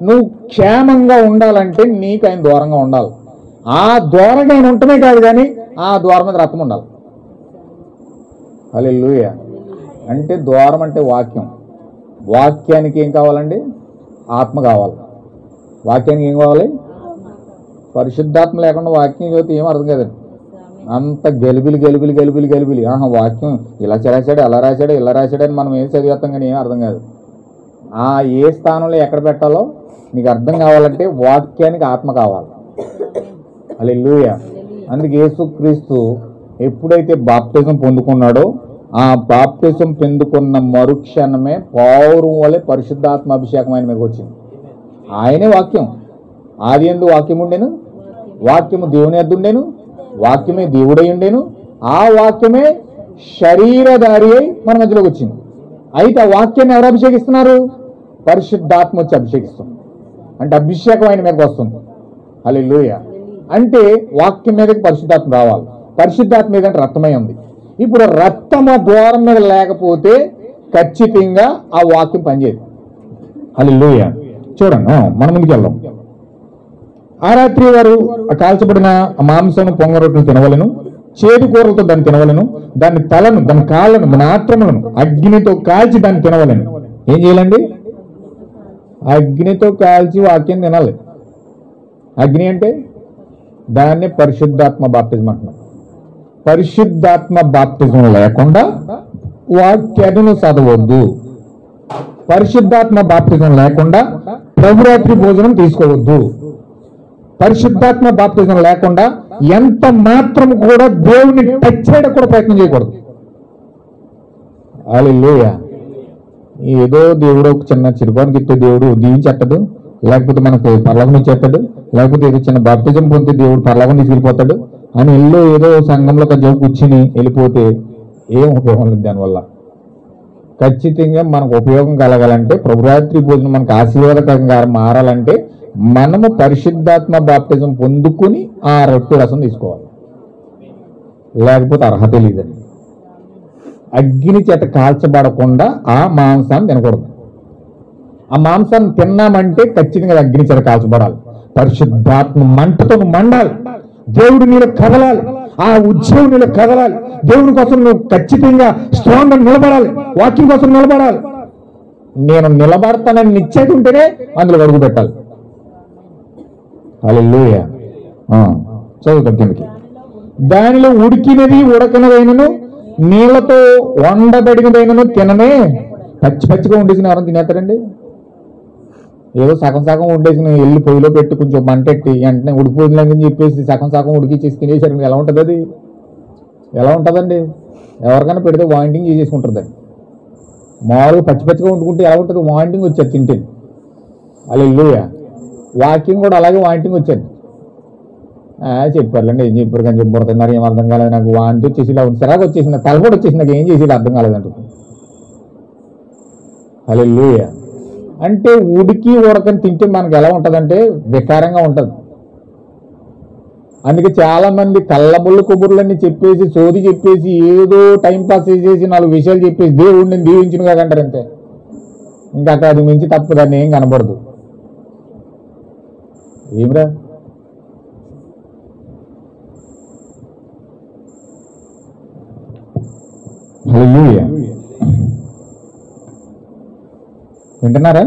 నువ్వు క్షేమంగా ఉండాలంటే నీకు ఆయన ద్వారంగా ఉండాలి. ఆ ద్వారంగా ఆయన ఉంటమే కాదు, కానీ ఆ ద్వారం మీద రక్తం ఉండాలి. హల్లెలూయా. అంటే ద్వారం అంటే వాక్యం. వాక్యానికి ఏం కావాలండి? ఆత్మ కావాలి. వాక్యానికి ఏం కావాలి? పరిశుద్ధాత్మ లేకుండా వాక్యం చదివితే ఏం అర్థం కదండి. అంత గెలిబిలి గెలిబిలి గెలిబిలి గెలిబిలి. వాక్యం ఇలా రాశాడు అలా రాశాడు ఇలా రాశాడని మనం ఏం చదివేస్తాం, కానీ ఏం అర్థం కాదు. ఏ స్థానంలో ఎక్కడ పెట్టాలో నీకు అర్థం కావాలంటే వాక్యానికి ఆత్మ కావాలి. హల్లెలూయా. అందుకే యేసుక్రీస్తు ఎప్పుడైతే బాప్తిజం పొందుకున్నాడో ఆ బాప్తిజం పొందుకున్న మరుక్షణమే పౌరం వలె పరిశుద్ధాత్మ అభిషేకం ఆయన మీకు వచ్చింది. ఆయనే వాక్యం. ఆది యందు వాక్యం ఉండేను, వాక్యము దేవుని యొద్ద ఉండేను, వాక్యమే దేవుడై ఉండేను, ఆ వాక్యమే శరీరధారి అయి మన మధ్యలోకి వచ్చింది. అయితే ఆ వాక్యాన్ని ఎవరు అభిషేకిస్తున్నారు? పరిశుద్ధాత్మ వచ్చి అభిషేకిస్తుంది. అంటే అభిషేకం ఆయన మీదకి వస్తుంది. హల్లెలూయా. అంటే వాక్యం మీదకి పరిశుద్ధాత్మ రావాలి. పరిశుద్ధాత్మ మీద అంటే రక్తమై ఉంది. ఇప్పుడు రక్తం ఆ ద్వారం మీద లేకపోతే ఖచ్చితంగా ఆ వాక్యం పనిచేయదు. హల్లెలూయా. చూడండి, మనం ముందుకు వెళ్దాం. ఆ రాత్రి వారు కాల్చబడిన మాంసం పొంగ రొట్టెలు తినవలను, చేదు కూరలతో దాన్ని తినవలను, దాని తలను దాని కాళ్ళను దాని ఆత్మలను అగ్నితో కాల్చి దాన్ని తినవలను. ఏం చేయాలండి? అగ్నితో కాల్చి వాక్యం తినాలి. అగ్ని అంటే దాన్ని పరిశుద్ధాత్మ బాప్తిజం అంటున్నాం. పరిశుద్ధాత్మ బాప్తిజం లేకుండా వాక్యాన్ని చదవద్దు. పరిశుద్ధాత్మ బాప్తిజం లేకుండా ప్రభురాత్రి భోజనం తీసుకోవద్దు. పరిశుద్ధాత్మ బాప్తిజం లేకుండా ఎంత మాత్రం కూడా దేవుని టచ్ చేయడం కూడా ప్రయత్నం చేయకూడదు. హల్లెలూయా. ఏదో దేవుడు ఒక చిన్న చిరుపానికి ఇస్తే దేవుడు దీవించేస్తాడు, లేకపోతే మనకు పరలోకం ఇచ్చేస్తాడు, లేకపోతే ఏదో చిన్న బాప్తిజం పొందితే దేవుడు పరలోకం తీసుకెళ్ళిపోతాడు అని ఏదో సంఘంలో కొంచెం కూర్చుని వెళ్ళిపోతే ఏం ఉపయోగం లేదు దానివల్ల. ఖచ్చితంగా మనకు ఉపయోగం కలగాలంటే, ప్రభురాత్రి భోజనం మనకు ఆశీర్వాదకరంగా మారాలంటే మనము పరిశుద్ధాత్మ బాప్తిజం పొందుకుని ఆ రొట్టె రసం తీసుకోవాలి. లేకపోతే అర్హత లేదండి. అగ్ని చేత కాల్చబడకుండా ఆ మాంసాన్ని తినకూడదు. ఆ మాంసాన్ని తిన్నామంటే ఖచ్చితంగా అగ్ని చేత కాల్చబడాలి. పరిశుద్ధాత్మ మంటతో మండాలి. దేవుడు నీలో కదలాలి. ఆ ఉద్యోగం నీలో కదలాలి. దేవుని కోసం నువ్వు ఖచ్చితంగా స్ట్రాంగ్ గా నిలబడాలి. వాక్యం కోసం నిలబడాలి. నేను నిలబడతానని నిశ్చయిత ఉంటేనే అందులో అడుగు పెట్టాలి. హల్లెలూయా. చదువుతాం కిందకి. దానిలో ఉడికినది ఉడకనదైనను నీళ్లతో వండబడినదైనను తిననే. పచ్చి పచ్చిగా ఉండేసిన ఎవరైనా తినేస్తారండి? ఏదో సగం సగం ఉండేసిన వెళ్ళి పొయ్యిలో పెట్టి కొంచెం మంటెట్టి వెంటనే ఉడికిపోతుందని చెప్పేసి సగం సగం ఉడికిచ్చేసి తినేసారు. ఎలా ఉంటుంది అది? ఎలా ఉంటుందండి? ఎవరికైనా పెడితే వామిటింగ్ చేసేసుకుంటుంది. మామూలుగా పచ్చి పచ్చిగా వండుకుంటే ఎలా ఉంటుంది? వామిటింగ్ వచ్చేది తింటే. హల్లెలూయా. వాకింగ్ కూడా అలాగే వామిటింగ్ వచ్చేది. చెప్పారులేండి, ఏం చెప్పారు కానీ చెప్పబడుతున్నారు, ఏం అర్థం కాలేదు నాకు. వాంతి వచ్చేసి ఇలా సరాగా వచ్చేసింది, తలపోటు వచ్చేసి నాకు ఏం చేసేది అర్థం కాలేదంట. హల్లెలూయా. అంటే ఉడికి ఉడకని తింటే మనకు ఎలా ఉంటుందంటే వికారంగా ఉంటుంది. అందుకే చాలా మంది కళ్ళబుల్లు కొబ్బుర్లన్నీ చెప్పేసి సోది చెప్పేసి ఏదో టైం పాస్ చేసేసి 4 విషయాలు చెప్పేసి దేవుడిని దీవించిన కాకంటారు అంతే. ఇంకా అక్కడ అది మించి తప్పు దాన్ని ఏం కనబడదు. ఏమిరా హల్లెలూయా, వింటున్నారా?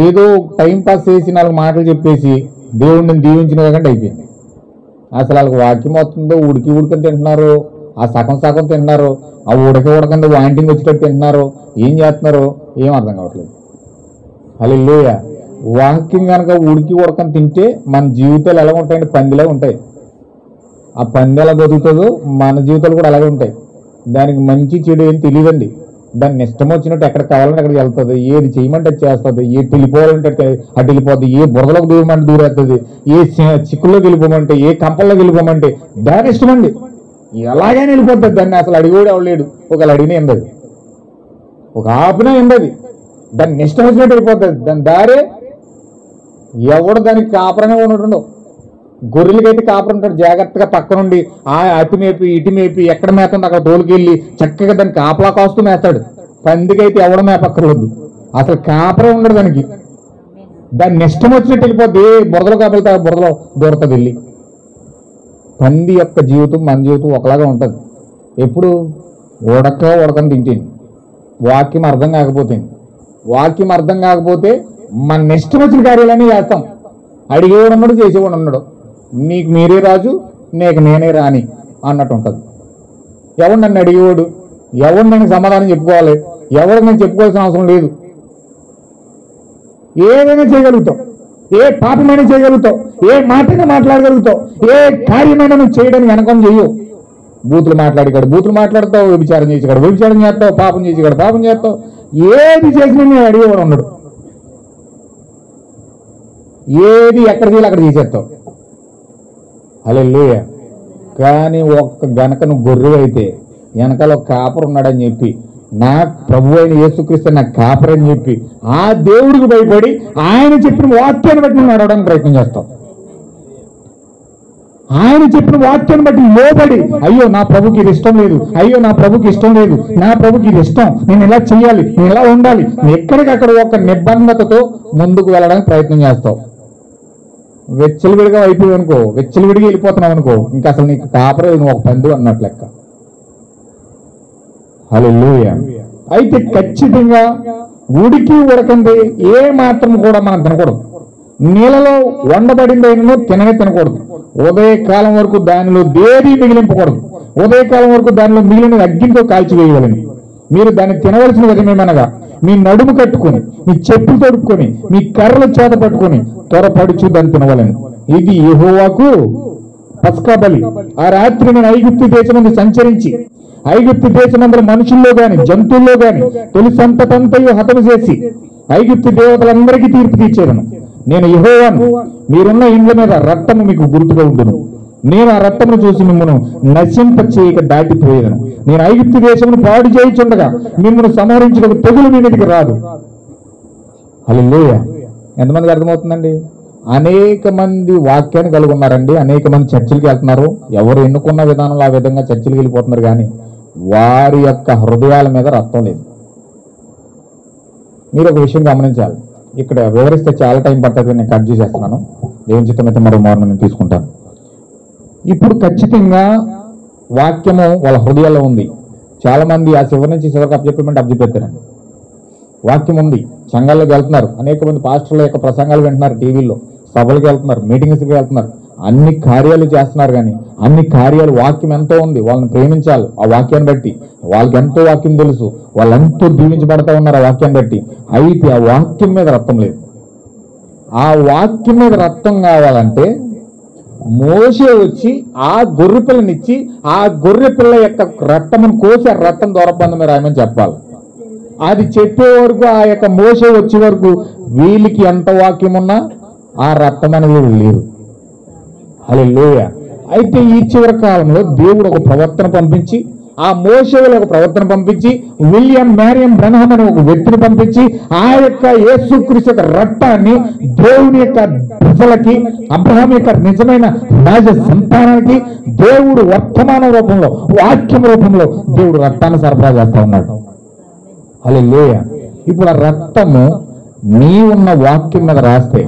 ఏదో టైం పాస్ చేసి 4 మాటలు చెప్పేసి దేవుడిని దీవించిన కాకంటే అయిపోయింది. అసలు వాళ్ళకి వాక్యం వస్తుందో ఉడికని తింటున్నారు, ఆ సగం తింటున్నారు, ఆ ఉడకండి వాంటింగ్ వచ్చేటట్టు తింటున్నారు, ఏం చేస్తున్నారు ఏం అర్థం కావట్లేదు. హల్లెలూయా. వాక్యం కనుక ఉడకని తింటే మన జీవితాలు ఎలా ఉంటాయండి? పందిలా ఉంటాయి. ఆ పంది ఎలా బతుకుతుందో మన జీవితాలు కూడా అలాగే ఉంటాయి. దానికి మంచి చెడు ఏం తెలియదండి. దాన్ని ఇష్టం వచ్చినట్టు ఎక్కడ కావాలంటే అక్కడికి వెళ్తుంది, ఏది చేయమంటే అది చేస్తుంది, ఏ వెళ్ళిపోవాలంటే అటు వెళ్ళిపోద్ది, ఏ బురదలోకి దూరమంటే దూరేస్తుంది, ఏ చిక్కుల్లోకి వెళ్ళిపోమంటే ఏ కంపల్లోకి వెళ్ళిపోమంటే దాని ఇష్టమండి. ఎలాగైనా వెళ్ళిపోతుంది. దాన్ని అసలు అడిగోడు ఎవలేడు, ఒకవేళ అడిగినా ఎందది, ఒక ఆపినా ఎందది, దాన్ని ఇష్టం వచ్చినట్టు వెళ్ళిపోతుంది. దాని దారే ఎవడు దానికి కాపరనే ఉండడు. గొర్రెలకైతే కాపరు ఉంటాడు, జాగ్రత్తగా పక్క నుండి ఆ అటు మేపి ఇటు మేపి ఎక్కడ మేతుంది అక్కడ తోలుకెళ్ళి చక్కగా దానికి కాపలా కాస్తూ మేస్తాడు. పందికైతే ఎవడ మేపక్కర్లేదు, అసలు కాపరే ఉండడు దానికి. దాన్ని ఇష్టం వచ్చినట్టు వెళ్ళిపోద్ది, బురదలో కాపలితే బురదలో దూరతుంది వెళ్ళి. పంది యొక్క జీవితం మన జీవితం ఒకలాగా ఉంటుంది. ఎప్పుడు ఉడకని తింటుంది. వాక్యం అర్థం కాకపోతే మన ఇష్టం వచ్చిన కార్యాలన్నీ చేస్తాం. అడిగేవాడు ఉన్నాడు, చేసేవాడు ఉన్నాడు. నీకు మీరే రాజు, నీకు నేనే రాని అన్నట్టు ఉంటుంది. ఎవడు నన్ను అడిగేవాడు, ఎవడు నేను సమాధానం చెప్పుకోవాలి, ఎవరు నేను చెప్పుకోవాల్సిన అవసరం లేదు. ఏదైనా చేయగలుగుతావు, ఏ పాపమైనా చేయగలుగుతావు, ఏ మాటైనా మాట్లాడగలుగుతావు, ఏ కార్యమైనా నువ్వు చేయడానికి వెనకం చెయ్యవు. బూతులు మాట్లాడతావు, వ్యభిచారం చేస్తావు, పాపం చేస్తావు, ఏది చేసినా నేను అడిగేవాడు ఉన్నాడు. ఏది ఎక్కడ చేయాలి అక్కడ చేసేస్తావు. హల్లెలూయా. కానీ ఒక్క గనక నువ్వు గొర్రె అయితే వెనకాల ఒక కాపరు ఉన్నాడని చెప్పి, నా ప్రభు అయిన యేసుక్రీస్తు నాకు కాపరని చెప్పి ఆ దేవుడికి భయపడి ఆయన చెప్పిన వాక్యాన్ని బట్టి నువ్వు నడవడానికి ప్రయత్నం చేస్తావు. ఆయన చెప్పిన వాక్యాన్ని బట్టి లోబడి, అయ్యో నా ప్రభుకి ఇది ఇష్టం లేదు, అయ్యో నా ప్రభుకి ఇష్టం లేదు, నా ప్రభుకి ఇది ఇష్టం, నేను ఇలా చేయాలి, నేను ఇలా ఉండాలి, ఎక్కడికక్కడ ఒక నిబంధనతో ముందుకు వెళ్ళడానికి ప్రయత్నం చేస్తావు. వెచ్చలివిడిగా అయిపోయావు అనుకో, వెచ్చలివిడిగా వెళ్ళిపోతున్నావు అనుకో, ఇంకా అసలు నీకు కాపరే నువ్వు ఒక పంది అన్నట్లు లెక్క. హల్లెలూయా. అయితే ఖచ్చితంగా ఉడకండి ఏ మాత్రం కూడా మనం తినకూడదు. నీళ్ళలో వండబడిందైనను తినకూడదు. ఉదయకాలం వరకు దానిలో దేది మిగిలింపకూడదు. ఉదయకాలం వరకు దానిలో మిగిలిన అగ్గితో కాల్చివేయవలని. మీరు దాన్ని తినవలసిన విధమేమనగా మీ నడుము కట్టుకొని, మీ చెప్పులు తొడుక్కొని, మీ కర్రలు చేత పట్టుకొని త్వరపడుచు దాన్ని తినవలని. ఇది యెహోవాకు పస్కా బలి. ఆ రాత్రి నేను ఐగుప్తు దేశమందు సంచరించి ఐగుప్తు దేశమందరి మనుషుల్లో గాని జంతువుల్లో గాని తొలి సంతతంతయు హతము చేసి ఐగుప్తు దేవతలందరికీ తీర్పు తీర్చేదను. నేను యెహోవాను. మీరున్న ఇండ్ల మీద రక్తము మీకు గుర్తుగా ఉండును. నేను ఆ రక్తమును చూసి మిమ్మల్ని నశింప చేయక దాటిపోయేదను. నేను ఐగుప్తు దేశమును పాడు చేయుచుండగా మిమ్మల్ని సంహరించడానికి తెగులు మీ మీదకి రాదు. హల్లెలూయా. ఎంతమందికి అర్థమవుతుందండి? అనేక మంది వాక్యాన్ని కలిగి ఉన్నారండి, అనేక మంది చర్చిలకు వెళ్తున్నారు. ఎవరు ఎన్నుకున్న విధానంలో ఆ విధంగా చర్చిలకు వెళ్ళిపోతున్నారు, కానీ వారి యొక్క హృదయాల మీద రక్తం లేదు. మీరు ఒక విషయం గమనించాలి. ఇక్కడ వివరిస్తే చాలా టైం పడుతుంది, నేను కట్ చేసేస్తున్నాను. దేవుని చిత్తమైతే మరో మార్గం నేను తీసుకుంటాను. ఇప్పుడు ఖచ్చితంగా వాక్యము వాళ్ళ హృదయాల్లో ఉంది. చాలా మంది ఆ చివరి నుంచి చివరికి అప్పచెప్పమంటే అప్పచెప్పారండి. వాక్యం ఉంది, సంఘాల్లోకి వెళ్తున్నారు, అనేక మంది పాస్టర్ల యొక్క ప్రసంగాలు వింటున్నారు, టీవీల్లో సభలకు వెళ్తున్నారు, మీటింగ్స్కి వెళ్తున్నారు, అన్ని కార్యాలు చేస్తున్నారు. కానీ అన్ని కార్యాలు వాక్యం ఎంతో ఉంది, వాళ్ళని ప్రేమించాలి. ఆ వాక్యాన్ని బట్టి వాళ్ళకి ఎంతో వాక్యం తెలుసు, వాళ్ళు ఎంతో దీవించబడతా ఉన్నారు ఆ వాక్యాన్ని బట్టి. అయితే ఆ వాక్యం మీద రక్తం లేదు. ఆ వాక్యం మీద రక్తం కావాలంటే మోషే వచ్చి ఆ గొర్రె పిల్లనిచ్చి ఆ గొర్రె పిల్ల యొక్క రక్తమును కోసి ఆ రక్తం దూరబంధం మీద రాయమని చెప్పాలి. అది చెప్పే వరకు, ఆ యొక్క మోషే వచ్చే వరకు వీళ్ళకి ఎంత వాక్యం ఉన్నా ఆ రక్తం అనేది లేదు. హల్లెలూయా. అయితే ఈ చివరి కాలంలో దేవుడు ఒక ప్రవర్తన పంపించి ఆ మోషే ఒక ప్రవర్తన పంపించి విలియం మ్యారియం బ్రనహం అనే ఒక వ్యక్తిని పంపించి ఆ యొక్క యేసుక్రీస్తు యొక్క రక్తాన్ని దేవుని యొక్క ప్రజలకి, అబ్రహాం యొక్క నిజమైన రాజ సంతానానికి దేవుడు వర్తమాన రూపంలో, వాక్యం రూపంలో దేవుడు రక్తాన్ని సరఫరా చేస్తా ఉన్నాడు. హల్లెలూయా. ఇప్పుడు ఆ రక్తము నీ ఉన్న వాక్యం మీద రాస్తే,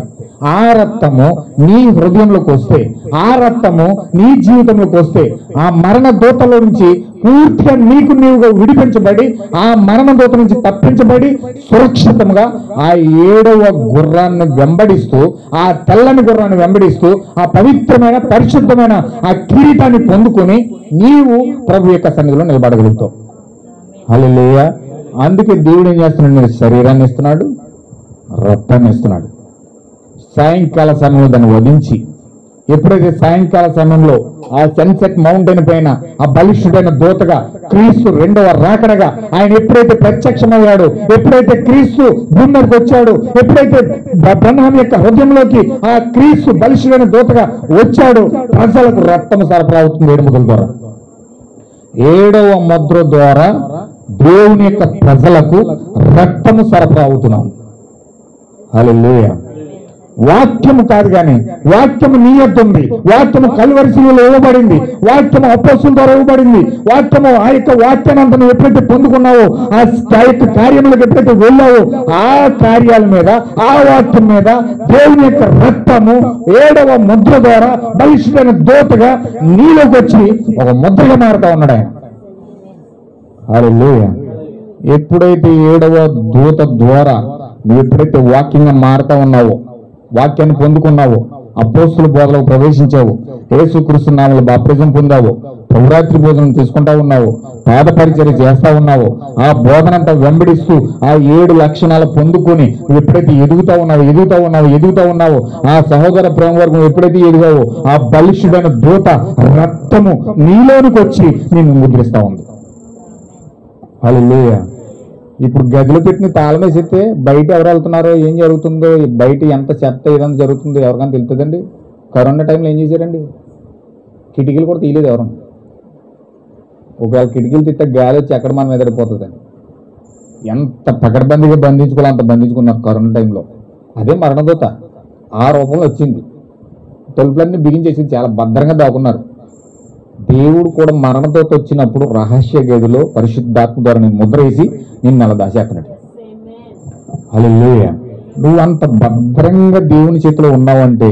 ఆ రక్తము నీ హృదయంలోకి వస్తే, ఆ రక్తము నీ జీవితంలోకి వస్తే, ఆ మరణ దూతలో నుంచి పూర్తిగా నీకు నీవుగా విడిపించబడి, ఆ మరణ దూత నుంచి తప్పించబడి సురక్షితంగా ఆ 7వ గుర్రాన్ని వెంబడిస్తూ, ఆ తెల్లని గుర్రాన్ని వెంబడిస్తూ, ఆ పవిత్రమైన పరిశుద్ధమైన ఆ కిరీటాన్ని పొందుకొని నీవు ప్రభు యొక్క సన్నిధిలో నిలబడగలుగుతావు. హల్లెలూయా. అందుకే దేవుడు ఏం చేస్తున్నాడు? నీకు శరీరాన్ని ఇస్తున్నాడు, రక్తాన్ని ఇస్తున్నాడు. సాయంకాల సమయంలో దాన్ని వధించి, ఎప్పుడైతే సాయంకాల సమయంలో ఆ సన్సెట్ మౌంటైన్ పైన ఆ బలిష్ఠుడైన దూతగా క్రీస్తు 2వ రాకడగా ఆయన ఎప్పుడైతే ప్రత్యక్షమయ్యాడు, ఎప్పుడైతే క్రీస్తు భూమికి వచ్చాడు, ఎప్పుడైతే బ్రహ్మం యొక్క హృదయంలోకి ఆ క్రీస్తు బలిష్ఠుడైన దూతగా వచ్చాడు, ప్రజలకు రక్తం సరఫరా అవుతుంది 7 ముద్రల ద్వారా. 7వ ముద్ర ద్వారా దేవుని యొక్క ప్రజలకు రక్తము సరఫరా అవుతున్నాం. హల్లెలూయా. వాక్యము కాదు కానీ వాక్యము నీ యొద్ద ఉంది. వాక్యము కల్వరి శిలువలో ఇవ్వబడింది. వాక్యము అపోస్తుల ద్వారా ఇవ్వబడింది. వాక్యము ఆ యొక్క వాక్యాన్ని నువ్వు ఎప్పుడైతే పొందుకున్నావో, ఆ యొక్క కార్యములకు ఎప్పుడైతే వెళ్ళావో, ఆ కార్యాల మీద, ఆ వాక్యం మీద దేవుని యొక్క రక్తము 7వ ముద్ర ద్వారా బలిష్ఠుడైన దూతగా నీలోకి వచ్చి ఒక ముద్రగా మారుతా ఉన్నాడు ఆయన. హల్లెలూయా. ఎప్పుడైతే 7వ దూత ద్వారా నువ్వు ఎప్పుడైతే వాక్యంగా మారుతా ఉన్నావో, వాక్యాన్ని పొందుకున్నావో, అపోస్తుల బోధలో ప్రవేశించావు, యేసుక్రీస్తు నామములో బాప్తిజం పొందావు, ప్రభురాత్రి భోజనం తీసుకుంటా ఉన్నావు, పాద పరిచర్య చేస్తా ఉన్నావు, ఆ బోధనంతా వెంబడిస్తూ ఆ 7 లక్షణాలు పొందుకొని నువ్వు ఎప్పుడైతే ఎదుగుతా ఉన్నావో, ఆ సహోదర ప్రేమ వరకు ఎప్పుడైతే ఎదిగావో, ఆ బలిష్ఠుడైన దూత రక్తము నీలోనికి వచ్చి నిన్ను ముద్రిస్తా ఉంది. హల్లెలూయా. ఇప్పుడు గదిలో పెట్టిన తాళం వేసిస్తే బయట ఎవరు వెళ్తున్నారో, ఏం జరుగుతుందో, బయట ఎంత చెత్త ఏదైనా జరుగుతుందో ఎవరికైనా తెలుస్తుందండి? కరోనా టైంలో ఏం చేశారండి? కిటికీలు కూడా తీయలేదు ఎవరు. ఒకవేళ కిటికీలు తిట్టే గాలి వచ్చి ఎక్కడ మన మీద పడిపోతుందండి. ఎంత పకడ్బందీగా బంధించుకోవాలి అంత బంధించుకున్నారు కరోనా టైంలో. అదే మరణదూత ఆ రూపంలో వచ్చింది. తలుపులన్నీ బిగించేసి చాలా భద్రంగా దాక్కున్నారు. దేవుడు కూడా మరణదూత వచ్చినప్పుడు రహస్య గదిలో పరిశుద్ధాత్మ ద్వారా నేను ముద్ర వేసి నిన్ను అలా దాచేస్తున్నాడు. హల్లెలూయా. నువ్వు అంత భద్రంగా దేవుని చేతిలో ఉన్నావంటే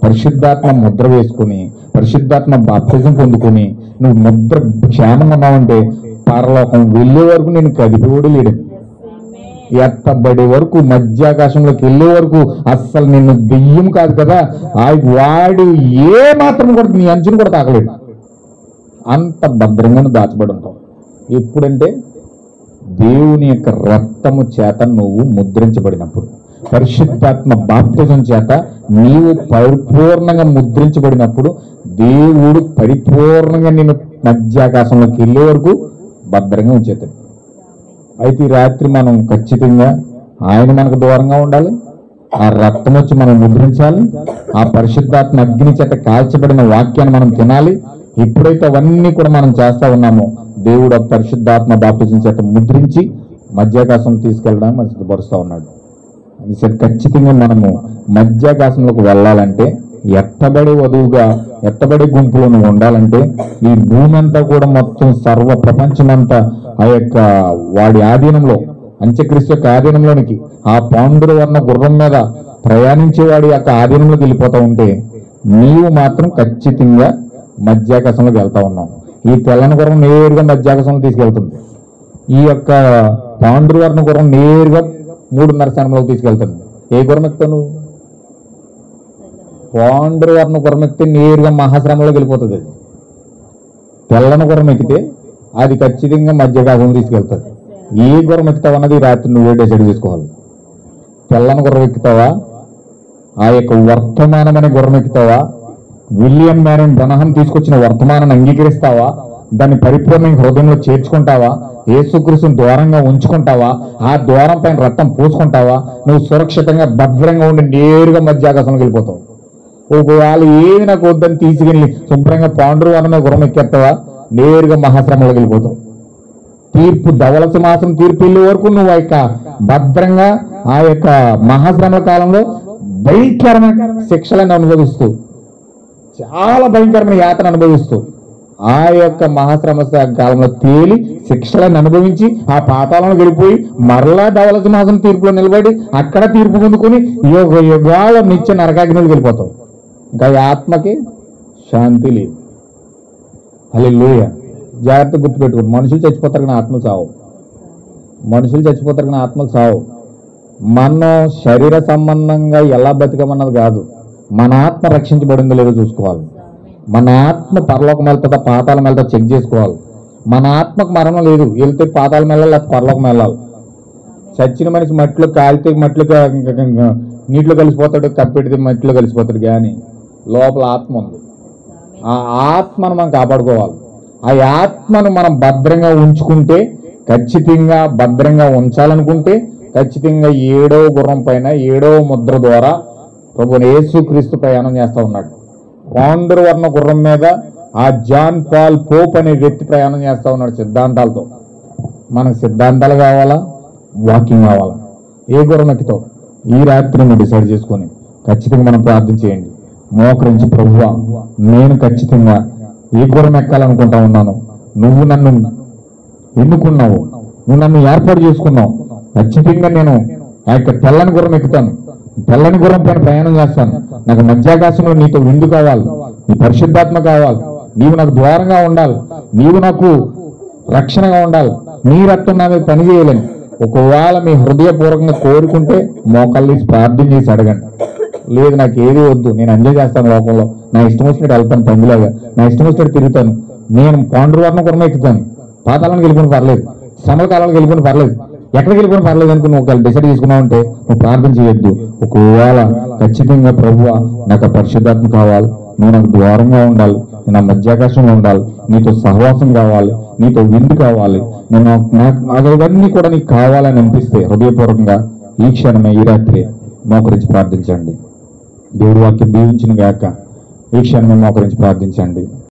పరిశుద్ధాత్మ ముద్ర వేసుకుని, పరిశుద్ధాత్మ బాప్తిజం పొందుకొని నువ్వు ముద్ర క్షేమంగా ఉన్నావంటే పరలోకం వెళ్ళే వరకు నేను కదిపివాడు లేడు. ఎత్తబడే వరకు, మధ్యాకాశంలోకి వెళ్ళే వరకు అస్సలు నిన్ను దెయ్యం కాదు కదా, వాడు ఏ మాత్రం కూడా నీ అంచును కూడా తాకలేడు. అంత భద్రంగా దాచబడి ఉంటావు. ఎప్పుడంటే దేవుని యొక్క రక్తము చేత నువ్వు ముద్రించబడినప్పుడు, పరిశుద్ధాత్మ బాప్తిజం చేత నీవు పరిపూర్ణంగా ముద్రించబడినప్పుడు దేవుడు పరిపూర్ణంగా నేను మధ్యాకాశంలోకి వెళ్ళే వరకు భద్రంగా ఉంచేతాడు. అయితే ఈ రాత్రి మనం ఖచ్చితంగా ఆయన మనకు దూరంగా ఉండాలి, ఆ రక్తం వచ్చి మనం ముద్రించాలి, ఆ పరిశుద్ధాత్మ అగ్ని చేత కాల్చబడిన వాక్యాన్ని మనం తినాలి. ఎప్పుడైతే అవన్నీ కూడా మనం చేస్తా ఉన్నామో దేవుడు ఆ పరిశుద్ధాత్మ బాప్తిజం చేత ముద్రించి మధ్యాకాశం తీసుకెళ్ళడానికి మనం సిద్ధపరుస్తూ ఉన్నాడు. అది ఖచ్చితంగా మనము మధ్యాకాశంలోకి వెళ్ళాలంటే, ఎత్తబడే వధువుగా, ఎత్తబడే గుంపులో నువ్వు ఉండాలంటే, ఈ భూమి అంతా కూడా మొత్తం సర్వ ప్రపంచమంతా ఆ యొక్క వాడి ఆధీనంలో, అంత్యక్రీస్తు యొక్క ఆధీనంలోనికి, ఆ పాండురవర్ణ గుర్రం మీద ప్రయాణించే వాడి యొక్క ఆధీనంలోకి వెళ్ళిపోతా ఉంటే నీవు మాత్రం ఖచ్చితంగా మధ్యాకాశంలోకి వెళ్తా ఉన్నావు. ఈ తెల్లని గుర్రం నేరుగా మధ్యాకాశంలో తీసుకెళ్తుంది. ఈ యొక్క పాండురవర్ణ గుర్రం నేరుగా 3:30 స్థానంలోకి తీసుకెళ్తుంది. ఏ గుర్రం ఎక్కుతావు నువ్వు? పాండురవర్ణ గుర్రం ఎక్కితే నేరుగా మహాశ్రమంలోకి వెళ్ళిపోతుంది. అది తెల్లని గుర్రం ఎక్కితే అది ఖచ్చితంగా మధ్యాకాశం తీసుకెళ్తుంది. ఏ గుర్రం ఎక్కుతావు అన్నది రాత్రి నువ్వే డిసైడ్ చేసుకోవాలి. తెల్లని గుర్రం ఎక్కుతావా, ఆ యొక్క వర్తమానం అనే గుర్రం ఎక్కుతావా, విలియం మ్యారియం బ్రనహం తీసుకొచ్చిన వర్తమానాన్ని అంగీకరిస్తావా, దాన్ని పరిపూర్ణంగా హృదయంలో చేర్చుకుంటావా, యేసుక్రీస్తుని దూరంగా ఉంచుకుంటావా, ఆ ద్వారం పైన రక్తం పూసుకుంటావా, నువ్వు సురక్షితంగా భద్రంగా ఉండి నేరుగా మధ్యాకాశంలోకి వెళ్ళిపోతావు. ఒకవేళ ఏమి నాకు వద్దని తీసుకెళ్ళి శుభ్రంగా పాండురవర్ణ గుర్రం ఎక్కేస్తావా, నేరుగా మహాశ్రమంలోకి వెళ్ళిపోతావు. తీర్పు ధవల సింహాసనం తీర్పు వెళ్ళే వరకు నువ్వు ఆ యొక్క భద్రంగా ఆ యొక్క మహాశ్రమ కాలంలో భయంకరమైన శిక్షలను అనుభవిస్తూ, చాలా భయంకరమైన యాతన అనుభవిస్తూ ఆ యొక్క మహాశ్రమ కాలంలో తేలి శిక్షలను అనుభవించి ఆ పాతాలను వెళ్ళిపోయి మరలా ధవల సింహాసనం తీర్పులో నిలబడి అక్కడ తీర్పు పొందుకొని యుగ యుగాల నిత్య నరకాగ్నికి వెళ్ళిపోతావు. ఇంకా ఈ ఆత్మకి శాంతి లేదు. హల్లెలూయా. జాగ్రత్త గుర్తుపెట్టుకోండి, మనుషులు చచ్చిపోతారు కానీ ఆత్మలు చావు. మనుషులు చచ్చిపోతారు కానీ ఆత్మలు చావు. మనం శరీర సంబంధంగా ఎలా బతికమన్నది కాదు, మన ఆత్మ రక్షించబడిందో లేదో చూసుకోవాలి. మన ఆత్మ పరలోకం వెళ్తుందా పాతాళం వెళ్తా చెక్ చేసుకోవాలి. మన ఆత్మకు మరణం లేదు, వెళ్తే పాతాళం వెళ్ళాలి లేకపోతే పరలోకం వెళ్ళాలి. చచ్చిన మనిషి మట్టిలో కాలితే మట్టిలో నీటిలో కలిసిపోతాడు, కప్పెడితే మట్టిలో కలిసిపోతాడు, కానీ లోపల ఆత్మ ఉంది. ఆ ఆత్మను మనం కాపాడుకోవాలి. ఆ ఆత్మను మనం భద్రంగా ఉంచుకుంటే, ఖచ్చితంగా భద్రంగా ఉంచాలనుకుంటే ఖచ్చితంగా 7వ గుర్రం పైన 7వ ముద్ర ద్వారా ప్రభు యేసుక్రీస్తు ప్రయాణం చేస్తూ ఉన్నాడు. పాండురవర్ణ గుర్రం మీద ఆ జాన్ పాల్ పోప్ అనే వ్యక్తి ప్రయాణం చేస్తూ ఉన్నాడు సిద్ధాంతాలతో. మనకు సిద్ధాంతాలు కావాలా, వాకింగ్ కావాలా? ఏ గుర్రం ఎక్కుతావు? ఈ రాత్రి నువ్వు డిసైడ్ చేసుకొని ఖచ్చితంగా మనం ప్రార్థన చేయండి. మోకరించి, ప్రభువా నేను ఖచ్చితంగా ఏ గుర్రం ఎక్కాలనుకుంటా ఉన్నాను, నువ్వు నన్ను ఎన్నుకున్నావు, నువ్వు నన్ను ఏర్పాటు చేసుకున్నావు, ఖచ్చితంగా నేను ఆ యొక్క తెల్లని గుర్రం ఎక్కుతాను, తెల్లని గుర్రం పైన ప్రయాణం చేస్తాను. నాకు మధ్యాకాశంలో నీతో విందు కావాలి, నీ పరిశుద్ధాత్మ కావాలి, నీవు నాకు ద్వారంగా ఉండాలి, నీవు నాకు రక్షణగా ఉండాలి, నీ రక్తం నా మీద పని చేయలేను. ఒకవేళ మీ హృదయపూర్వకంగా కోరుకుంటే మోకాళ్ళు తీసి ప్రార్థన చేసి అడగండి. లేదు నాకు ఏది వద్దు, నేను ఎంజాయ్ చేస్తాను లోకంలో, నా ఇష్టం వచ్చినట్టు వెళ్తాను, పందిలాగా నా ఇష్టం వచ్చినట్టు తిరుగుతాను, నేను పాండురవర్ణ గుర్రం ఎక్కుతాను, పాతాళానికి వెళ్ళిపోయిన పర్లేదు, శ్రమల కాలాలకు వెళ్ళిపోయిన పర్లేదు, ఎక్కడికి వెళ్ళిపోయిన పర్లేదు అనుకుని ఒకవేళ డిసైడ్ చేసుకున్నావు అంటే నువ్వు ప్రార్థన చేయొద్దు. ఒకవేళ ఖచ్చితంగా ప్రభువా నాకు పరిశుద్ధాత్మ కావాలి, నువ్వు నాకు ద్వారంగా ఉండాలి, నేను ఆ మధ్యాకాశంలో ఉండాలి, నీతో సహవాసం కావాలి, నీతో విందు కావాలి, నేను అవన్నీ కూడా నీకు కావాలని అనిపిస్తే హృదయపూర్వకంగా ఈ క్షణమే ఈ రాత్రి మోకరించి ప్రార్థించండి. దేవుడి వాక్యం దీవించిన గాక. ఈ క్షణమే మోకరించి ప్రార్థించండి.